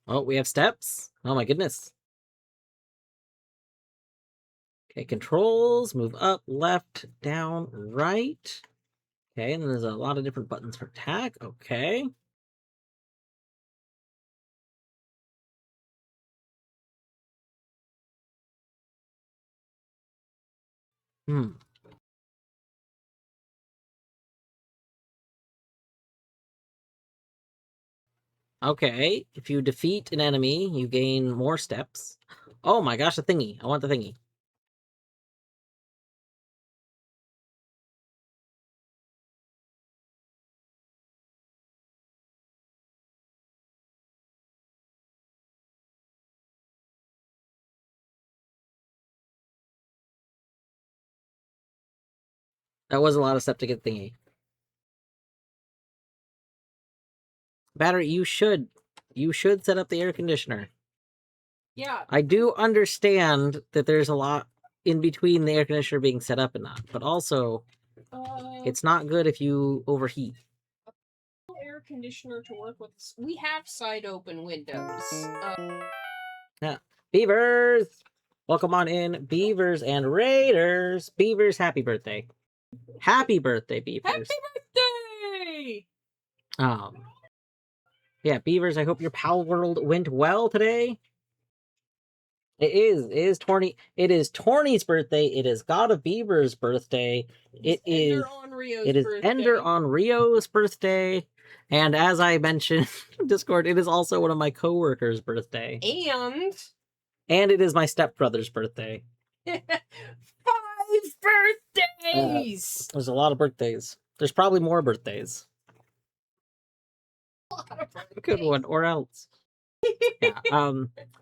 Oh, we have steps. Oh my goodness. Okay, controls, move up, left, down, right. Okay, and there's a lot of different buttons for attack. Okay. Hmm. Okay, if you defeat an enemy, you gain more steps. Oh my gosh, the thingy. I want the thingy. That was a lot of steps to get thingy. Battery, you should set up the air conditioner. Yeah. I do understand that there's a lot in between the air conditioner being set up and not, but also it's not good if you overheat. Air conditioner to work with. We have side open windows. Yeah. Beavers! Welcome on in, Beavers and Raiders. Beavers, happy birthday. Happy birthday, Beavers. Happy birthday! Yeah, Beavers, I hope your Pal World went well today. It is Torny's birthday. It is God of Beaver's birthday. It is Ender on Rio's birthday. And as I mentioned in Discord, it is also one of my coworkers' birthday. And it is my stepbrother's birthday. 5 birthdays! There's a lot of birthdays. There's probably more birthdays. Good one, or else. Yeah.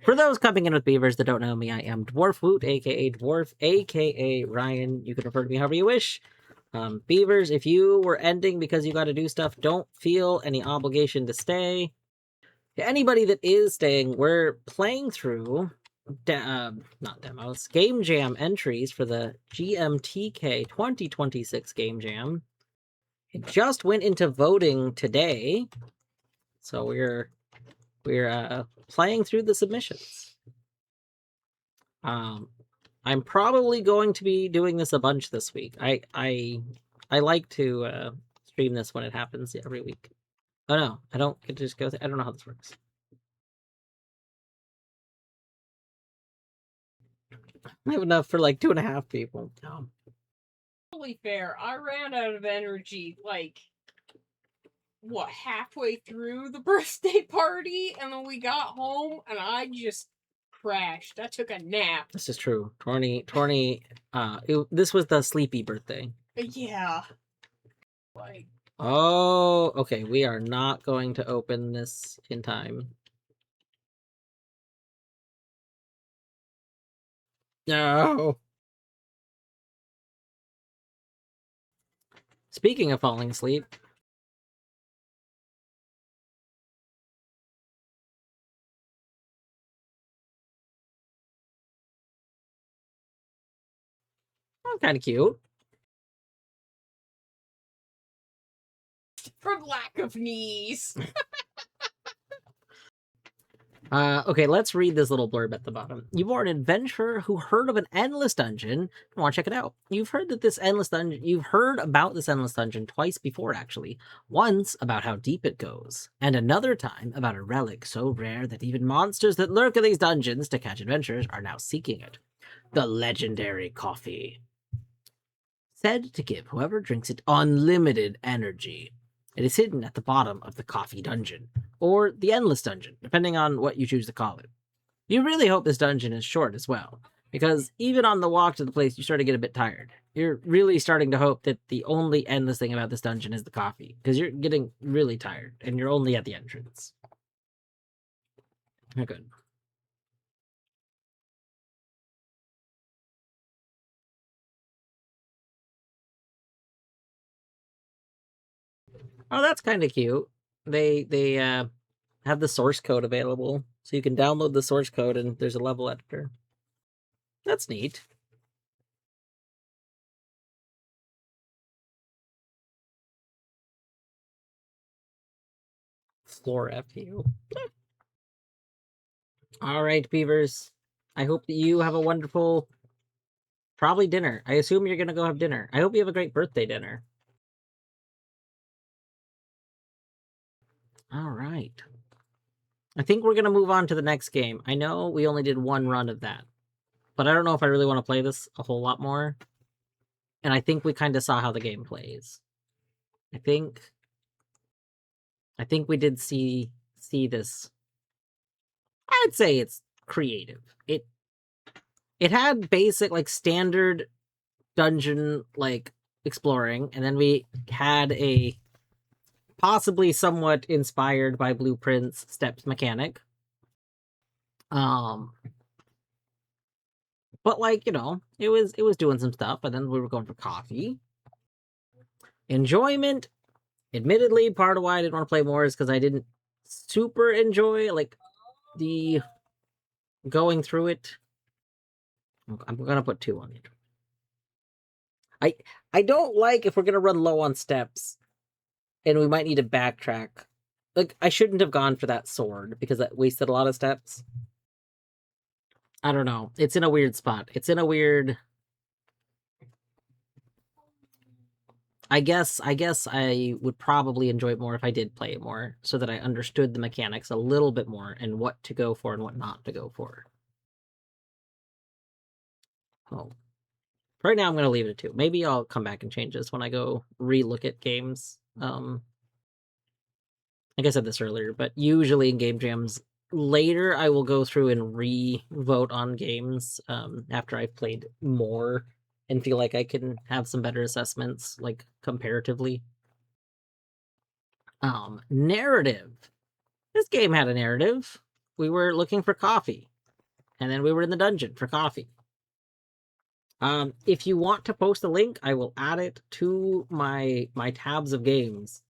For those coming in with Beavers that don't know me, I am Dwarf Woot, aka Dwarf, aka Ryan. You can refer to me however you wish. Beavers, if you were ending because you got to do stuff, don't feel any obligation to stay. To anybody that is staying, we're playing through not demos, Game Jam entries for the GMTK 2026 Game Jam. It just went into voting today, so we're playing through the submissions. I'm probably going to be doing this a bunch this week. I like to stream this when it happens every week. Oh no, I don't get to just go. I don't know how this works. I have enough for like 2.5 people. Totally fair. I ran out of energy like halfway through the birthday party, and then we got home and I just crashed. I took a nap. This is true. Torny, this was the sleepy birthday. Yeah. Like, oh, okay. We are not going to open this in time. No. Speaking of falling asleep. Oh, kind of cute. from lack of knees. Okay, let's read this little blurb at the bottom. You are an adventurer who heard of an endless dungeon and want to check it out. You've heard about this endless dungeon twice before, actually. Once about how deep it goes, and another time about a relic so rare that even monsters that lurk in these dungeons to catch adventurers are now seeking it. The legendary coffee. Said to give whoever drinks it unlimited energy. It is hidden at the bottom of the coffee dungeon, or the endless dungeon, depending on what you choose to call it. You really hope this dungeon is short as well. Because even on the walk to the place, you start to get a bit tired. You're really starting to hope that the only endless thing about this dungeon is the coffee. Because you're getting really tired, and you're only at the entrance. Oh, good. Oh, that's kind of cute. They have the source code available, so you can download the source code, and there's a level editor. That's neat. Floor FU. All right, beavers. I hope that you have a wonderful, probably dinner. I assume you're gonna go have dinner. I hope you have a great birthday dinner. All right. I think we're gonna move on to the next game. I know we only did one run of that, but I don't know if I really want to play this a whole lot more. And I think we kind of saw how the game plays. I think we did see this. I'd say it's creative. It had basic, like, standard dungeon, like, exploring, and then we had a possibly somewhat inspired by Blueprint's steps mechanic. But, like, you know, it was doing some stuff, and then we were going for coffee. Enjoyment. Admittedly, part of why I didn't want to play more is because I didn't super enjoy, like, the going through it. I'm gonna put 2 on it. I don't like if we're gonna run low on steps, and we might need to backtrack. Like, I shouldn't have gone for that sword because that wasted a lot of steps. I don't know. It's in a weird spot. It's in a weird. I guess I would probably enjoy it more if I did play it more, so that I understood the mechanics a little bit more and what to go for and what not to go for. Oh. Right now I'm going to leave it at 2. Maybe I'll come back and change this when I go re-look at games. Like I said this earlier, but usually in game jams, later I will go through and re-vote on games after I've played more and feel like I can have some better assessments, like, comparatively. Narrative. This game had a narrative. We were looking for coffee, and then we were in the dungeon for coffee. If you want to post a link, I will add it to my tabs of games.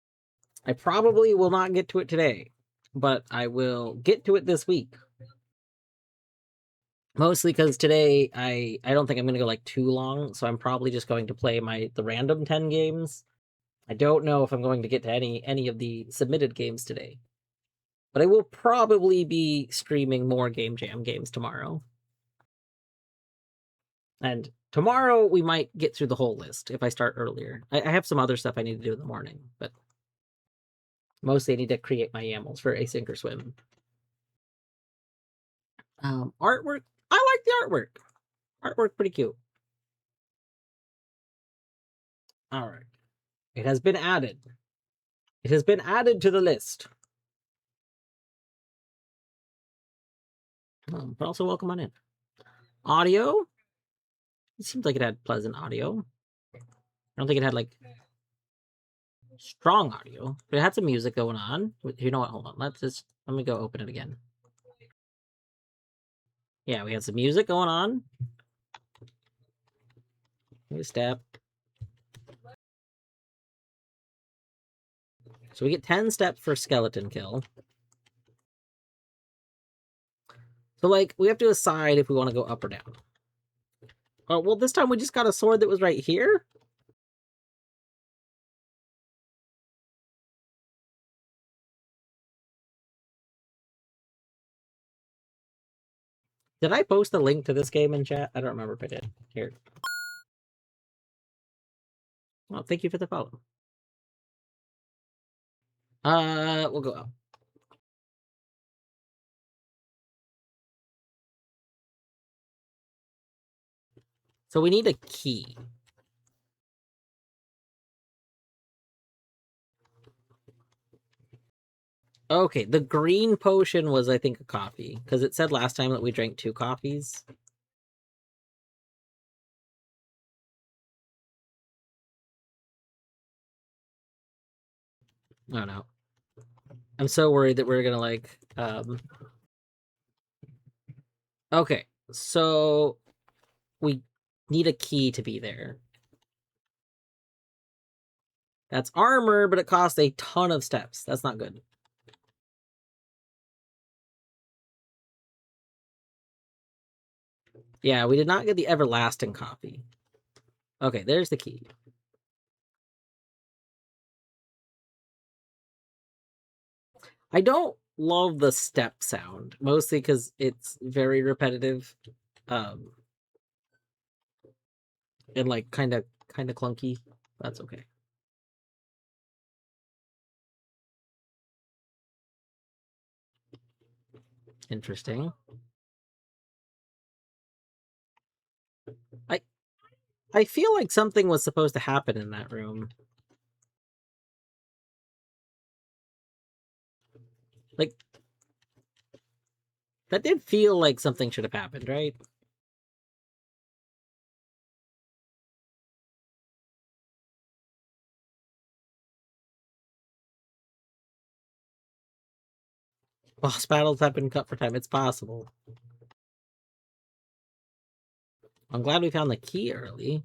I probably will not get to it today, but I will get to it this week. Mostly because today I don't think I'm going to go, like, too long, so I'm probably just going to play the random 10 games. I don't know if I'm going to get to any of the submitted games today. But I will probably be streaming more Game Jam games tomorrow. And tomorrow we might get through the whole list if I start earlier. I have some other stuff I need to do in the morning, but mostly I need to create my YAMLs for Async or Swim. Artwork. I like the artwork. Artwork pretty cute. All right. It has been added. It has been added to the list. But also welcome on in. Audio. It seems like it had pleasant audio. I don't think it had, like, strong audio, but it had some music going on. You know what? Hold on. Let me go open it again. Yeah, we had some music going on. New step. So we get 10 steps for skeleton kill. So, like, we have to decide if we want to go up or down. Oh, well, this time we just got a sword that was right here. Did I post a link to this game in chat? I don't remember if I did. Here. Well, thank you for the follow. We'll go up. So we need a key. Okay, the green potion was, I think, a coffee, because it said last time that we drank 2 coffees. Oh no. I'm so worried that we're gonna like okay, so we need a key to be there. That's armor, but it costs a ton of steps. That's not good. Yeah, we did not get the everlasting coffee. Okay, there's the key. I don't love the step sound, mostly because it's very repetitive. Um and like kinda clunky. That's okay. Interesting. I feel like something was supposed to happen in that room. Like, that did feel like something should have happened, right? Boss battles have been cut for time. It's possible. I'm glad we found the key early.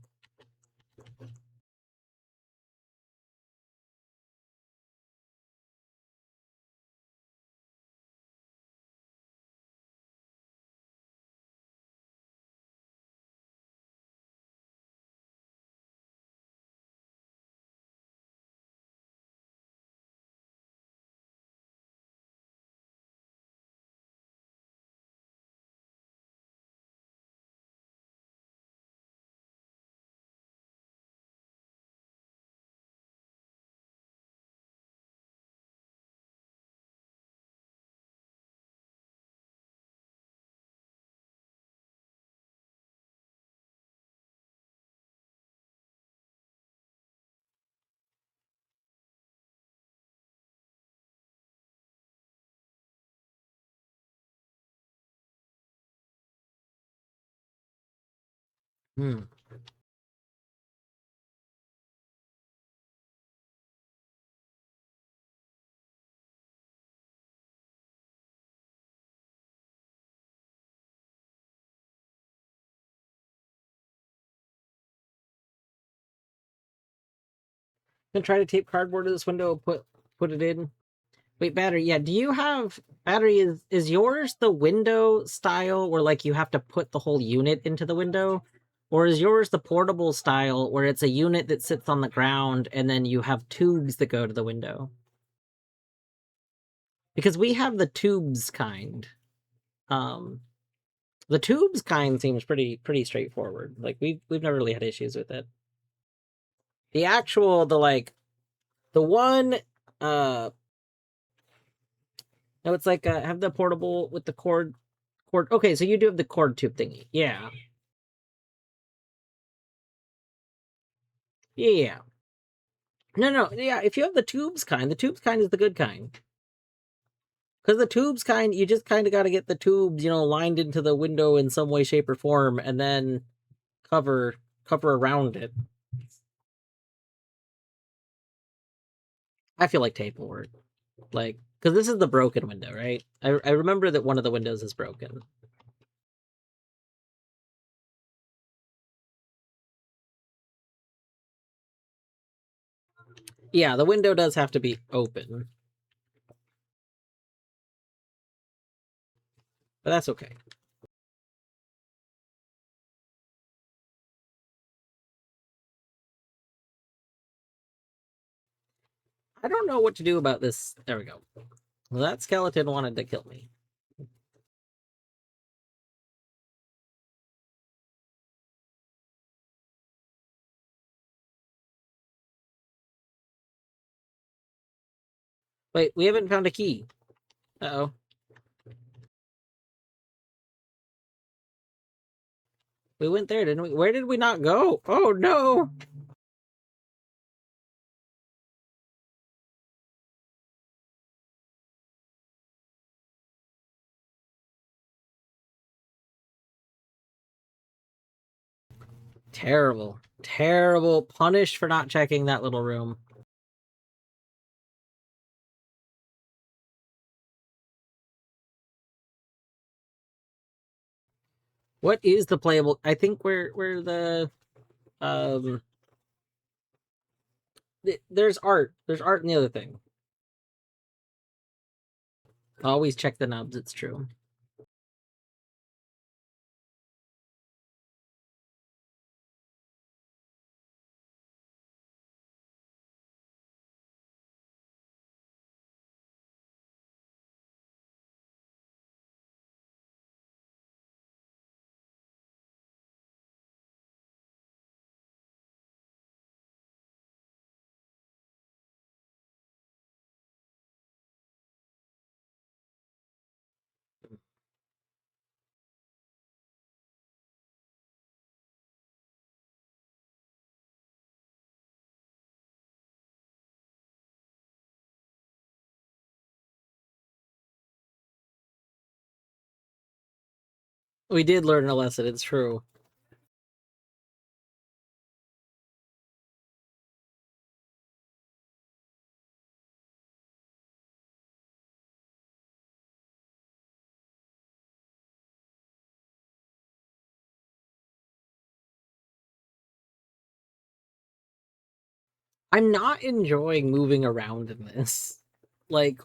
Hmm. Gonna try to tape cardboard to this window, put it in. Wait, battery. Yeah, do you have battery? Is yours the window style where like you have to put the whole unit into the window? Or is yours the portable style where it's a unit that sits on the ground and then you have tubes that go to the window? Because we have the tubes kind. Um the tubes kind seems pretty straightforward. Like we've never really had issues with it. The actual the one no, it's like have the portable with the cord. Okay, so you do have the cord tube thingy. Yeah. Yeah. No. Yeah, if you have the tubes kind is the good kind. Because the tubes kind, you just kind of got to get the tubes, lined into the window in some way, shape, or form, and then cover around it. I feel like tape will work. Like, because this is the broken window, right? I remember that one of the windows is broken. Yeah, the window does have to be open. But that's okay. I don't know what to do about this. There we go. Well, that skeleton wanted to kill me. Wait, we haven't found a key. Uh-oh. We went there, didn't we? Where did we not go? Oh, no! Terrible. Terrible. Punished for not checking that little room. What is the playable? I think where the um there's art. There's art in the other thing. Always check the nubs. It's true. We did learn a lesson. It's true. I'm not enjoying moving around in this. Like,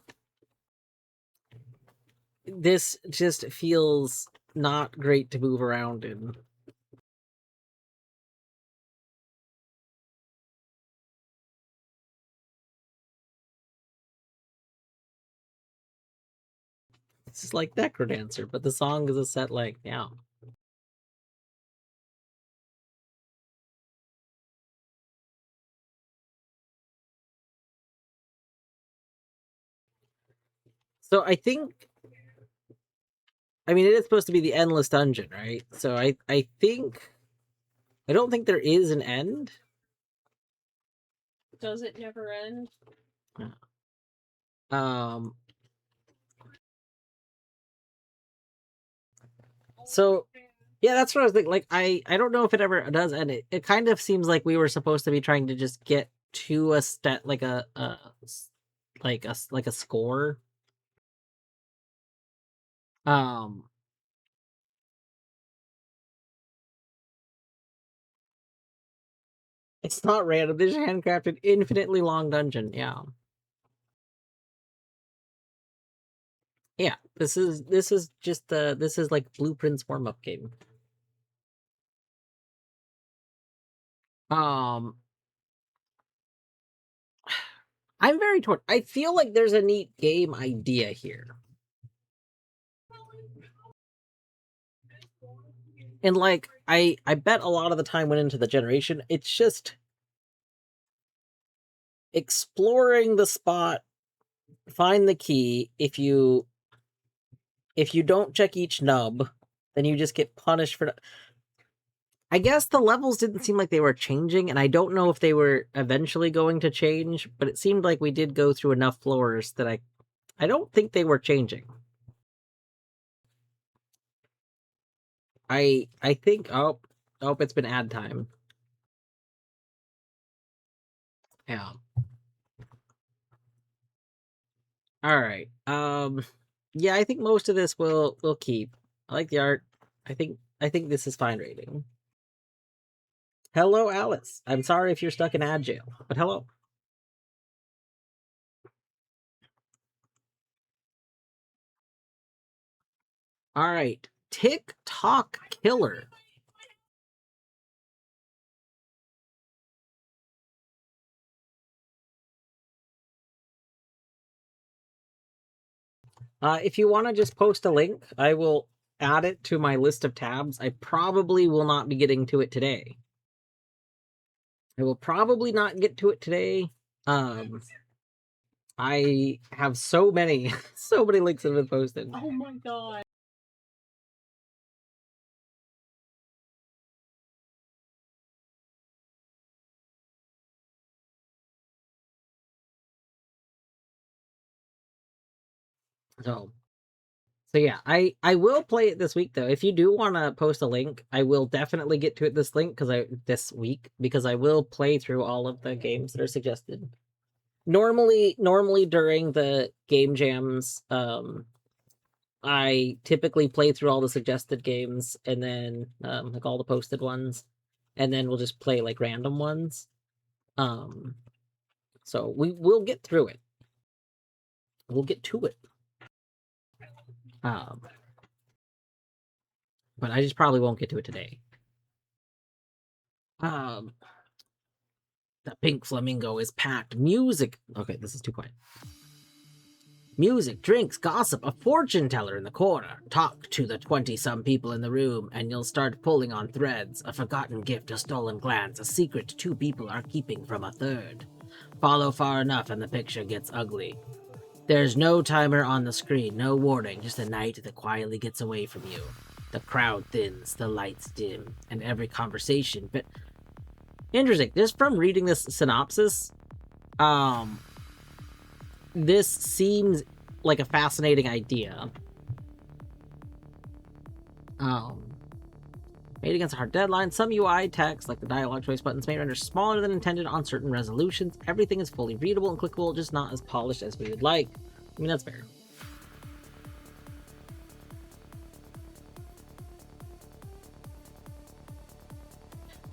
this just feels not great to move around in. This is like Necrodancer, but the song is a set length. Yeah. So I think, I mean, it is supposed to be the endless dungeon, right? So I think, I don't think there is an end. Does it never end? Um. So yeah, that's what I was thinking. Like, I don't know if it ever does end. It kind of seems like we were supposed to be trying to just get to a stat, like like a score. Um. It's not random. This is handcrafted, infinitely long dungeon. Yeah. Yeah. This is just this is like Blueprint's warm up game. Um. I'm very torn. I feel like there's a neat game idea here. And like I bet a lot of the time went into the generation. It's just exploring the spot, find the key. If you don't check each nub, then you just get punished for. I guess the levels didn't seem like they were changing, and I don't know if they were eventually going to change, but it seemed like we did go through enough floors that I don't think they were changing. I think it's been ad time. Yeah. All right. Yeah, I think most of this will keep. I like the art. I think this is fine rating. Hello, Alice. I'm sorry if you're stuck in ad jail, but hello. All right. TikTok killer. If you want to just post a link, I will add it to my list of tabs. I probably will not be getting to it today. I will probably not get to it today. I have so many, so many links that have been posted. Oh my god. So yeah, I will play it this week though. If you do want to post a link, I will definitely get to it this week because I will play through all of the games that are suggested. Normally during the game jams, I typically play through all the suggested games and then like all the posted ones, and then we'll just play like random ones. So we'll get through it. We'll get to it. But I just probably won't get to it today. The Pink Flamingo is packed. Music. Okay, this is too quiet. Music, drinks, gossip, a fortune teller in the corner. Talk to the 20-some people in the room, and you'll start pulling on threads. A forgotten gift, a stolen glance, a secret two people are keeping from a third. Follow far enough, and the picture gets ugly. There's no timer on the screen, no warning, just a night that quietly gets away from you. The crowd thins, the lights dim, and every conversation. But interesting, just from reading this synopsis, this seems like a fascinating idea. Made against a hard deadline, some UI text, like the dialogue choice buttons, may render smaller than intended on certain resolutions. Everything is fully readable and clickable, just not as polished as we would like. I mean, that's fair.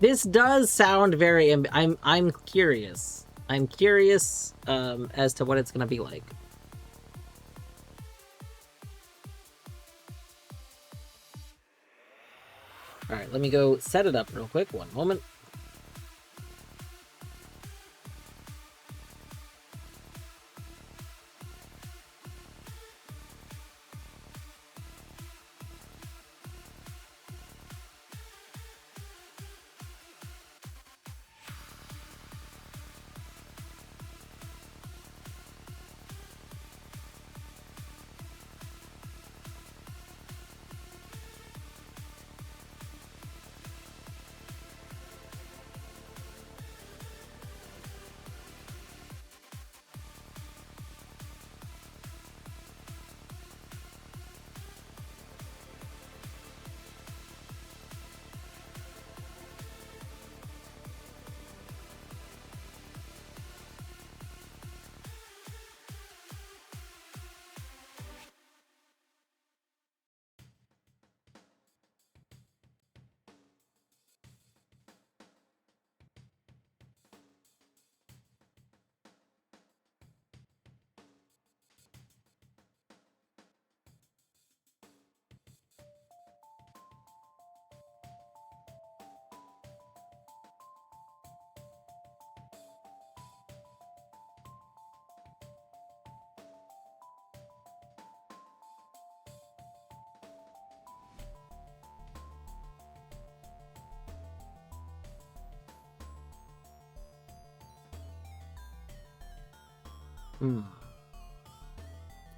This does sound very... I'm curious. I'm curious as to what it's going to be like. Alright, let me go set it up real quick. One moment.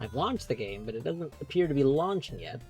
I've launched the game, but it doesn't appear to be launching yet.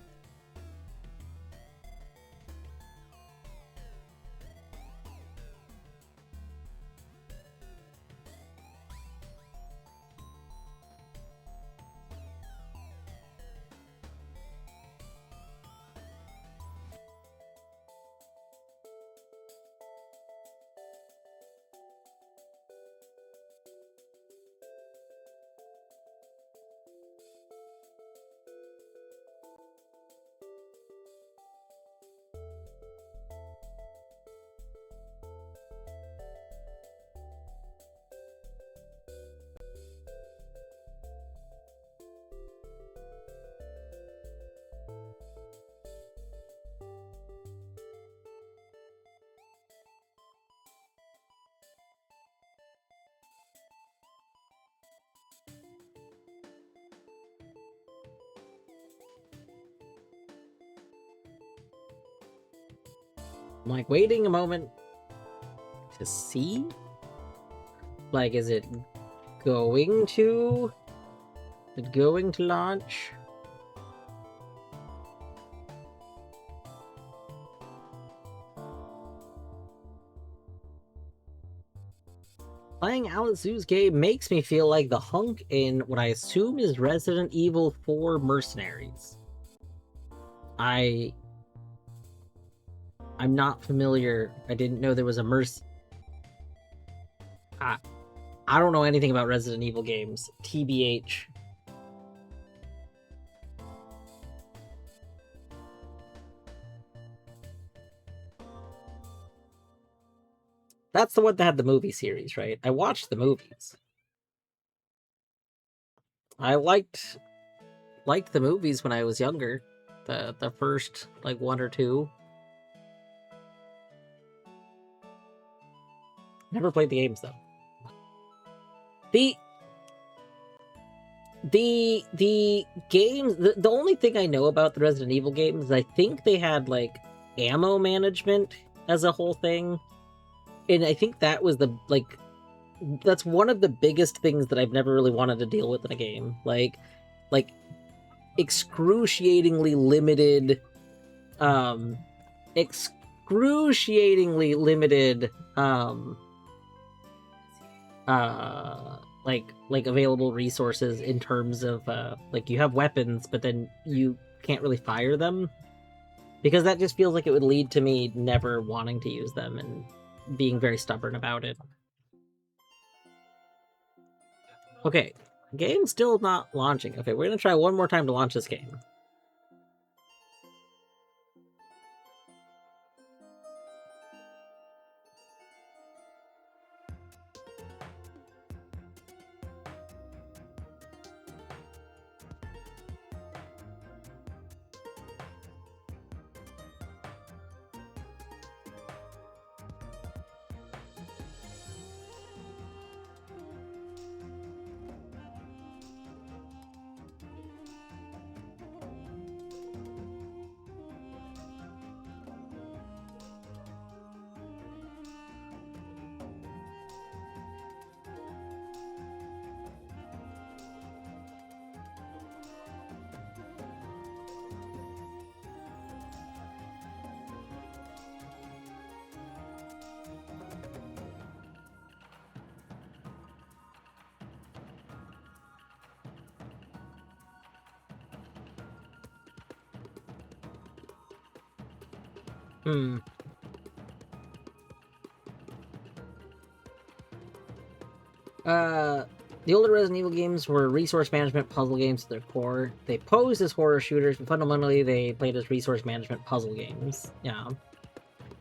I'm like waiting a moment to see. Like, is it going to? Is it going to launch? Playing Alice Zoo's game makes me feel like the hunk in what I assume is Resident Evil 4 Mercenaries. I'm not familiar. I didn't know there was a I don't know anything about Resident Evil games. TBH. That's the one that had the movie series, right? I watched the movies. I liked the movies when I was younger. The first like one or two. Never played the games though. The games, the only thing I know about the Resident Evil games is I think they had like ammo management as a whole thing. And I think that was that's one of the biggest things that I've never really wanted to deal with in a game. Like excruciatingly limited excruciatingly limited like available resources in terms of like you have weapons but then you can't really fire them, because that just feels like it would lead to me never wanting to use them and being very stubborn about it. Okay, game's still not launching. Okay, we're gonna try one more time to launch this game. Hmm. The older Resident Evil games were resource management puzzle games at their core. They posed as horror shooters, but fundamentally they played as resource management puzzle games. Yeah.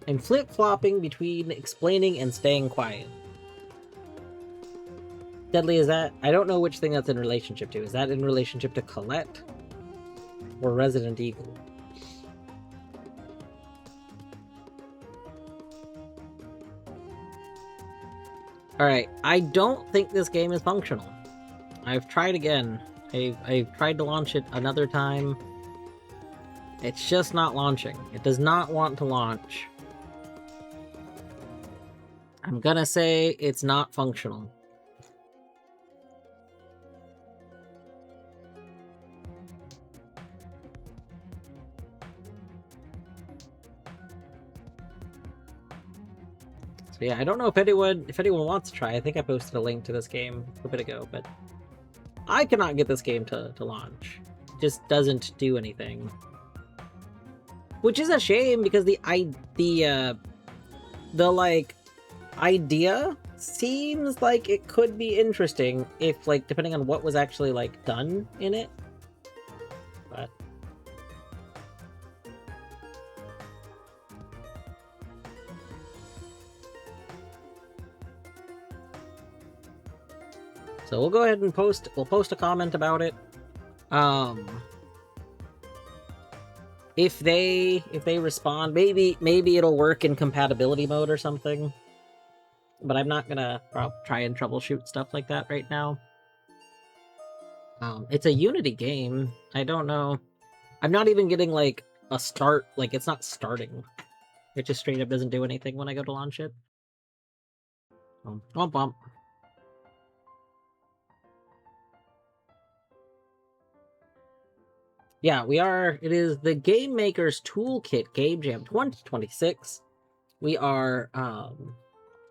And flip-flopping between explaining and staying quiet. Deadly, is that... I don't know which thing that's in relationship to. Is that in relationship to Colette? Or Resident Evil? Alright, I don't think this game is functional. I've tried again. I've tried to launch it another time. It's just not launching. It does not want to launch. I'm gonna say it's not functional. So yeah, I don't know if anyone wants to try. I think I posted a link to this game a bit ago, but I cannot get this game to launch. It just doesn't do anything. Which is a shame, because the like idea seems like it could be interesting if, like, depending on what was actually like done in it. But so we'll go ahead and post a comment about it. If they respond, maybe it'll work in compatibility mode or something. But I'm not gonna try and troubleshoot stuff like that right now. It's a Unity game. I don't know. I'm not even getting like a start. Like, it's not starting. It just straight up doesn't do anything when I go to launch it. Womp womp. Yeah, it is the Game Maker's Toolkit Game Jam 2026. We are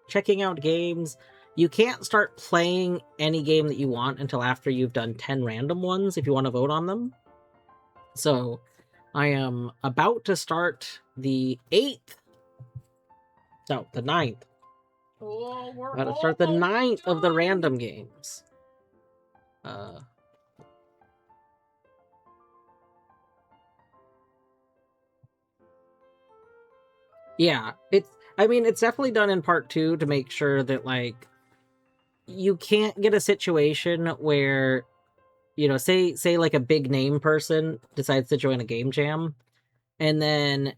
checking out games. You can't start playing any game that you want until after you've done 10 random ones if you want to vote on them. So I am about to start the 9th. Oh, we're about to start the 9th of the random games. Yeah, I mean, it's definitely done in part 2 to make sure that, like, you can't get a situation where, you know, say like a big name person decides to join a game jam, and then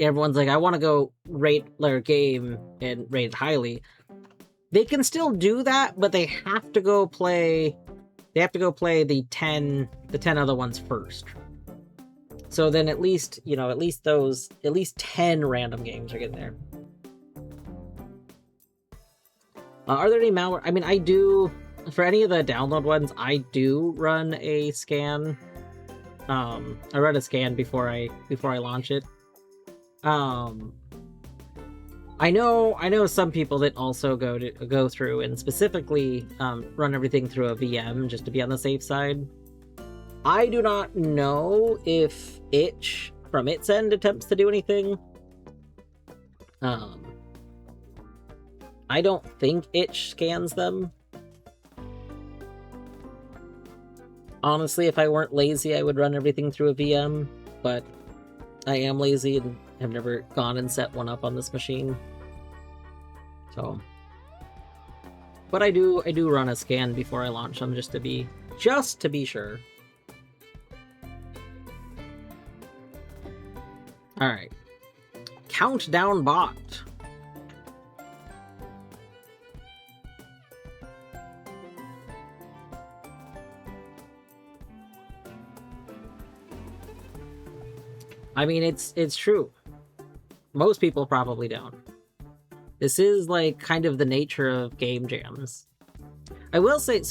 everyone's like, I want to go rate their game and rate it highly. They can still do that, but they have to go play. They have to go play the 10 other ones first. So then at least, you know, at least 10 random games are getting there. Are there any malware? I mean, I do, for any of the download ones, I do run a scan. I run a scan before I launch it. I know some people that also go through and specifically run everything through a VM just to be on the safe side. I do not know if Itch from its end attempts to do anything. I don't think Itch scans them. Honestly, if I weren't lazy, I would run everything through a VM, but I am lazy and have never gone and set one up on this machine. So, but I do run a scan before I launch them just to be sure. All right, countdown bot. I mean, it's true. Most people probably don't. This is like kind of the nature of game jams. I will say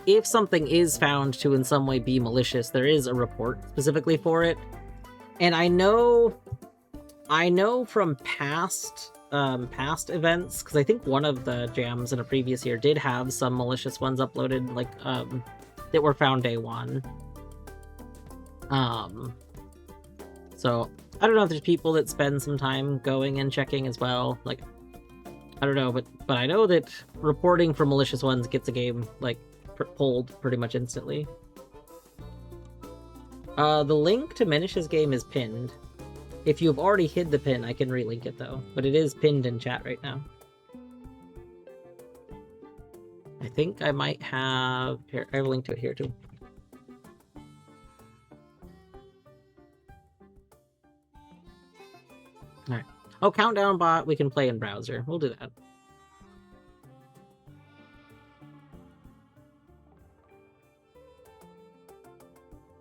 if something is found to in some way be malicious, there is a report specifically for it. And I know from past events, because I think one of the jams in a previous year did have some malicious ones uploaded, like that were found day one. So I don't know if there's people that spend some time going and checking as well. Like, I don't know, but I know that reporting for malicious ones gets a game like pulled pretty much instantly. The link to Minish's game is pinned. If you've already hid the pin, I can relink it though, but it is pinned in chat right now. I think I might have here. I have a link to it here too. Alright. Oh, countdown bot, we can play in browser. We'll do that.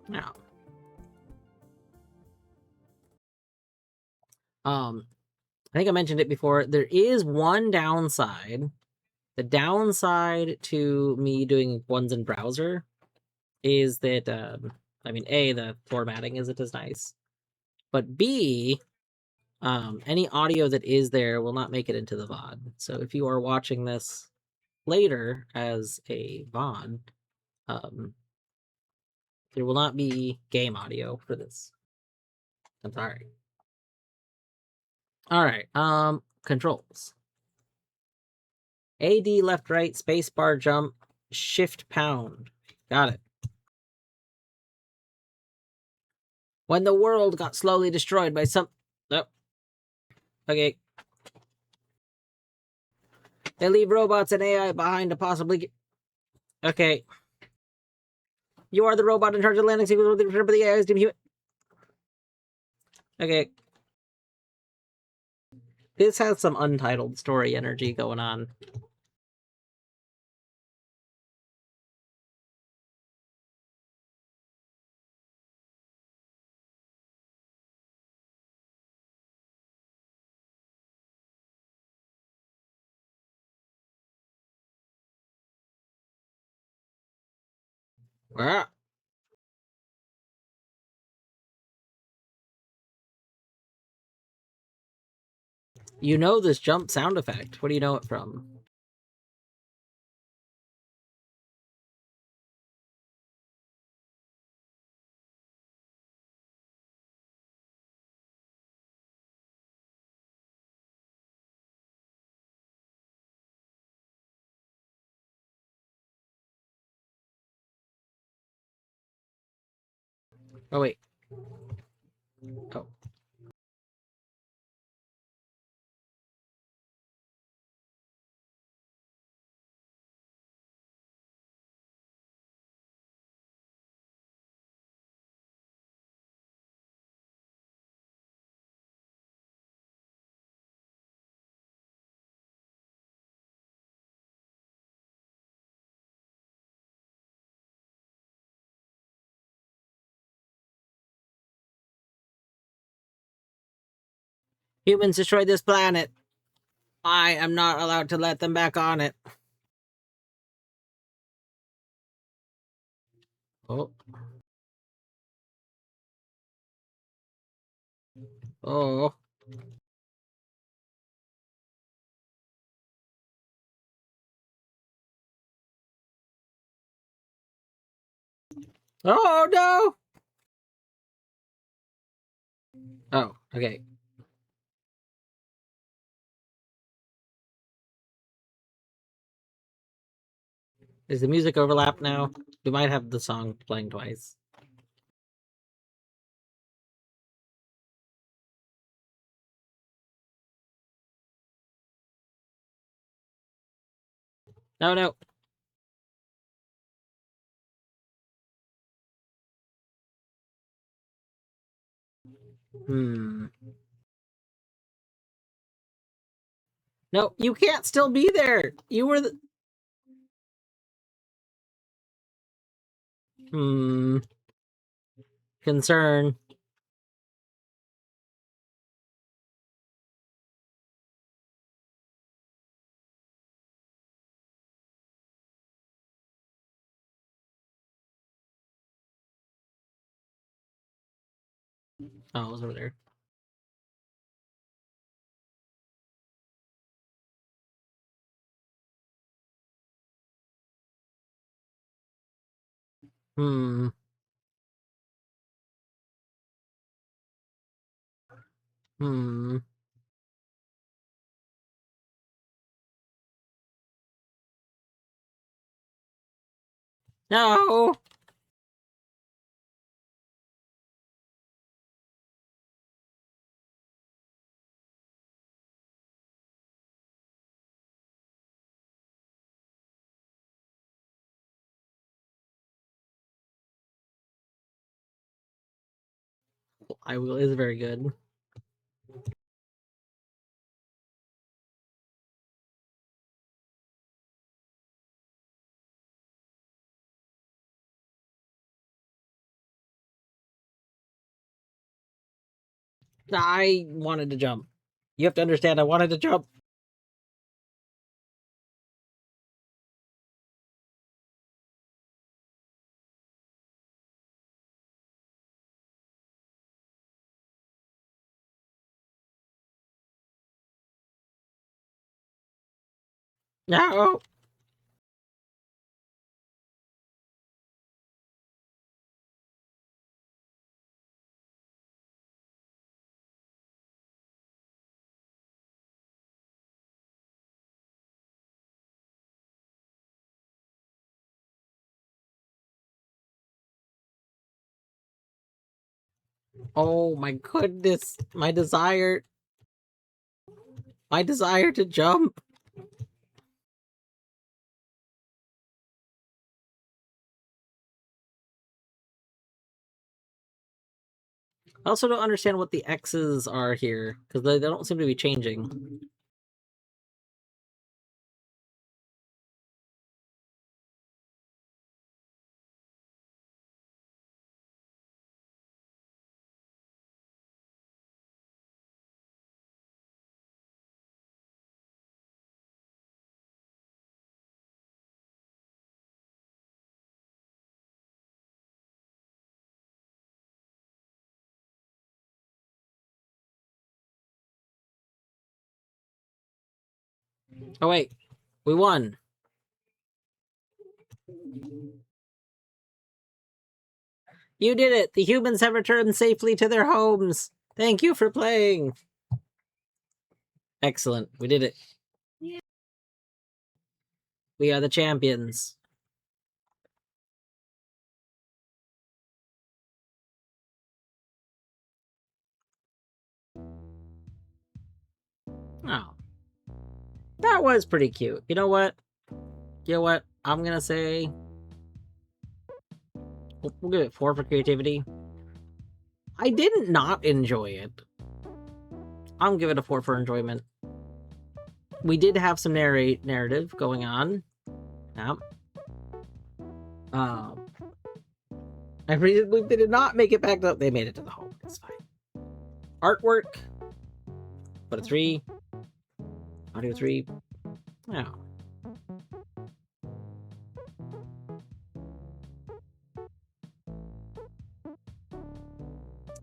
Now. I think I mentioned it before. There is one downside. The downside to me doing ones in browser is that, I mean, A, the formatting isn't as nice. But B, any audio that is there will not make it into the VOD. So if you are watching this later as a VOD, there will not be game audio for this. I'm sorry. All right. Controls. AD left right, space bar jump, shift pound. Got it. When the world got slowly destroyed by some... Oh. Okay. They leave robots and AI behind to possibly... Okay. You are the robot in charge of landing sequence with the return of the AI's human. Okay. This has some untitled story energy going on. Ah. You know this jump sound effect. What do you know it from? Oh, wait. Oh. Humans destroyed this planet. I am not allowed to let them back on it. Oh. Oh. Oh, no! Oh, okay. Is the music overlap now? We might have the song playing twice. No, no. Hmm. No, you can't still be there. You were the... Concern. Oh, it was over there. Hmm. Hmm. No! I will is very good. I wanted to jump. You have to understand, I wanted to jump. No! Oh my goodness. My desire to jump. I also don't understand what the X's are here, because they don't seem to be changing. Oh wait, we won. You did it! The humans have returned safely to their homes! Thank you for playing! Excellent, we did it. Yeah. We are the champions. Oh. That was pretty cute. You know what? I'm gonna say... We'll give it 4 for creativity. I didn't not enjoy it. I'm giving it a 4 for enjoyment. We did have some narrative going on. Yeah. We did not make it back to... They made it to the home. It's fine. Artwork. Put a 3. Audio 3. Oh.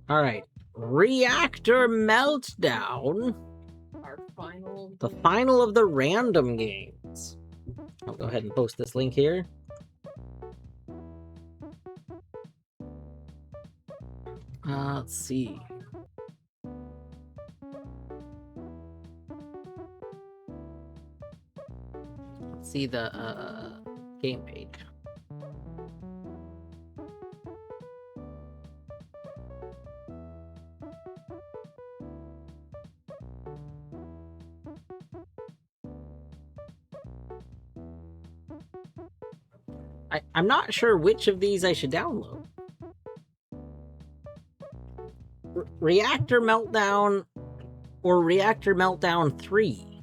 Alright. Reactor Meltdown. Our final. The final of the random games. I'll go ahead and post this link here. Let's see. Let's see the game page. I'm not sure which of these I should download. Reactor Meltdown or Reactor Meltdown 3?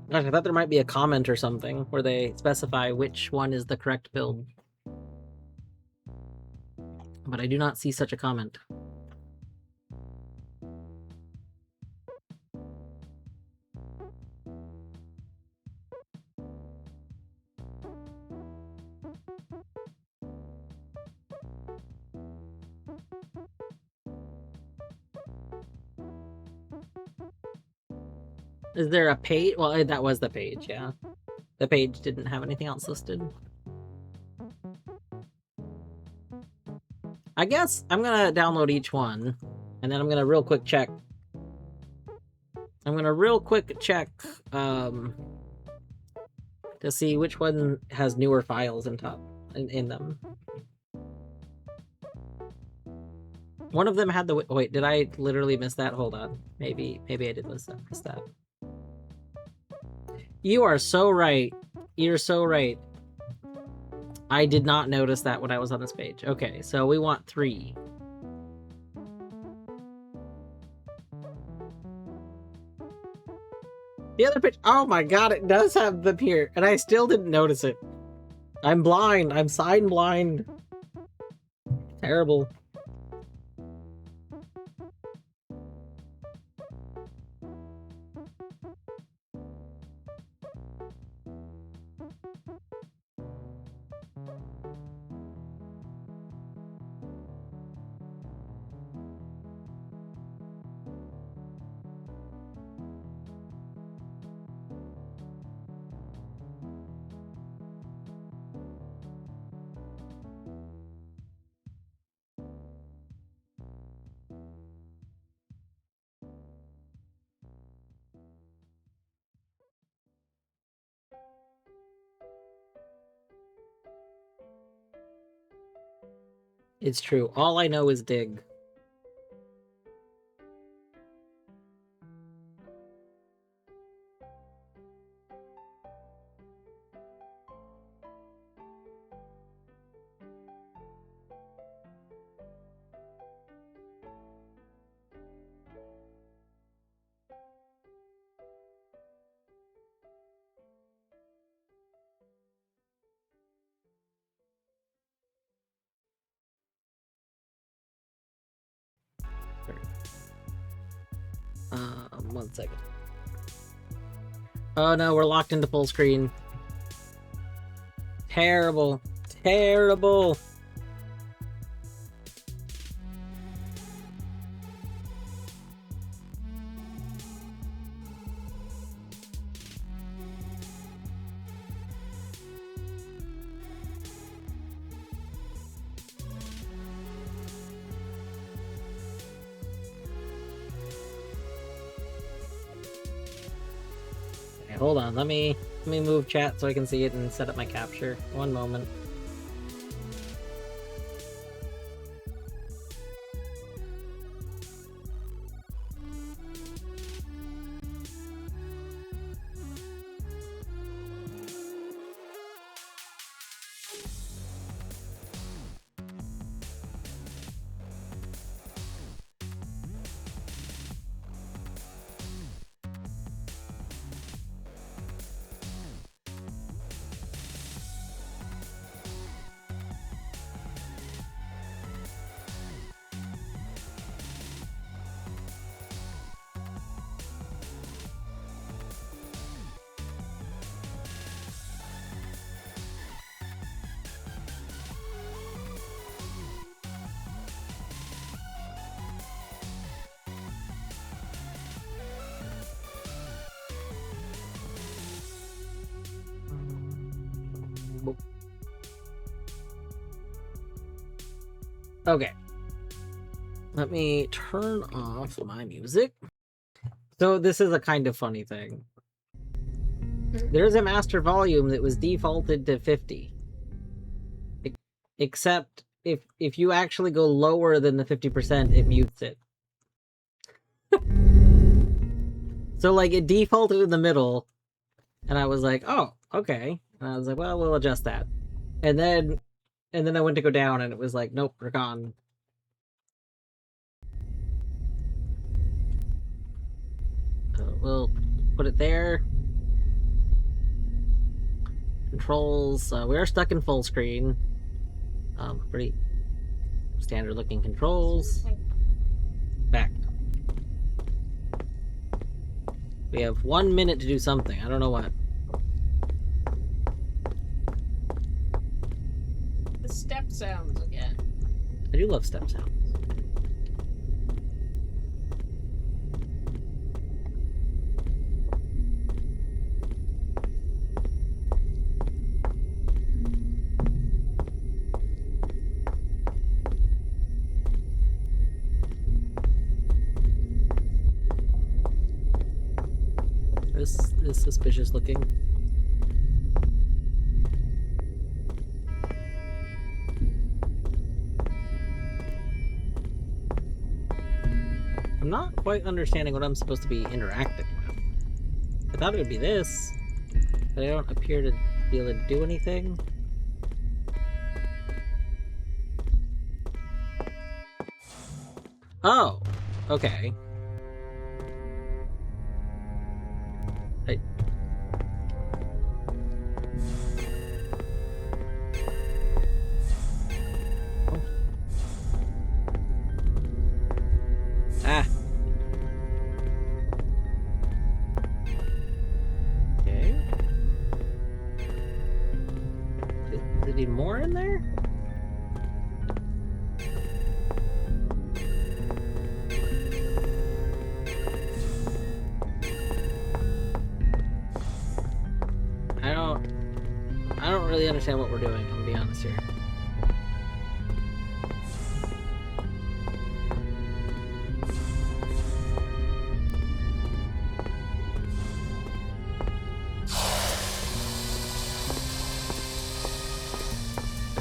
Gosh, I thought there might be a comment or something where they specify which one is the correct build. But I do not see such a comment. Is there a page? Well, that was the page, yeah. The page didn't have anything else listed. I guess I'm gonna download each one, and then I'm gonna real quick check. To see which one has newer files in them. One of them had the wait. Did I literally miss that? Hold on. Maybe I did miss that. You are so right. You're so right. I did not notice that when I was on this page. Okay, so we want 3. The other page. Oh my god, it does have them here, and I still didn't notice it. I'm blind. I'm sign blind. Terrible. It's true. All I know is dig. One second. Oh no, we're locked into full screen. Terrible. Terrible. Hold on, let me move chat so I can see it and set up my capture. One moment. Okay. Let me turn off my music. So this is a kind of funny thing. There's a master volume that was defaulted to 50. Except if you actually go lower than the 50%, it mutes it. So like it defaulted in the middle, and I was like, oh, okay. And I was like, well, we'll adjust that. And then I went to go down, and it was like, nope, we're gone. We'll put it there. Controls. We are stuck in full screen. Pretty standard looking controls. Back. We have 1 minute to do something. I don't know what. The step sounds again. I do love step sounds. This is suspicious looking. I'm not quite understanding what I'm supposed to be interacting with. I thought it would be this, but I don't appear to be able to do anything. Oh, okay. Ah. Okay. Is there any more in there? I don't really understand what we're doing, I'm gonna be honest here.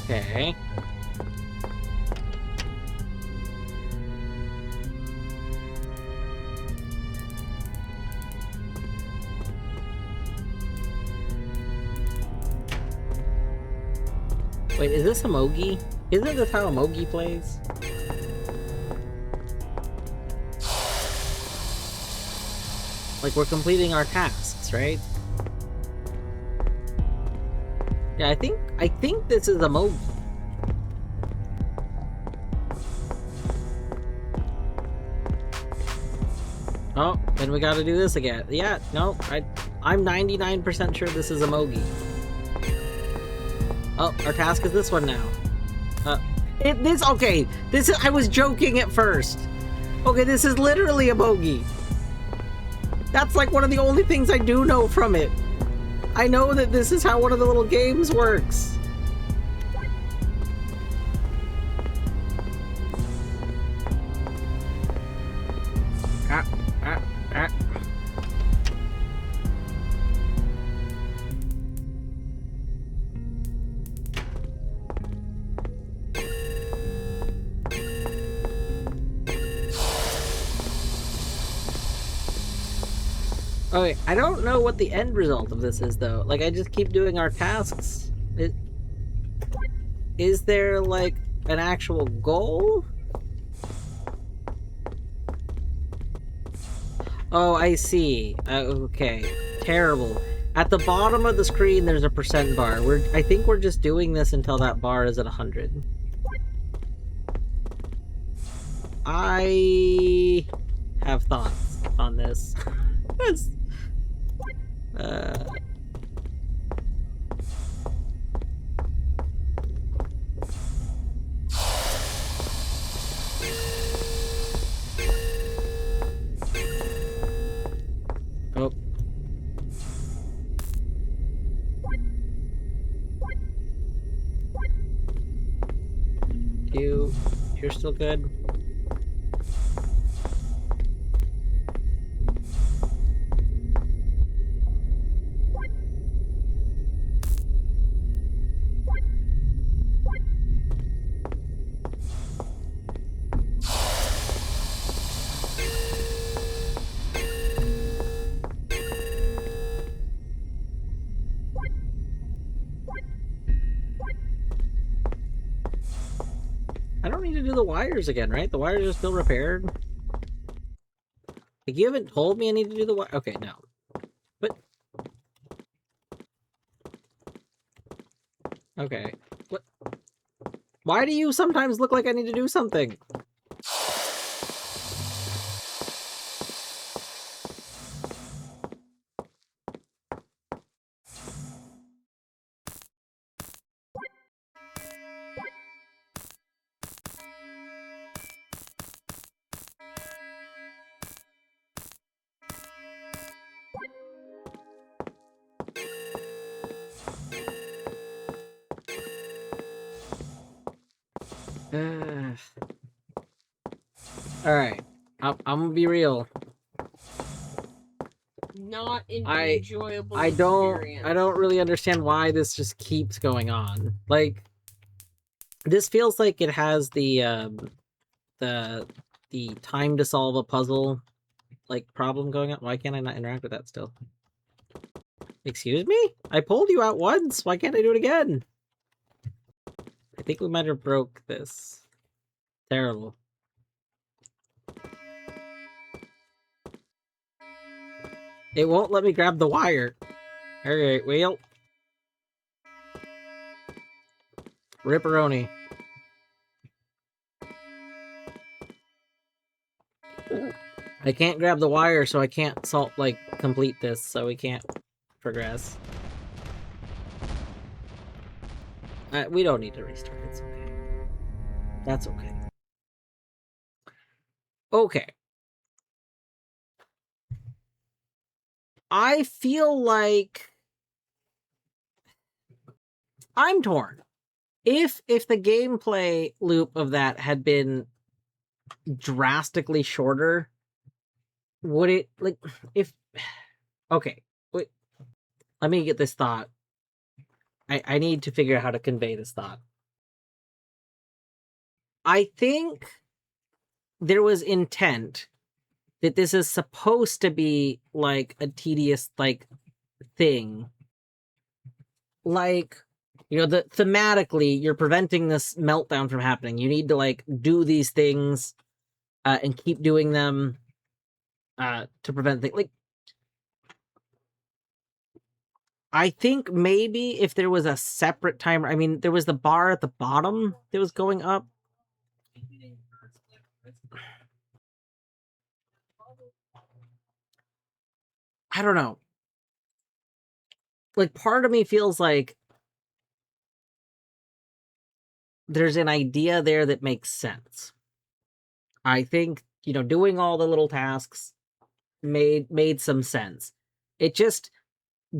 Okay. Wait, is this Emogi? Isn't this how Emogi plays? Like, we're completing our tasks, right? Yeah, I think this is Emogi. Oh, and we gotta do this again. Yeah, no, I'm 99% sure this is Emogi. Oh, our task is this one now. Okay, this is, I was joking at first. Okay, this is literally Emogi. That's like one of the only things I do know from it. I know that this is how one of the little games works. Okay, I don't know what the end result of this is, though. Like, I just keep doing our tasks. Is there, like, an actual goal? Oh, I see. Okay. Terrible. At the bottom of the screen, there's a percent bar. I think we're just doing this until that bar is at 100. I have thoughts on this. Oh. still good? I don't need to do the wires again, right? The wires are still repaired. Like, you haven't told me I need to do the wire. Okay, no. But... Okay. What? Why do you sometimes look like I need to do something? Alright. I'm gonna be real. Not an I enjoyable don't experience. I don't really understand why this just keeps going on. Like, this feels like it has the time to solve a puzzle like problem going on. Why can't I not interact with that still? Excuse me? I pulled you out once. Why can't I do it again? I think we might have broke this. Terrible. It won't let me grab the wire. Alright, well. Ripperoni. I can't grab the wire, so I can't complete this, so we can't progress. We don't need to restart, it's okay. That's okay. Okay. I feel like... I'm torn. If the gameplay loop of that had been drastically shorter, would it, like, if... Okay, wait. Let me get this thought. I need to figure out how to convey this thought. I think there was intent that this is supposed to be, like, a tedious, like, thing. Like, you know, thematically, you're preventing this meltdown from happening. You need to, like, do these things and keep doing them to prevent things. Like, I think maybe if there was a separate timer, I mean, there was the bar at the bottom that was going up. I don't know. Like, part of me feels like there's an idea there that makes sense. I think, you know, doing all the little tasks made some sense. It just,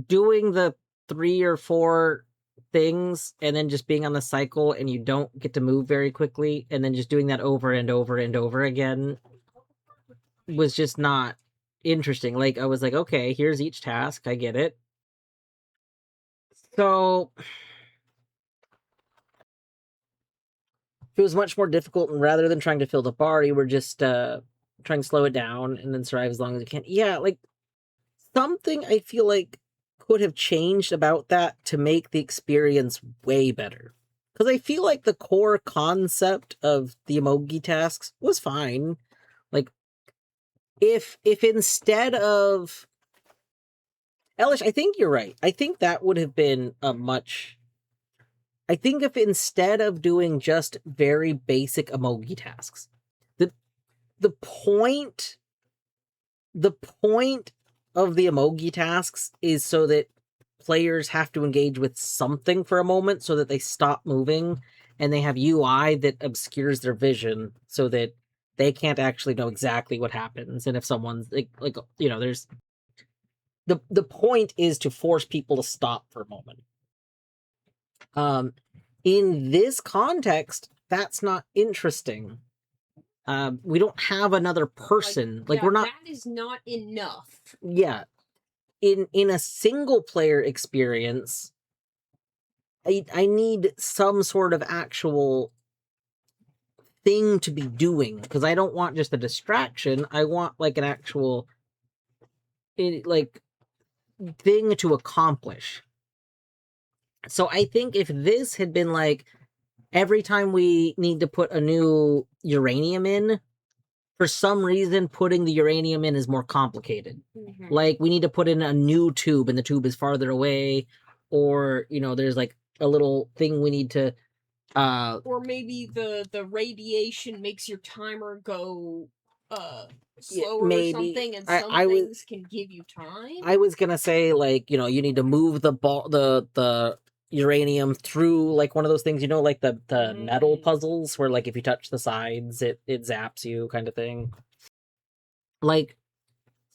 doing the 3 or 4 things and then just being on the cycle and you don't get to move very quickly and then just doing that over and over and over again was just not interesting. Like, I was like, okay, here's each task, I get it. So it was much more difficult, and rather than trying to fill the bar, you were just trying to slow it down and then survive as long as you can. Yeah, like, something I feel like could have changed about that to make the experience way better. Because I feel like the core concept of the emoji tasks was fine. Like, if instead of... Elish, I think you're right. I think that would have been a much... I think if instead of doing just very basic emoji tasks, the point of the emoji tasks is so that players have to engage with something for a moment so that they stop moving, and they have UI that obscures their vision so that they can't actually know exactly what happens. And if someone's like you know, there's the point is to force people to stop for a moment. In this context, that's not interesting. we don't have another person. Like, yeah, we're not. That is not enough. Yeah, in a single player experience, I need some sort of actual thing to be doing, because I don't want just a distraction. I want like an actual like thing to accomplish. So I think if this had been like every time we need to put a new uranium in, for some reason putting the uranium in is more complicated. Mhm. Like, we need to put in a new tube and the tube is farther away, or there's like a little thing we need to or maybe the radiation makes your timer go slower or something, and some things can give you time. I was gonna say, like, you need to move the ball, the uranium through like one of those things, like the metal puzzles where like if you touch the sides it zaps you, kind of thing. Like,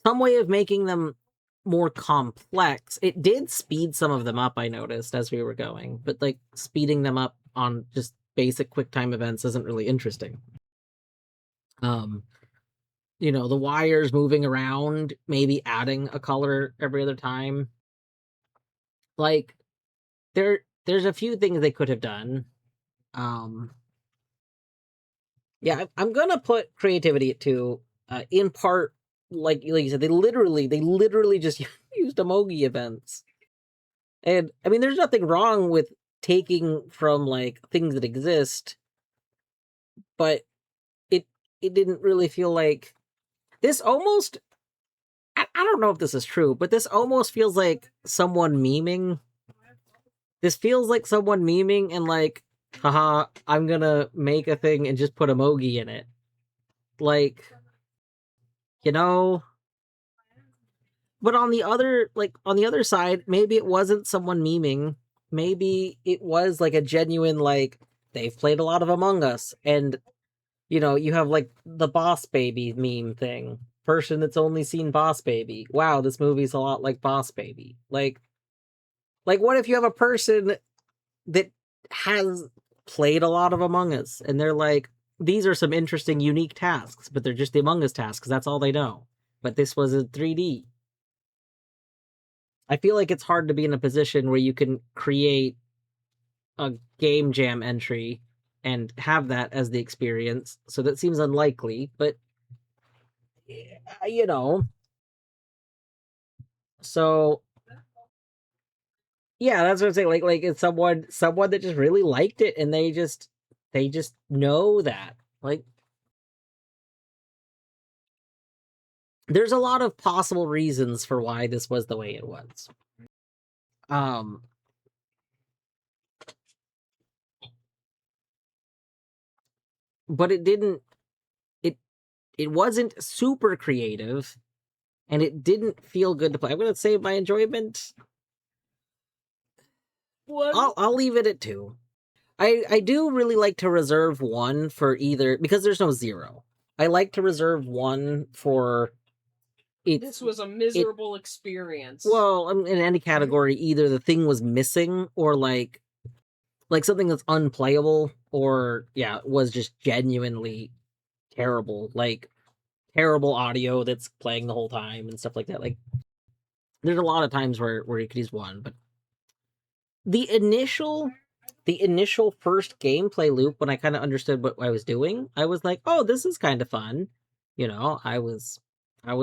some way of making them more complex. It did speed some of them up, I noticed, as we were going, but like speeding them up on just basic quick time events isn't really interesting. The wires moving around, maybe adding a color every other time. Like, there's a few things they could have done. Yeah, I'm gonna put creativity at 2. In part, like you said, they literally just used emoji events. And I mean, there's nothing wrong with taking from like things that exist, but it didn't really feel like this. Almost, I don't know if this is true, but this almost feels like someone memeing. This feels like someone memeing and like, haha, I'm gonna make a thing and just put emoji in it. Like, but on the other side, maybe it wasn't someone memeing. Maybe it was like a genuine, like, they've played a lot of Among Us, and you have like the Boss Baby meme thing. Person that's only seen Boss Baby. Wow, this movie's a lot like Boss Baby. Like what if you have a person that has played a lot of Among Us, and they're like, these are some interesting, unique tasks, but they're just the Among Us tasks, that's all they know. But this was a 3D. I feel like it's hard to be in a position where you can create a game jam entry and have that as the experience. So that seems unlikely, but you know. So yeah, that's what I'm saying. Like it's someone that just really liked it, and they just know that. Like, there's a lot of possible reasons for why this was the way it was. But it wasn't super creative, and it didn't feel good to play. I'm gonna say my enjoyment. I'll leave it at 2. I do really like to reserve 1 for either, because there's no 0. I like to reserve 1 for it. This was a miserable experience. Well, in any category, either the thing was missing, or like something that's unplayable, or was just genuinely terrible. Like, terrible audio that's playing the whole time and stuff like that. Like, there's a lot of times where you could use 1, but the initial first gameplay loop, when I kind of understood what I was doing, I was like, oh, this is kind of fun. I was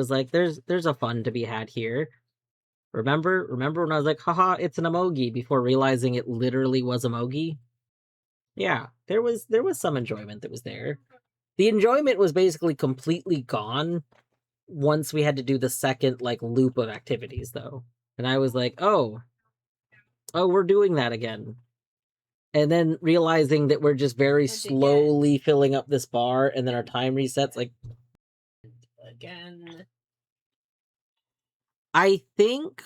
like, there's a fun to be had here. Remember when I was like, haha, it's an emoji, before realizing it literally was emoji? Yeah, there was some enjoyment that was there. The enjoyment was basically completely gone once we had to do the second like loop of activities, though. And I was like, oh, we're doing that again. And then realizing that we're just very slowly filling up this bar, and then our time resets, like, again. I think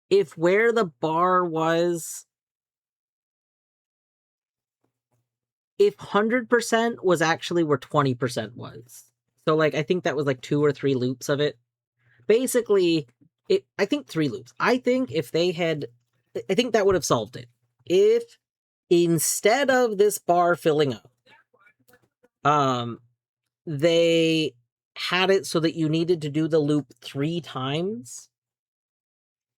if where the bar was, if 100% was actually where 20% was. So like, I think that was like 2 or 3 loops of it. Basically, I think 3 loops. I think that would have solved it. If instead of this bar filling up, They had it so that you needed to do the loop 3 times.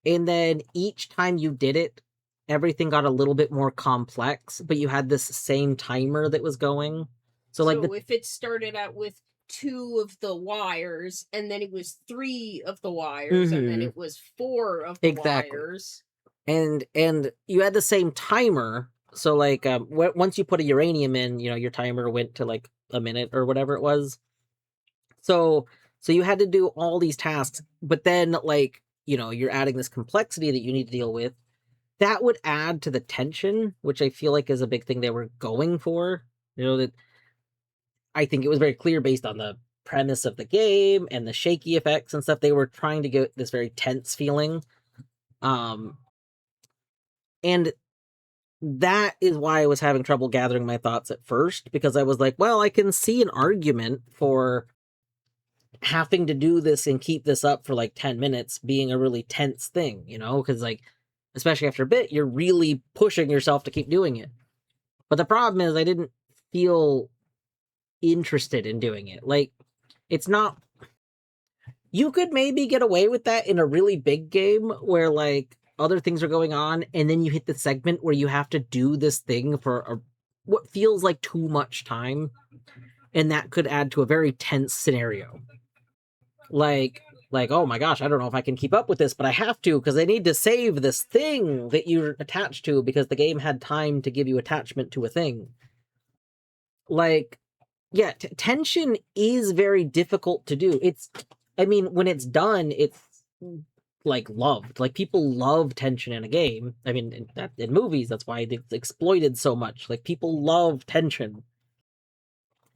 And then each time you did it, everything got a little bit more complex, but you had this same timer that was going. So like if it started out with 2 of the wires, and then it was 3 of the wires, and then it was 4 of the Exactly. wires. And you had the same timer. So like once you put a uranium in, your timer went to like a minute or whatever it was. So you had to do all these tasks, but then like, you're adding this complexity that you need to deal with. That would add to the tension, which I feel like is a big thing they were going for. That I think it was very clear based on the premise of the game and the shaky effects and stuff. They were trying to get this very tense feeling. And that is why I was having trouble gathering my thoughts at first, because I was like, well, I can see an argument for having to do this and keep this up for like 10 minutes being a really tense thing, because like, especially after a bit, you're really pushing yourself to keep doing it. But the problem is I didn't feel interested in doing it. Like, it's not, you could maybe get away with that in a really big game where like other things are going on, and then you hit the segment where you have to do this thing for what feels like too much time, and that could add to a very tense scenario. Like, oh my gosh, I don't know if I can keep up with this, but I have to because I need to save this thing that you're attached to because the game had time to give you attachment to a thing. Like, yeah, tension is very difficult to do. When it's done, it's like loved. Like, people love tension in a game. I mean, in movies, that's why it's exploited so much. Like, people love tension.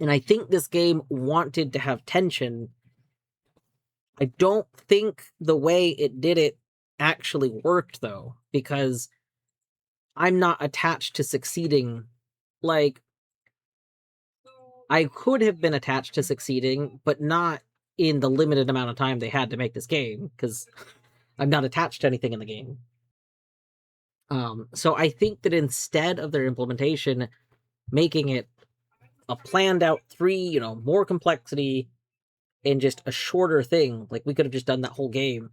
And I think this game wanted to have tension. I don't think the way it did it actually worked, though, because I'm not attached to succeeding. Like, I could have been attached to succeeding, but not in the limited amount of time they had to make this game, because I'm not attached to anything in the game. So I think that instead of their implementation, making it a planned out 3, more complexity, and just a shorter thing, like we could have just done that whole game,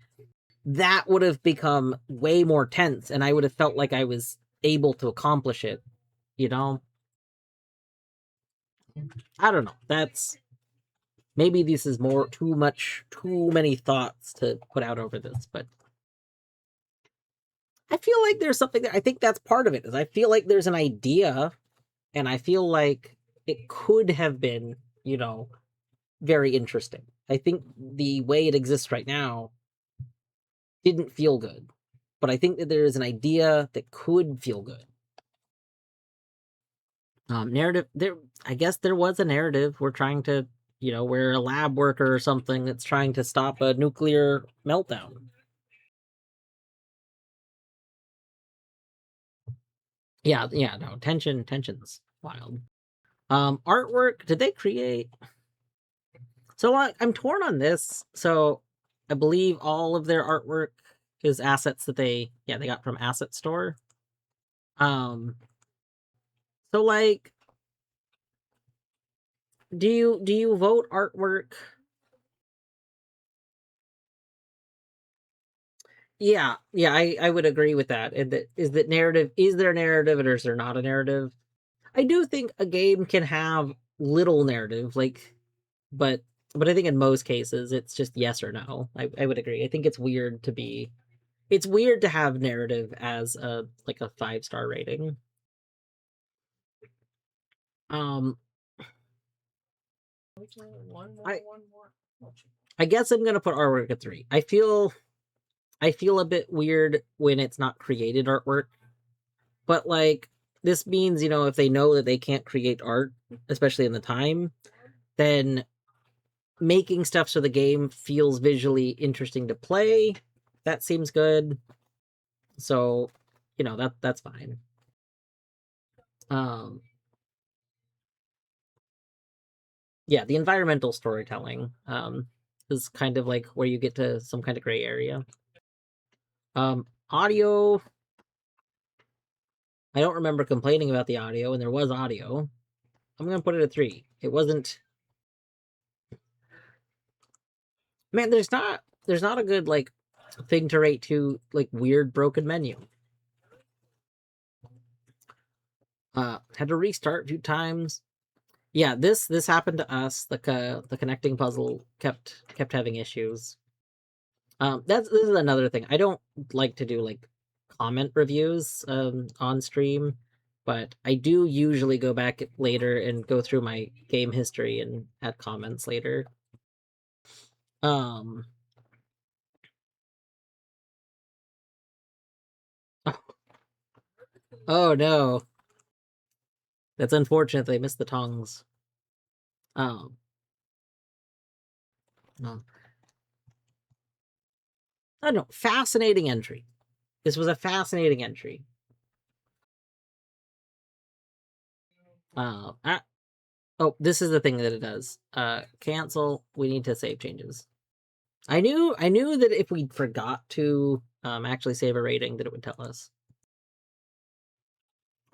that would have become way more tense, and I would have felt like I was able to accomplish it, I don't know. That's maybe this is too many thoughts to put out over this, but I feel like there's something that I think that's part of it. Is I feel like there's an idea, and I feel like it could have been, very interesting. I think the way it exists right now didn't feel good, but I think that there is an idea that could feel good. Narrative there. I guess there was a narrative. We're trying to, we're a lab worker or something that's trying to stop a nuclear meltdown. Yeah, no, tension's wild. Artwork, did they create? So I'm torn on this. So I believe all of their artwork is assets that they got from Asset Store. So like, do you vote artwork? Yeah, I would agree with that. And that is that narrative. Is there a narrative, or is there not a narrative? I do think a game can have little narrative, like, but I think in most cases it's just yes or no. I would agree. I think it's weird to have narrative as a 5-star rating. I guess I'm gonna put artwork at 3. I feel a bit weird when it's not created artwork, but like, this means, if they know that they can't create art, especially in the time, then making stuff so the game feels visually interesting to play, that seems good. So, that's fine. Yeah, the environmental storytelling is kind of like where you get to some kind of gray area. Audio, I don't remember complaining about the audio, and there was audio. I'm gonna put it at 3. It wasn't. Man, there's not a good like thing to rate to like weird broken menu. Had to restart a few times. Yeah, this happened to us. The connecting puzzle kept having issues. This is another thing. I don't like to do like comment reviews on stream, but I do usually go back later and go through my game history and add comments later. Um oh no. That's unfortunate they missed the tongs. Um no. I don't know. Fascinating entry. This was a fascinating entry. Uh, ah, oh, this is the thing that it does. Cancel. We need to save changes. I knew that if we forgot to actually save a rating, that it would tell us.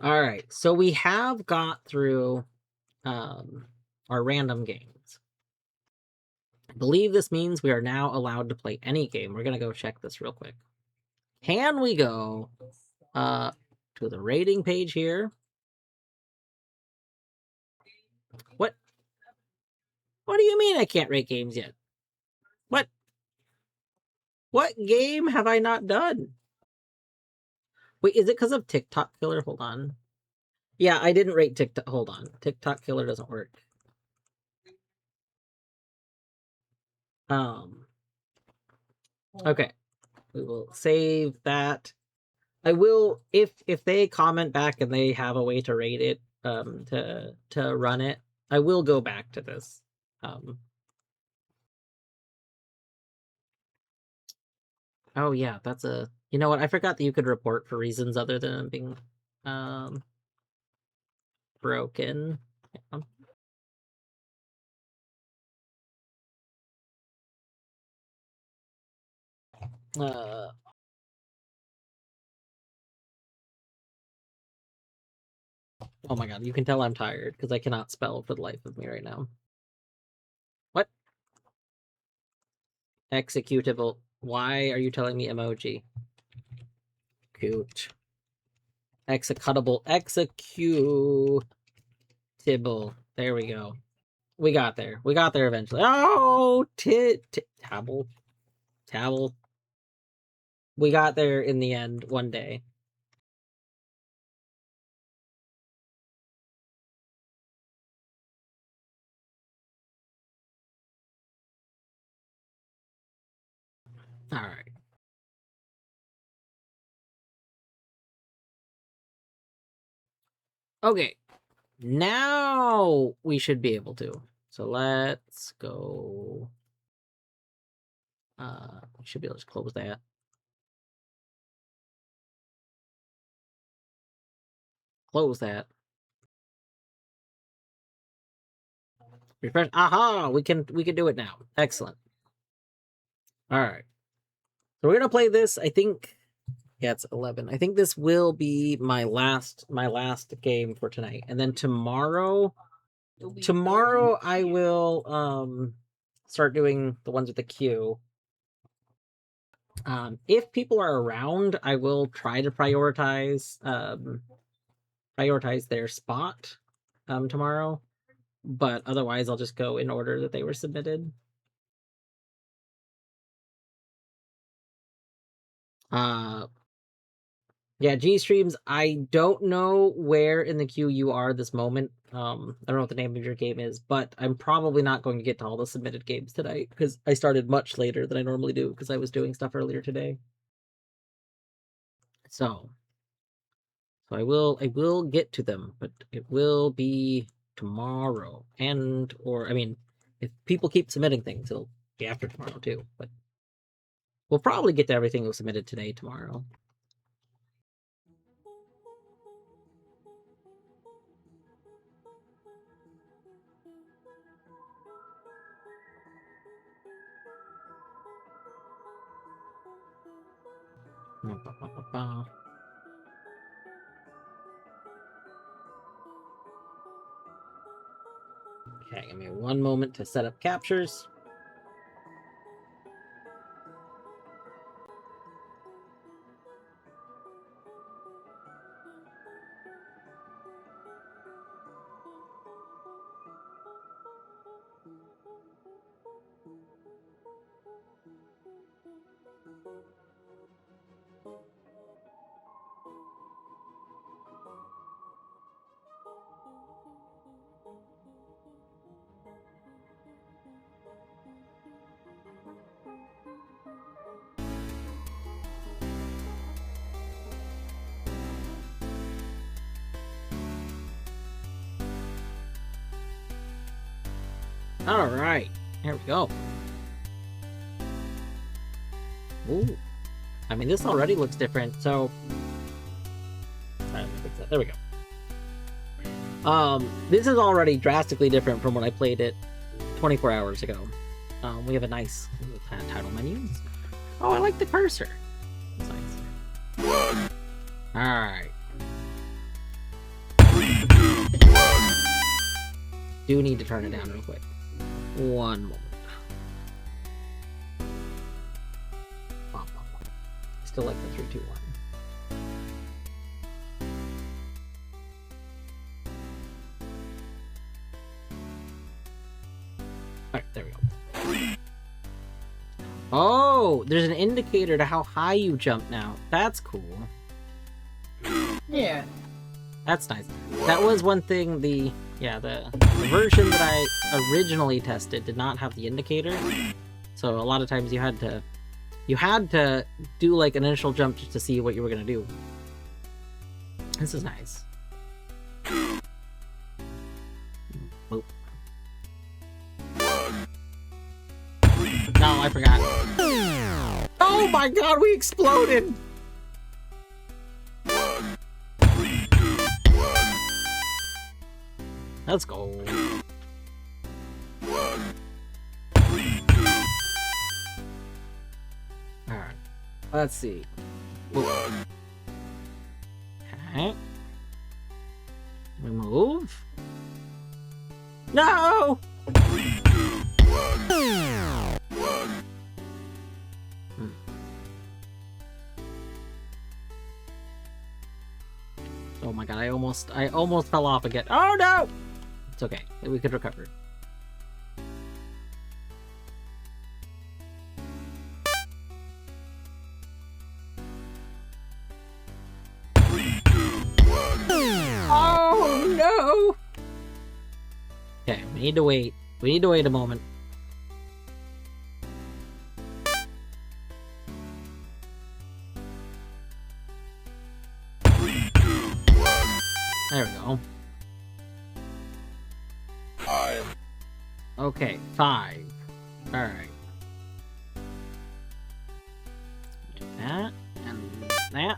All right, so we have got through our random games. I believe this means we are now allowed to play any game. We're gonna go check this real quick. Can we go to the rating page here? What? What do you mean I can't rate games yet? What? What game have I not done? Wait, is it because of TikTok Killer? Hold on. Yeah, I didn't rate TikTok. Hold on. TikTok Killer doesn't work. Okay. We will save that. I will if they comment back and they have a way to rate it, to run it, I will go back to this. Oh yeah, that's a you know what? I forgot that you could report for reasons other than being broken. Yeah. Uh oh my god, you can tell I'm tired because I cannot spell for the life of me right now. What? Executable. Why are you telling me emoji? Cute. Executable. Executable. There we go. We got there. We got there eventually. Oh, tabble. Tabble. We got there in the end one day. All right. Okay. Now we should be able to. So let's go. We should be able to close that. Close that. Refresh. Aha! We can do it now. Excellent. All right. So we're gonna play this. I think, yeah, it's 11. I think this will be my last game for tonight, and then tomorrow I will start doing the ones with the queue. If people are around, I will try to prioritize their spot tomorrow, but otherwise I'll just go in order that they were submitted. Yeah, G streams. I don't know where in the queue you are this moment. I don't know what the name of your game is, but I'm probably not going to get to all the submitted games tonight because I started much later than I normally do because I was doing stuff earlier today. So I will get to them, but it will be tomorrow. I mean, if people keep submitting things, it'll be after tomorrow too. But we'll probably get to everything that was submitted today tomorrow. Okay, give me one moment to set up captures. All right, here we go. Ooh, I mean, this already looks different. So, let me fix that. There we go. This is already drastically different from when I played it 24 hours ago. We have a nice title menu. Oh, I like the cursor. That's nice. All right. Do need to turn it down real quick. One moment. I still like the 3, 2, 1. Alright, there we go. Oh, there's an indicator to how high you jump now. That's cool. Yeah. That's nice. That was one thing the version that I originally tested did not have the indicator. So a lot of times you had to do like an initial jump just to see what you were gonna do. This is nice. Boop. No, I forgot. Oh my god, we exploded! Let's go. Alright. Let's see. Okay. We move. No! Oh my god, I almost fell off again. Oh no! It's okay. We could recover. Oh no! Okay, we need to wait. We need to wait a moment. There we go. Okay, 5. Alright. Do that and that.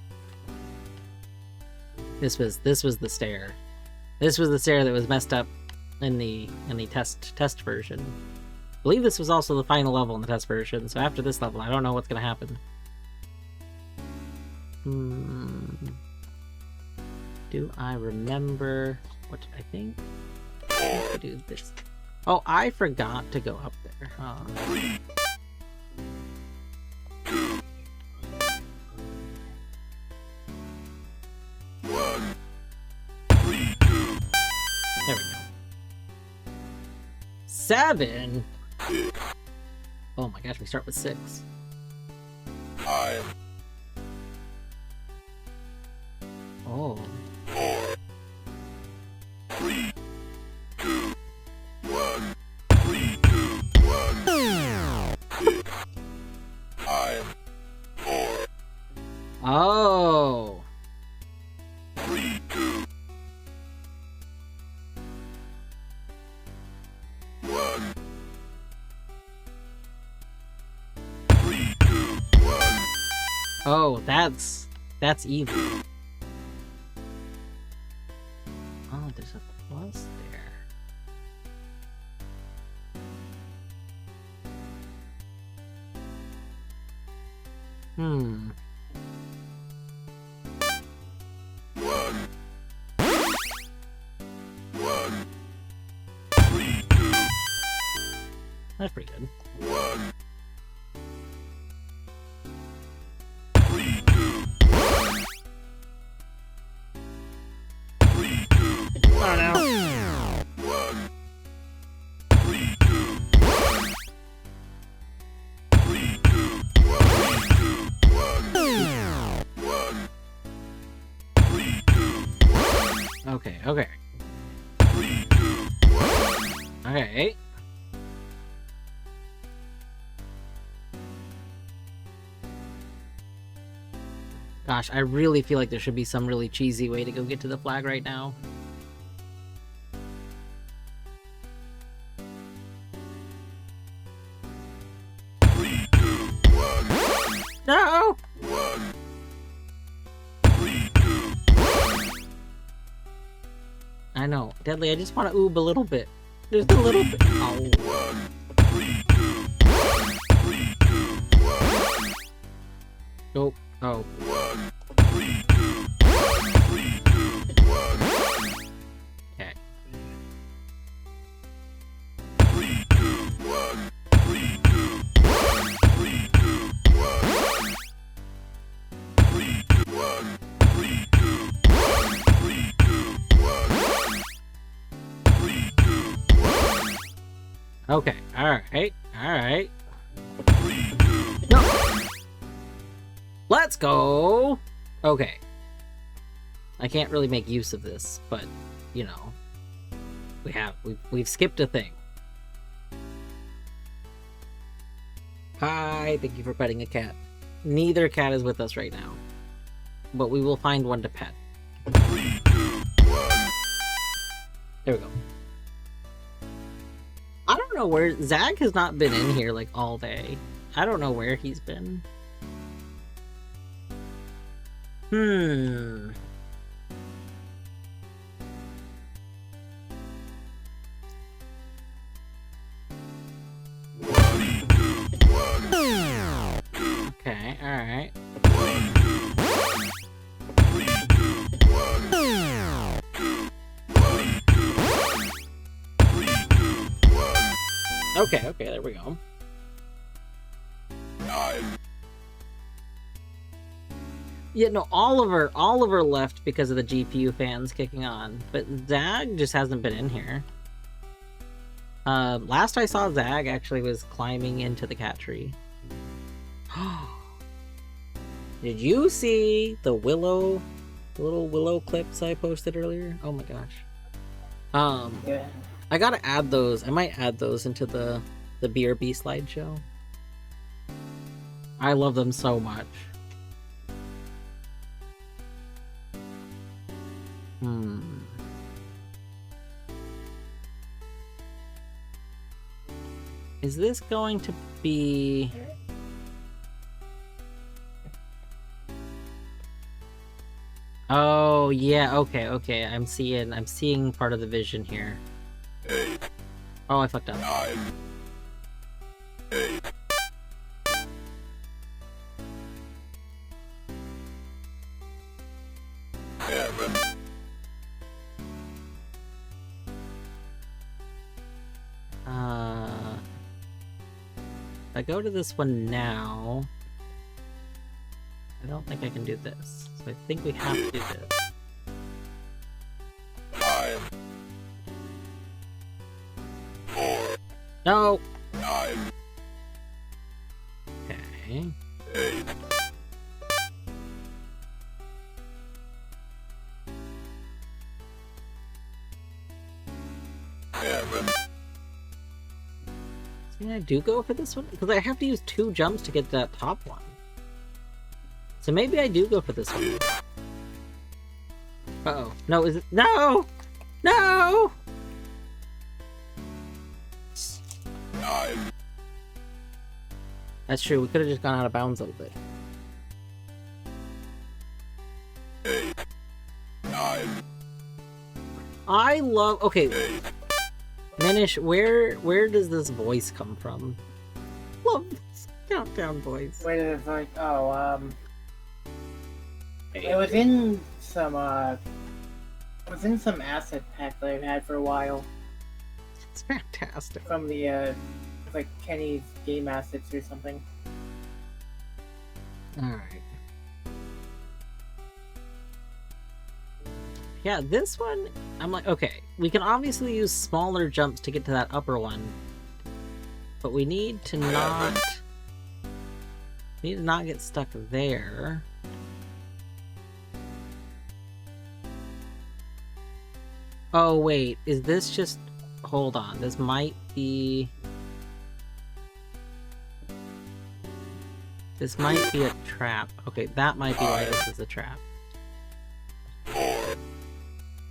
This was the stair. This was the stair that was messed up in the test version. I believe this was also the final level in the test version, so after this level I don't know what's gonna happen. Do I remember what did I think? I do this. Oh, I forgot to go up there. Oh. There we go. 7? Oh my gosh, we start with 6. Oh. Oh. Oh, that's evil. Oh, there's a plus there. That's pretty good. Oh no. Okay, okay. Okay. Gosh, I really feel like there should be some really cheesy way to go get to the flag right now. No! I know. Deadly, I just want to oob a little bit. Just a little bit. Oh. Nope. Oh. Okay. Okay, alright, alright. No! Let's go! Okay. I can't really make use of this, but, you know. We've skipped a thing. Hi, thank you for petting a cat. Neither cat is with us right now. But we will find one to pet. There we go. I don't know where... Zag has not been in here, like, all day. I don't know where he's been. Okay, alright. Okay, okay, there we go. Yeah, no, Oliver left because of the GPU fans kicking on, but Zag just hasn't been in here. Last I saw Zag actually was climbing into the cat tree. Did you see the little willow clips I posted earlier? Oh my gosh. Yeah. I gotta add those. I might add those into the BRB slideshow. I love them so much. Is this going to be... Oh, yeah, okay, okay. I'm seeing part of the vision here. Oh, I fucked up. If I go to this one now, I don't think I can do this. So I think we have to do this. No! Okay. I do go for this one? Because I have to use 2 jumps to get that top one. So maybe I do go for this one. Uh-oh. No, is it? No! No! That's true, we could have just gone out of bounds a little bit. I love... Okay. Minish, where does this voice come from? Love this countdown voice. Wait, it's like, it was in some asset pack that I've had for a while. It's fantastic. From the like Kenny's game assets or something. Alright. Yeah, this one, I'm like, okay, we can obviously use smaller jumps to get to that upper one, but we need to not get stuck there. Oh wait, is this just, hold on, this might be a trap. Okay, that might be why this is a trap.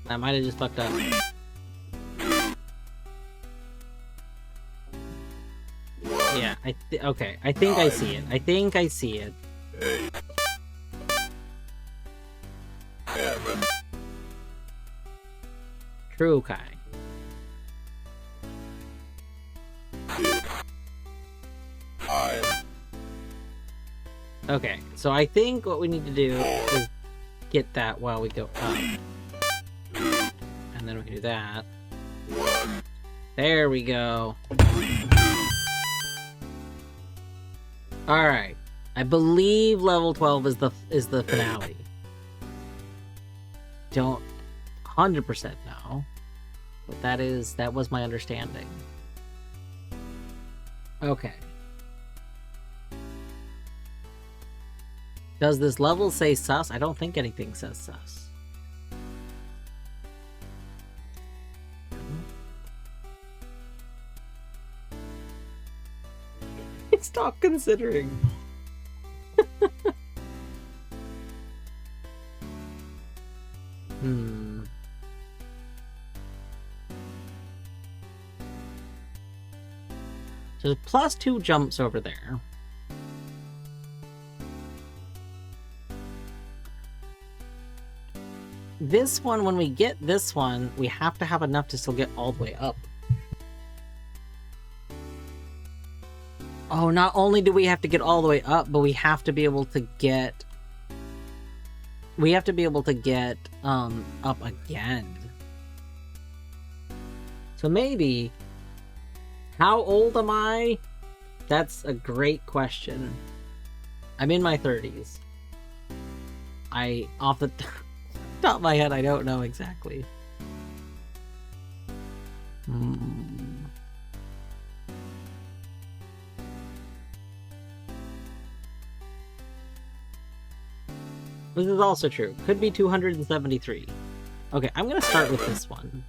I might have just fucked up. Yeah, okay, I think I see it. I think I see it. True, Kai. Okay, so I think what we need to do is get that while we go up. And then we can do that. There we go. Alright. I believe level 12 is the finale. Don't 100% know. But that was my understanding. Okay. Does this level say sus? I don't think anything says sus. Stop considering. So there's +2 jumps over there. This one, when we get this one, we have to have enough to still get all the way up. Oh, not only do we have to get all the way up, but we have to be able to get... up again. So maybe... How old am I? That's a great question. I'm in my 30s. Off the top of my head, I don't know exactly. This is also true. Could be 273. Okay, I'm gonna start with this one.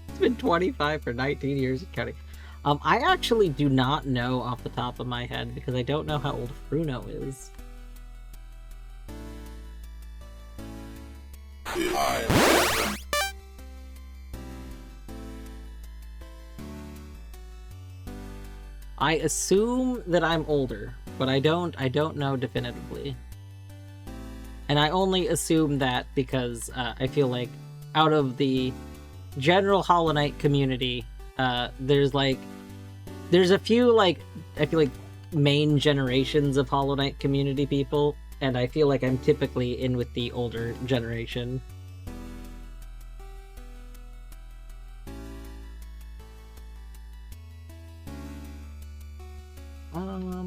It's been 25 for 19 years and counting. I actually do not know off the top of my head because I don't know how old Fruno is. I assume that I'm older, but I don't know definitively. And I only assume that because I feel like out of the general Hollow Knight community, there's a few, like, I feel like main generations of Hollow Knight community people, and I feel like I'm typically in with the older generation.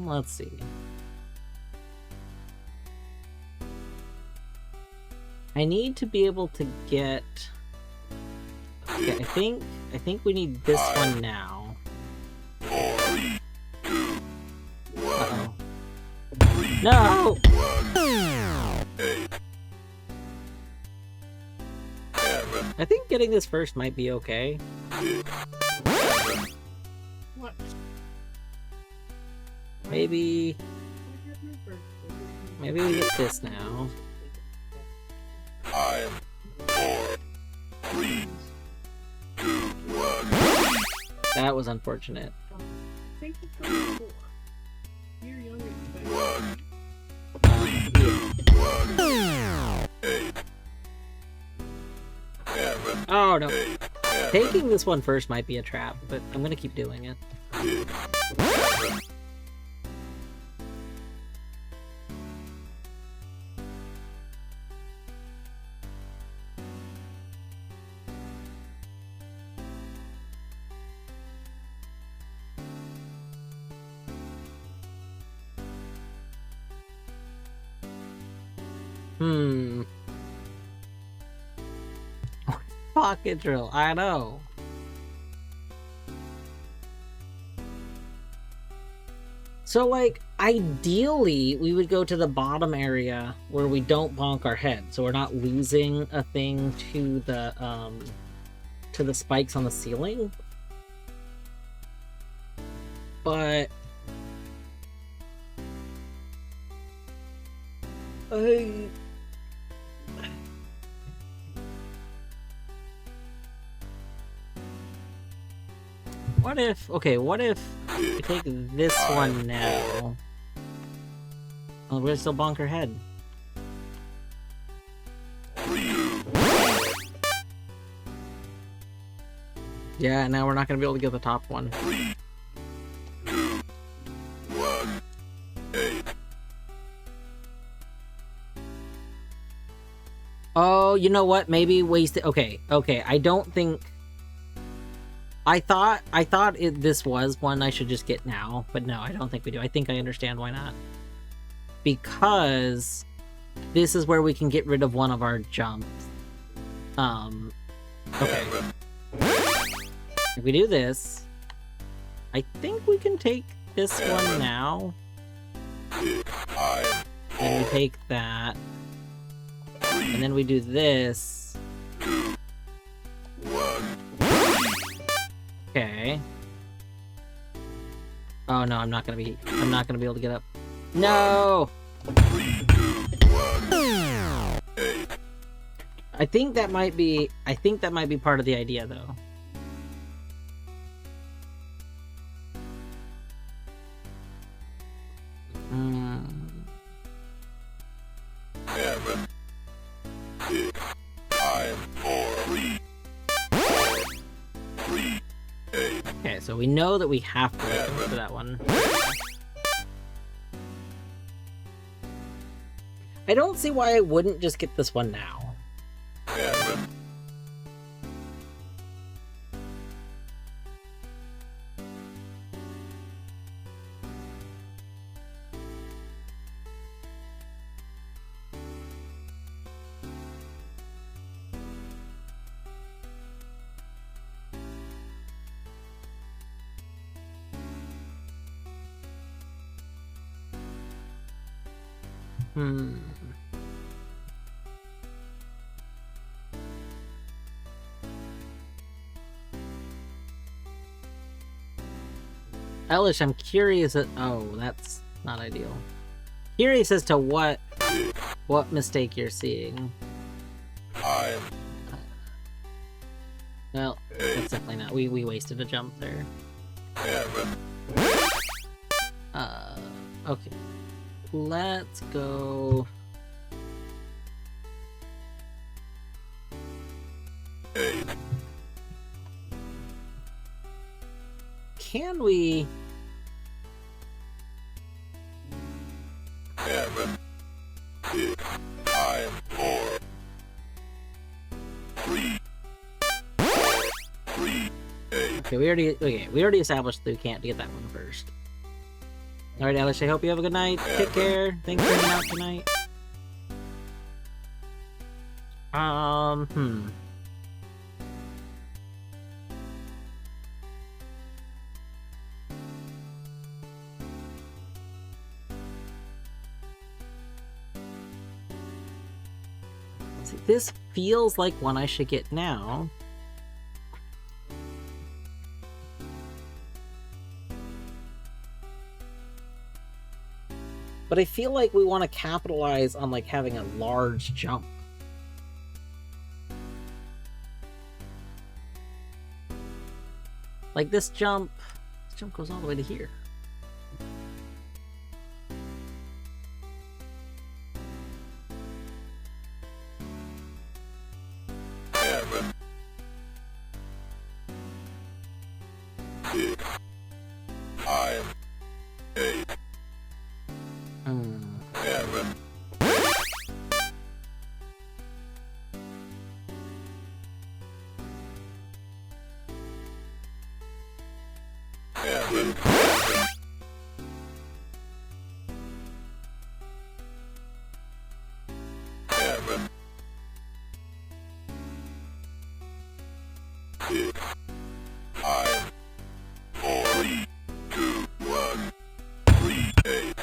Let's see. I need to be able to get... Okay, I think we need this one now. Uh-oh. No! I think getting this first might be okay. What? Maybe we get this now. 5, 4, 3, 2, 1. That was unfortunate. I think it's 24. You're younger than Oh no. Taking this one first might be a trap, but I'm gonna keep doing it. Pocket drill, I know. So, like, ideally, we would go to the bottom area where we don't bonk our head, so we're not losing a thing to the spikes on the ceiling. But what if we take this one now? Oh, we're still bonk our head. Yeah, now we're not gonna be able to get the top one. 3, 2, 1, 8. Oh, you know what? Maybe waste it. Okay. I don't think. I thought this was one I should just get now, but no, I don't think we do. I think I understand why not. Because this is where we can get rid of one of our jumps. Okay. If we do this, I think we can take this one now. And we take that. And then we do this. Okay. Oh no, I'm not gonna be able to get up. No! I think that might be part of the idea though. Okay, so we know that we have to go for that one. I don't see why I wouldn't just get this one now. Elish, I'm curious oh, that's not ideal. Curious as to what mistake you're seeing. Well, that's definitely not. We wasted a jump there. Okay. Let's go. Can we? Okay, we already established that we can't get that one first. Alright, Alice, I hope you have a good night. Take care. Thanks for hanging out tonight. See, this feels like one I should get now. But I feel like we want to capitalize on like having a large jump. Like this jump goes all the way to here. Seven. Seven. 6. 5. 4. 3. 2. 1. 3. 8.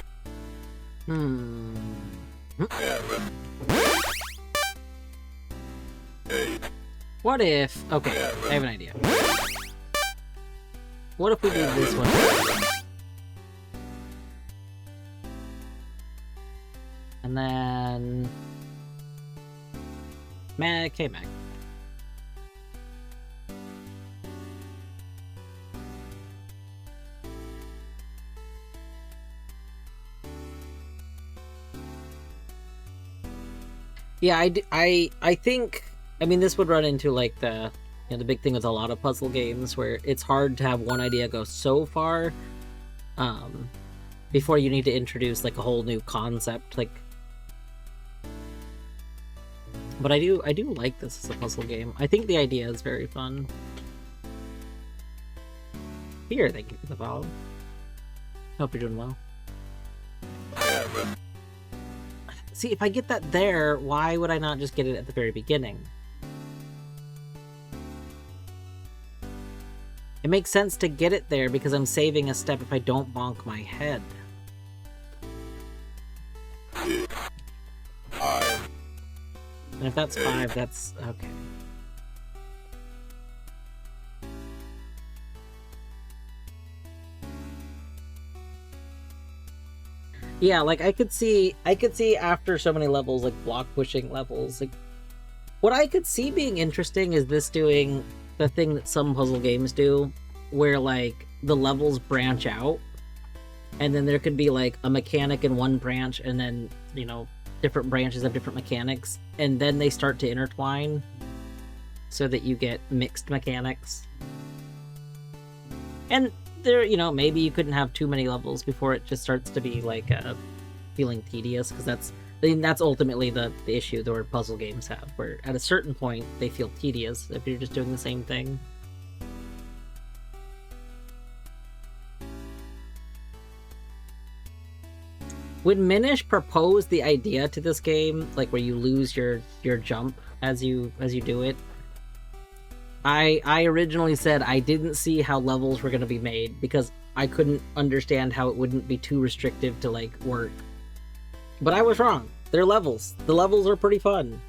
Hmm. 7. 8. What if... Okay, I have an idea. What if we do this one first? And then... K-Mag. Yeah, I think... I mean, this would run into, like, the big thing with a lot of puzzle games, where it's hard to have one idea go so far, before you need to introduce, like, a whole new concept, like... But I do like this as a puzzle game. I think the idea is very fun. Here, thank you for the follow. Hope you're doing well. 7. See, if I get that there, why would I not just get it at the very beginning? It makes sense to get it there because I'm saving a step if I don't bonk my head. 6. 5. And if that's 5, that's... okay. Yeah, like, I could see after so many levels, like, block pushing levels, like... What I could see being interesting is this doing the thing that some puzzle games do, where, like, the levels branch out, and then there could be, like, a mechanic in one branch, and then, you know, different branches have different mechanics, and then they start to intertwine, so that you get mixed mechanics. And there, you know, maybe you couldn't have too many levels before it just starts to be, like, feeling tedious, because that's ultimately the issue the word puzzle games have, where at a certain point they feel tedious if you're just doing the same thing. When Minish proposed the idea to this game, like where you lose your jump as you do it, I originally said I didn't see how levels were going to be made because I couldn't understand how it wouldn't be too restrictive to, like, work. But I was wrong. They're levels. The levels are pretty fun.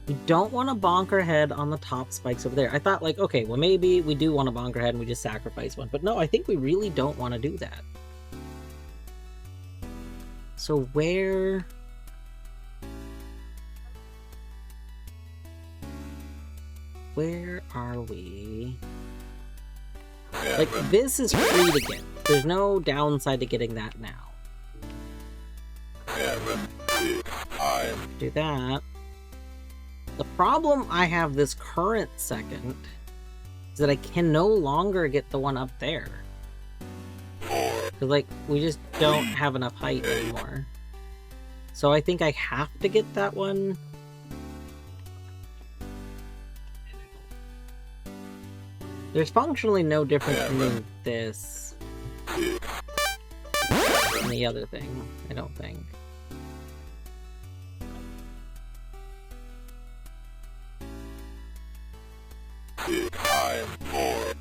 We don't want to bonk our head on the top spikes over there. I thought, like, okay, well, maybe we do want to bonk our head and we just sacrifice one. But no, I think we really don't want to do that. So where... Where are we? Like, this is free to get. There's no downside to getting that now. 7. 6. 5. Do that. The problem I have this current second is that I can no longer get the one up there. 4. Because, like, we just don't have enough height anymore. So I think I have to get that one. There's functionally no difference between this and the other thing, I don't think. Six. 5. 4.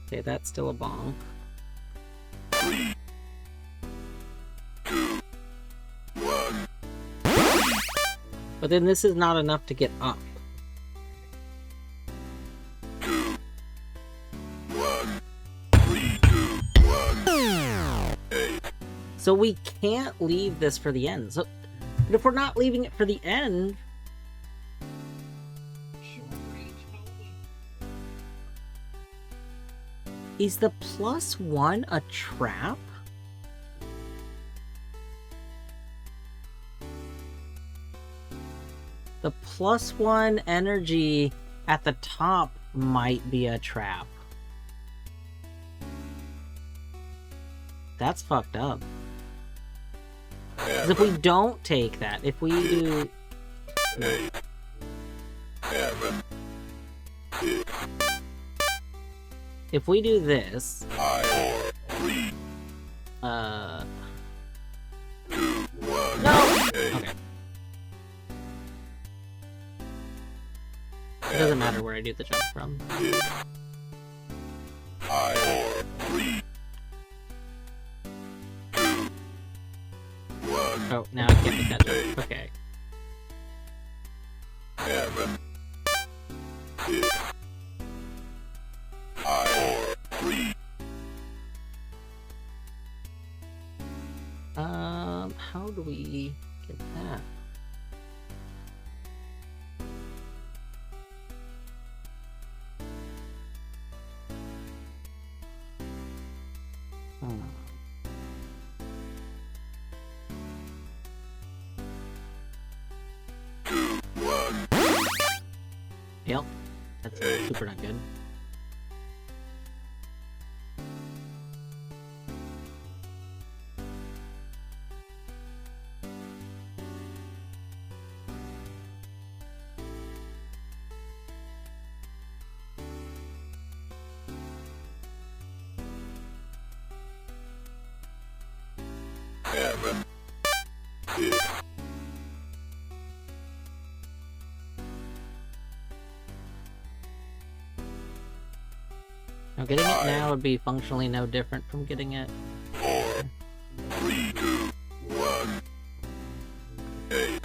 Okay, that's still a bonk. 3. 2. 1. But then this is not enough to get up. 2. 1. 3. 2. 1. 8. So we can't leave this for the end. So, but if we're not leaving it for the end, is the +1 a trap? The +1 energy at the top might be a trap. That's fucked up. Because if we don't take that, if we do... No. If we do this... No! Okay. It doesn't matter where I do the jump from. Oh, now I can't make that jump. Okay. How do we get that? Yep, that's super not good. Now, getting it now would be functionally no different from getting it. 4, 3, 2, 1, 8,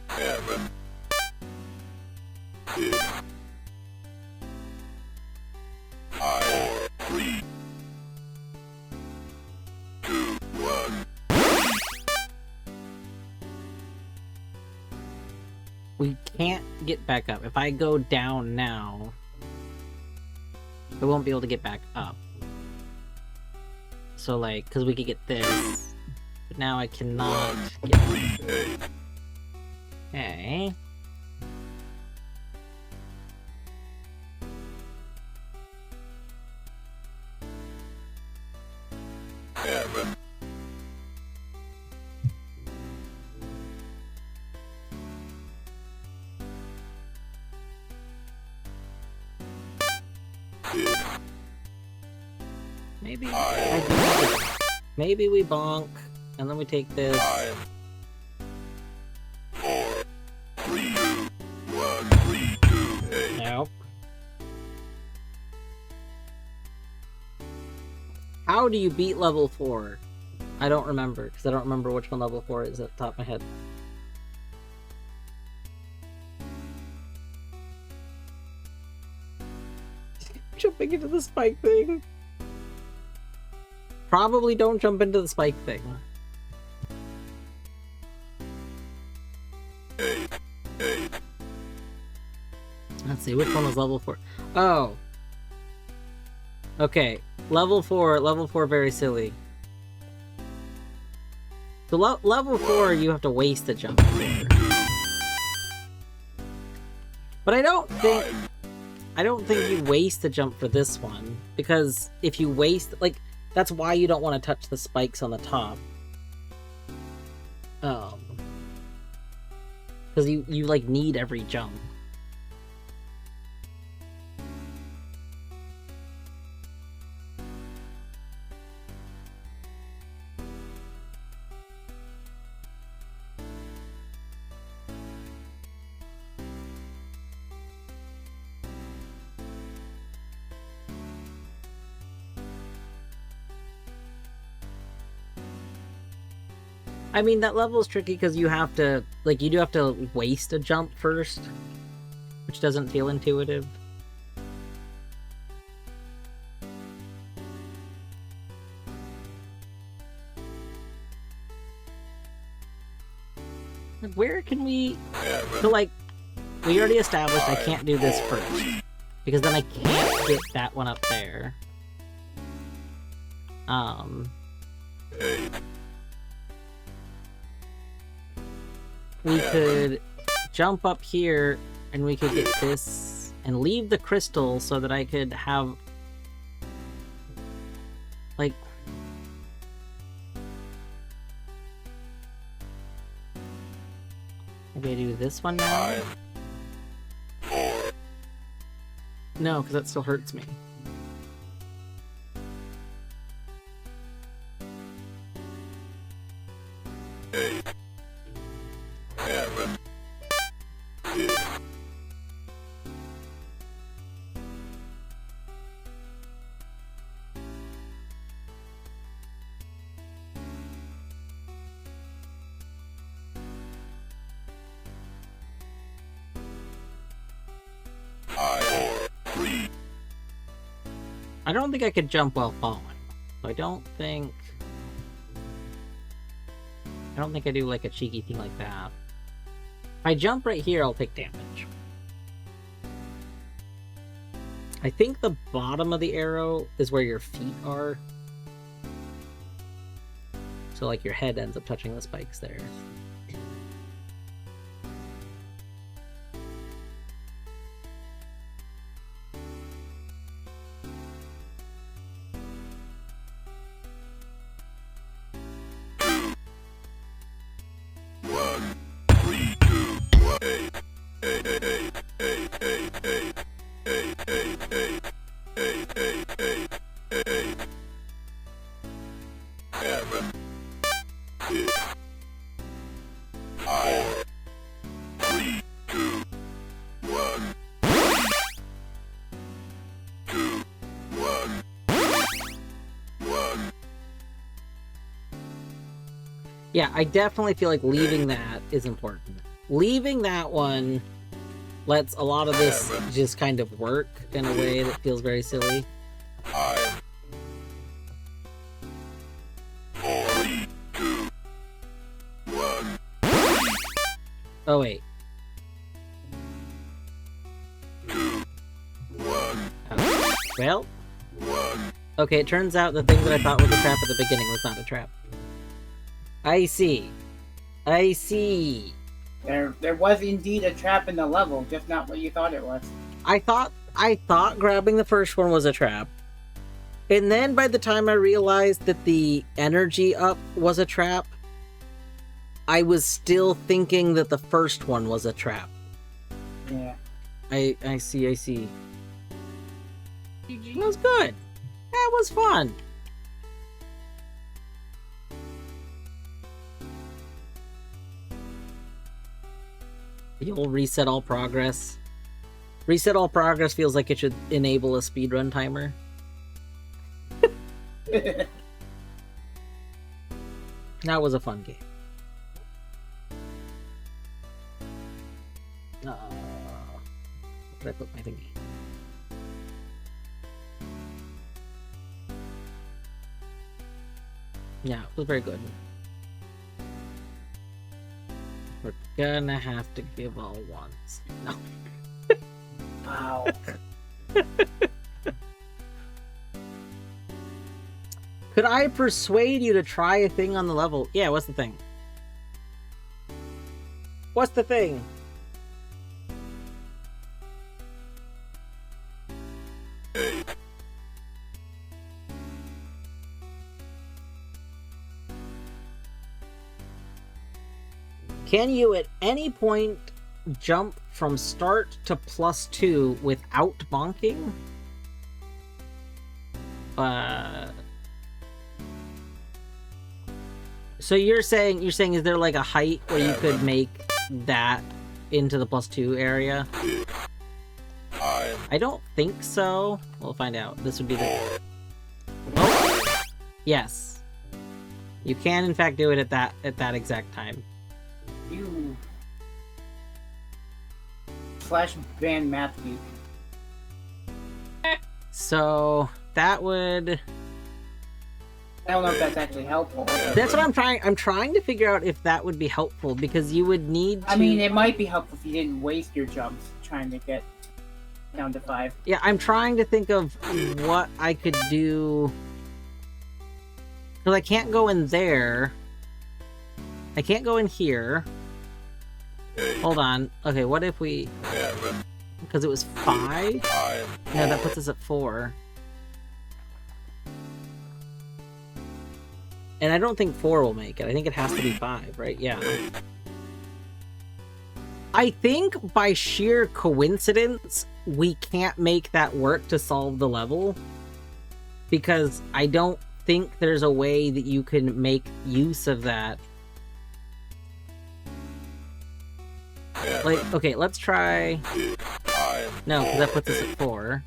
7, 6, 5, 4, 3, 2, 1. We can't get back up. If I go down now, I won't be able to get back up. So, like, because we could get this, but now I cannot get up. Okay. Maybe I do this. Maybe we bonk, and then we take this. 5, 4, 3, 2, 1, 3, 2, 8. Nope. How do you beat level 4? I don't remember, because I don't remember which one level 4 is at the top of my head. Jumping into the spike thing. Probably don't jump into the spike thing. 8, 8. Let's see, which one was level 4? Oh! Okay, level 4, very silly. So level 4, you have to waste a jump for. But I don't think you waste a jump for this one, because if you waste, like, that's why you don't want to touch the spikes on the top. Because you like need every jump. I mean, that level is tricky because you have to, like, you do have to waste a jump first, which doesn't feel intuitive. Like, where can we... So, like, we already established I can't do this first, because then I can't get that one up there. We could jump up here, and we could get this, and leave the crystal so that I could have Like... Maybe I do this one now? 5, 4, No, because that still hurts me. 8, 7, 6, 5, 4, 3, I don't think I could jump while falling. So I don't think I do like a cheeky thing like that. If I jump right here, I'll take damage. I think the bottom of the arrow is where your feet are. So like your head ends up touching the spikes there. One, 3, 2, 1, 8, 8, 8, 8, 8, 8, 8, 8, 8, 8, 8, 8, 8, 7, 6, 5, 3, 2, 1, 2, 1, 1. Yeah, I definitely feel like leaving that is important. Leaving that one lets a lot of this just kind of work in a way that feels very silly. 5, 4, 3, 2, 1. Oh wait. 2, 1, Well, 1. okay, it turns out the thing that I thought was a trap at the beginning was not a trap. I see. I see. There was indeed a trap in the level, just not what you thought it was. I thought grabbing the first one was a trap. And then by the time I realized that the energy up was a trap, I was still thinking that the first one was a trap. Yeah. I see. It GG. was good. That was fun. You'll reset all progress. Reset all progress feels like it should enable a speedrun timer. That was a fun game. Where did I put my thingy? Yeah, it was very good. We're gonna have to give all ones. No. Wow. Could I persuade you to try a thing on the level? Yeah, what's the thing? What's the thing? Can you at any point jump from start to +2 without bonking? So you're saying is there like a height where you could make that into the +2 area? I don't think so. We'll find out. This would be the... Oh! Yes. You can in fact do it at that exact time. You /ban math geek. So that would... I don't know if that's actually helpful. That's what I'm trying to figure out if that would be helpful, because you would need to... I mean, it might be helpful if you didn't waste your jumps trying to get down to 5. Yeah, I'm trying to think of what I could do. Because I can't go in there. I can't go in here. Hold on. Okay, what if we... Because it was 5? No, that puts us at 4. And I don't think 4 will make it. I think it has to be 5, right? Yeah. I think by sheer coincidence, we can't make that work to solve the level. Because I don't think there's a way that you can make use of that. Like, okay, let's try... No, because that puts us at 4.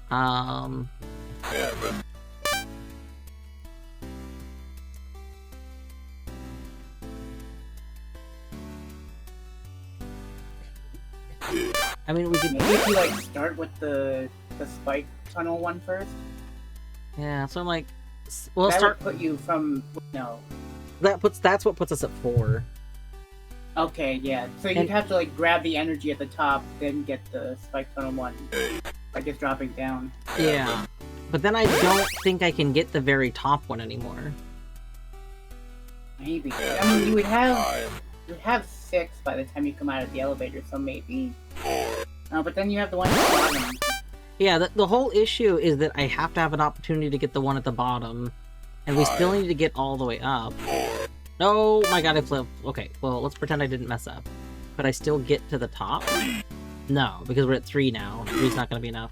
I mean, we could... Maybe if you, like, start with the spike tunnel one first? Yeah, so I'm like... Well, that start... would put you from... No. That's what puts us at 4. Okay, yeah. So you'd have to, like, grab the energy at the top, then get the spike tunnel one. Like, just dropping down. Yeah. But then I don't think I can get the very top one anymore. Maybe. I mean, you would have 6 by the time you come out of the elevator, so maybe. But then you have the one at the bottom. Yeah, the whole issue is that I have to have an opportunity to get the one at the bottom, and we still need to get all the way up. Oh my god, I flipped. Okay, well, let's pretend I didn't mess up. Could I still get to the top? No, because we're at 3 now. 3's not gonna be enough.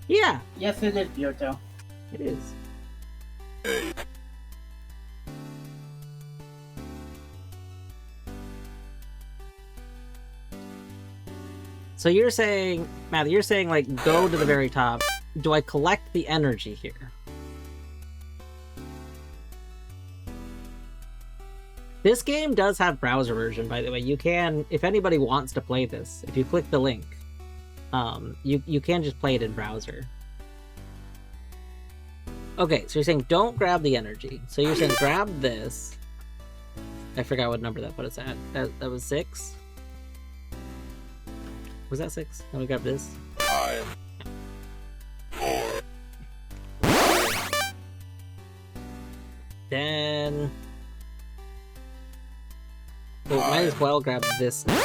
Yeah! Yes, it is, Giotto. It is. So you're saying, Matt, you're saying, like, go to the very top. Do I collect the energy here? This game does have browser version, by the way. You can, if anybody wants to play this, if you click the link, you can just play it in browser. Okay, so you're saying don't grab the energy. So you're saying grab this. I forgot what number that put us at. That was 6? Was that 6? Let me grab this. 5, 4. Then... Well, might as well grab this now.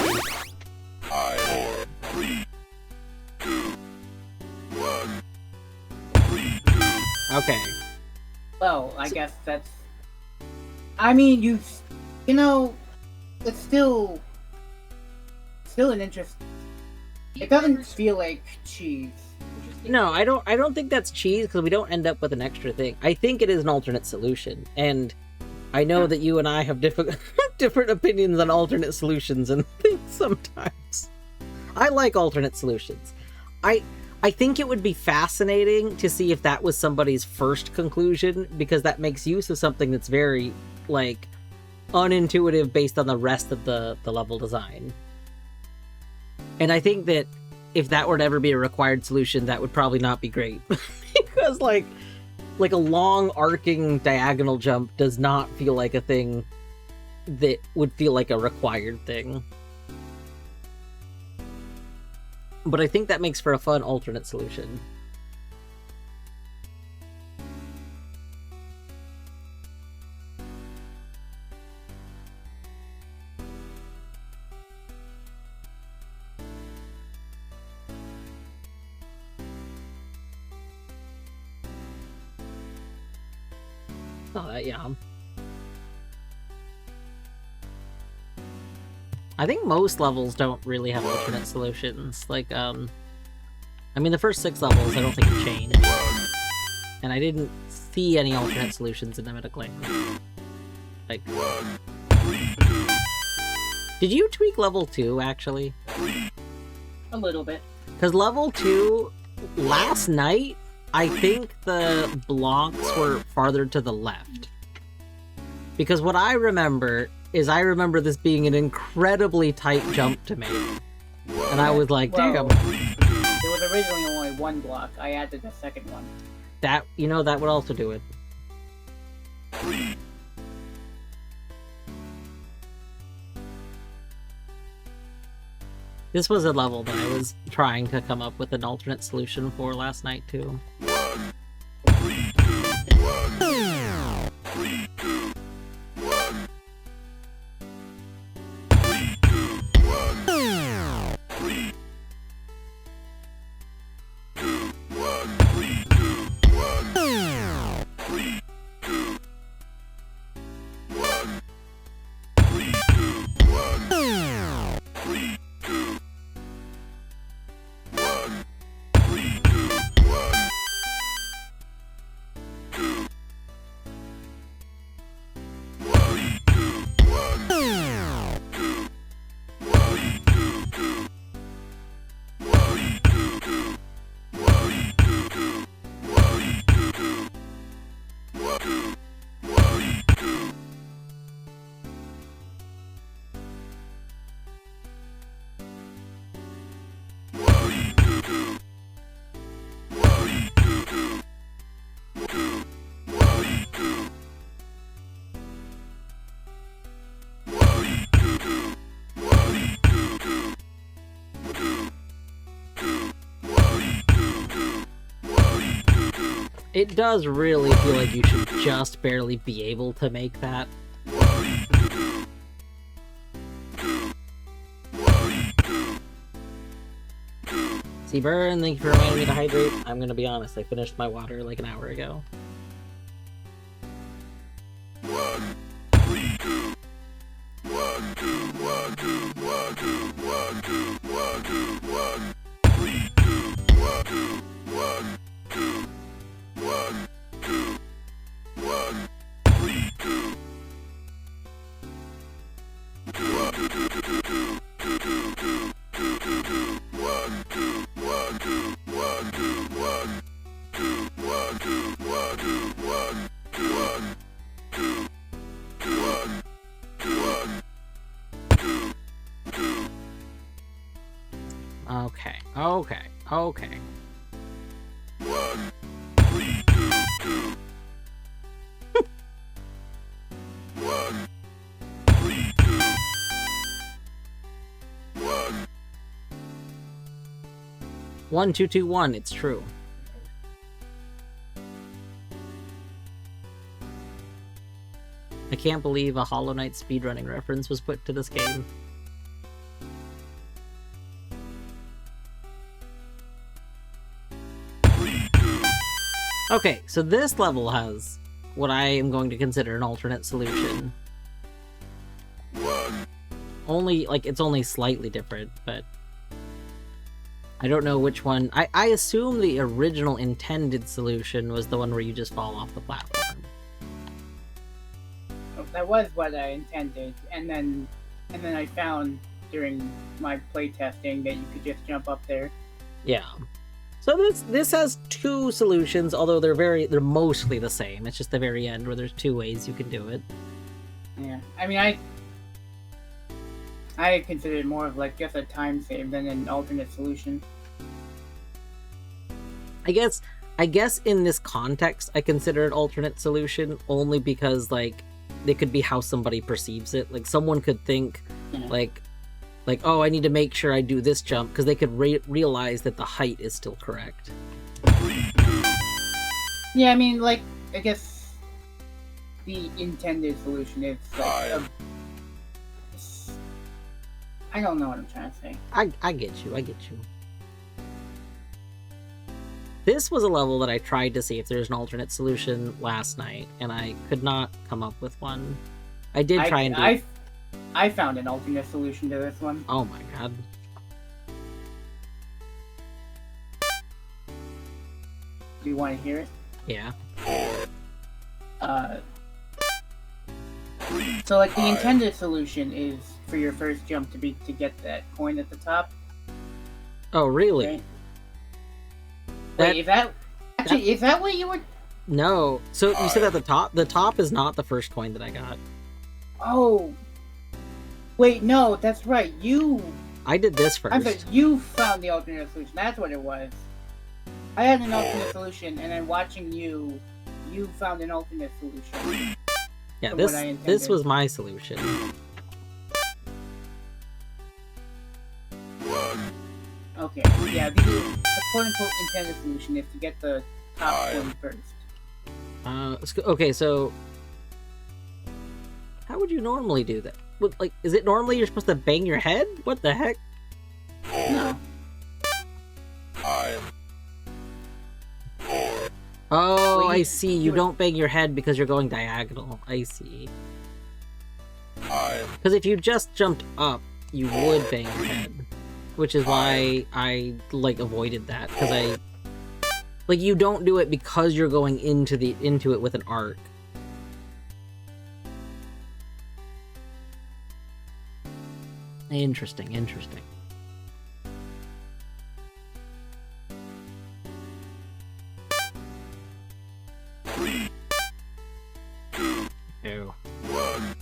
5, 4, 3, 2, 1. Okay. Well, I guess that's... I mean, you know, it's still an interest. It doesn't feel like cheese. No, I don't think that's cheese, because we don't end up with an extra thing. I think it is an alternate solution, and I know that you and I have different opinions on alternate solutions and things sometimes. I like alternate solutions. I think it would be fascinating to see if that was somebody's first conclusion, because that makes use of something that's very, like, unintuitive based on the rest of the level design. And I think that if that were to ever be a required solution, that would probably not be great. Because, like a long arcing diagonal jump does not feel like a thing that would feel like a required thing. But I think that makes for a fun alternate solution. Oh, yeah. I think most levels don't really have alternate solutions. Like, I mean, the first 6 levels I don't think have changed. And I didn't see any alternate solutions in them at a glance. Like... Did you tweak level 2, actually? A little bit. Because level 2, last night, I think the blocks were farther to the left. Because what I remember is this being an incredibly tight jump to make. And I was like, damn. There was originally only 1 block. I added a second one. That, you know, that would also do it. This was a level that I was trying to come up with an alternate solution for last night, too. It does really feel like you should just barely be able to make that. See, Burn, thank you for reminding me to hydrate. I'm gonna be honest, I finished my water like an hour ago. Okay. One, two, two, one. It's true. I can't believe a Hollow Knight speedrunning reference was put to this game. Okay, so this level has what I am going to consider an alternate solution. Only, like, it's only slightly different, but I don't know which one. I assume the original intended solution was the one where you just fall off the platform. That was what I intended, and then I found during my playtesting that you could just jump up there. Yeah. So this has two solutions, although they're mostly the same. It's just the very end where there's two ways you can do it. Yeah, I mean, I consider it more of like just a time save than an alternate solution. I guess in this context, I consider it alternate solution only because, like, it could be how somebody perceives it. Like, someone could think, like, oh, I need to make sure I do this jump, because they could realize that the height is still correct. Yeah, I mean, like, I guess the intended solution is like I don't know what I'm trying to say. I get you. This was a level that I tried to see if there's an alternate solution last night, and I could not come up with one. I did try and do... I found an alternate solution to this one. Oh my god. Do you want to hear it? Yeah. So, like, the intended solution is for your first jump to get that coin at the top. Oh, really? Okay. Wait, is that what you were... No. So, you said at the top? The top is not the first coin that I got. Oh. Wait, no, that's right. I did this first. I thought you found the alternate solution. That's what it was. I had an alternate solution, and then watching you found an alternate solution. Yeah, this was my solution. Okay, yeah, the quote-unquote intended solution is to get the top one first. Okay, so... How would you normally do that? Like, is it normally you're supposed to bang your head? What the heck? No. Oh, I see. You don't bang your head because you're going diagonal. I see. Because if you just jumped up, you would bang your head. Which is why I, like, avoided that. Because like, you don't do it because you're going into it with an arc. Interesting. Ew.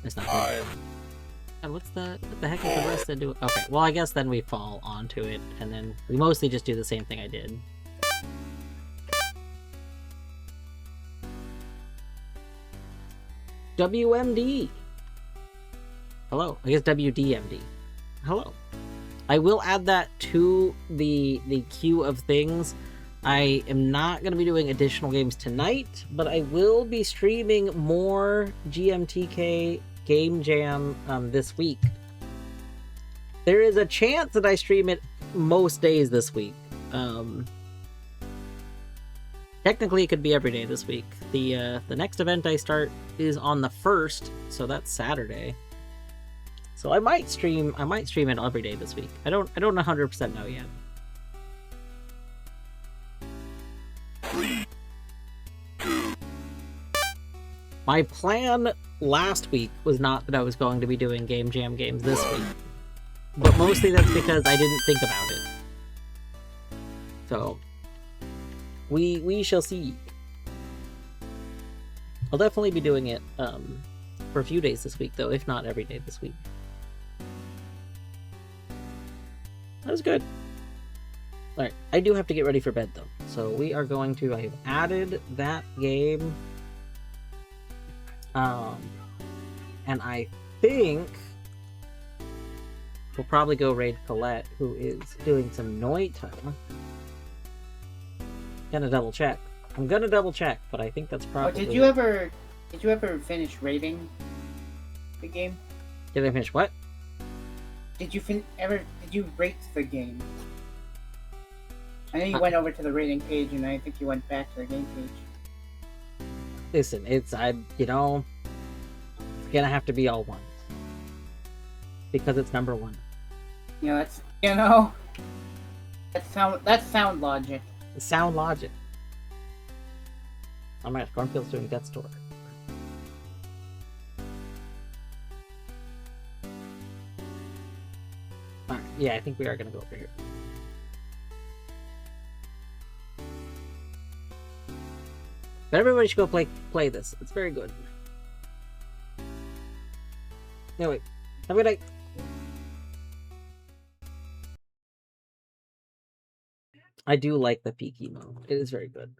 That's not good. And what the heck is the rest of do? Okay, well, I guess then we fall onto it, and then we mostly just do the same thing I did. WMD! Hello. I guess WDMD. Hello. I will add that to the queue of things. I am not going to be doing additional games tonight, but I will be streaming more GMTK Game Jam this week. There is a chance that I stream it most days this week. Technically, it could be every day this week. The next event I start is on the 1st, so that's Saturday. So I might stream it every day this week. I don't 100% know yet. 3, 2, My plan last week was not that I was going to be doing Game Jam games this week. But mostly that's because I didn't think about it. So we shall see. I'll definitely be doing it for a few days this week though, if not every day this week. That was good. Alright, I do have to get ready for bed though. So we are going to, I have added that game. And I think we'll probably go raid Colette, who is doing some Noita. Gonna double check. I'm gonna double check, but I think that's probably. Oh, did you ever finish raiding the game? Did I finish what? Did you rate the game? I know you went over to the rating page, and I think you went back to the game page. Listen, it's gonna have to be all ones because it's number 1. That's sound logic. Sound logic. Oh my gosh, Cornfield's doing Death's Door. Alright, yeah, I think we are gonna go over here. But everybody should go play this. It's very good. Anyway, have a good night. I do like the peaky mode. It is very good.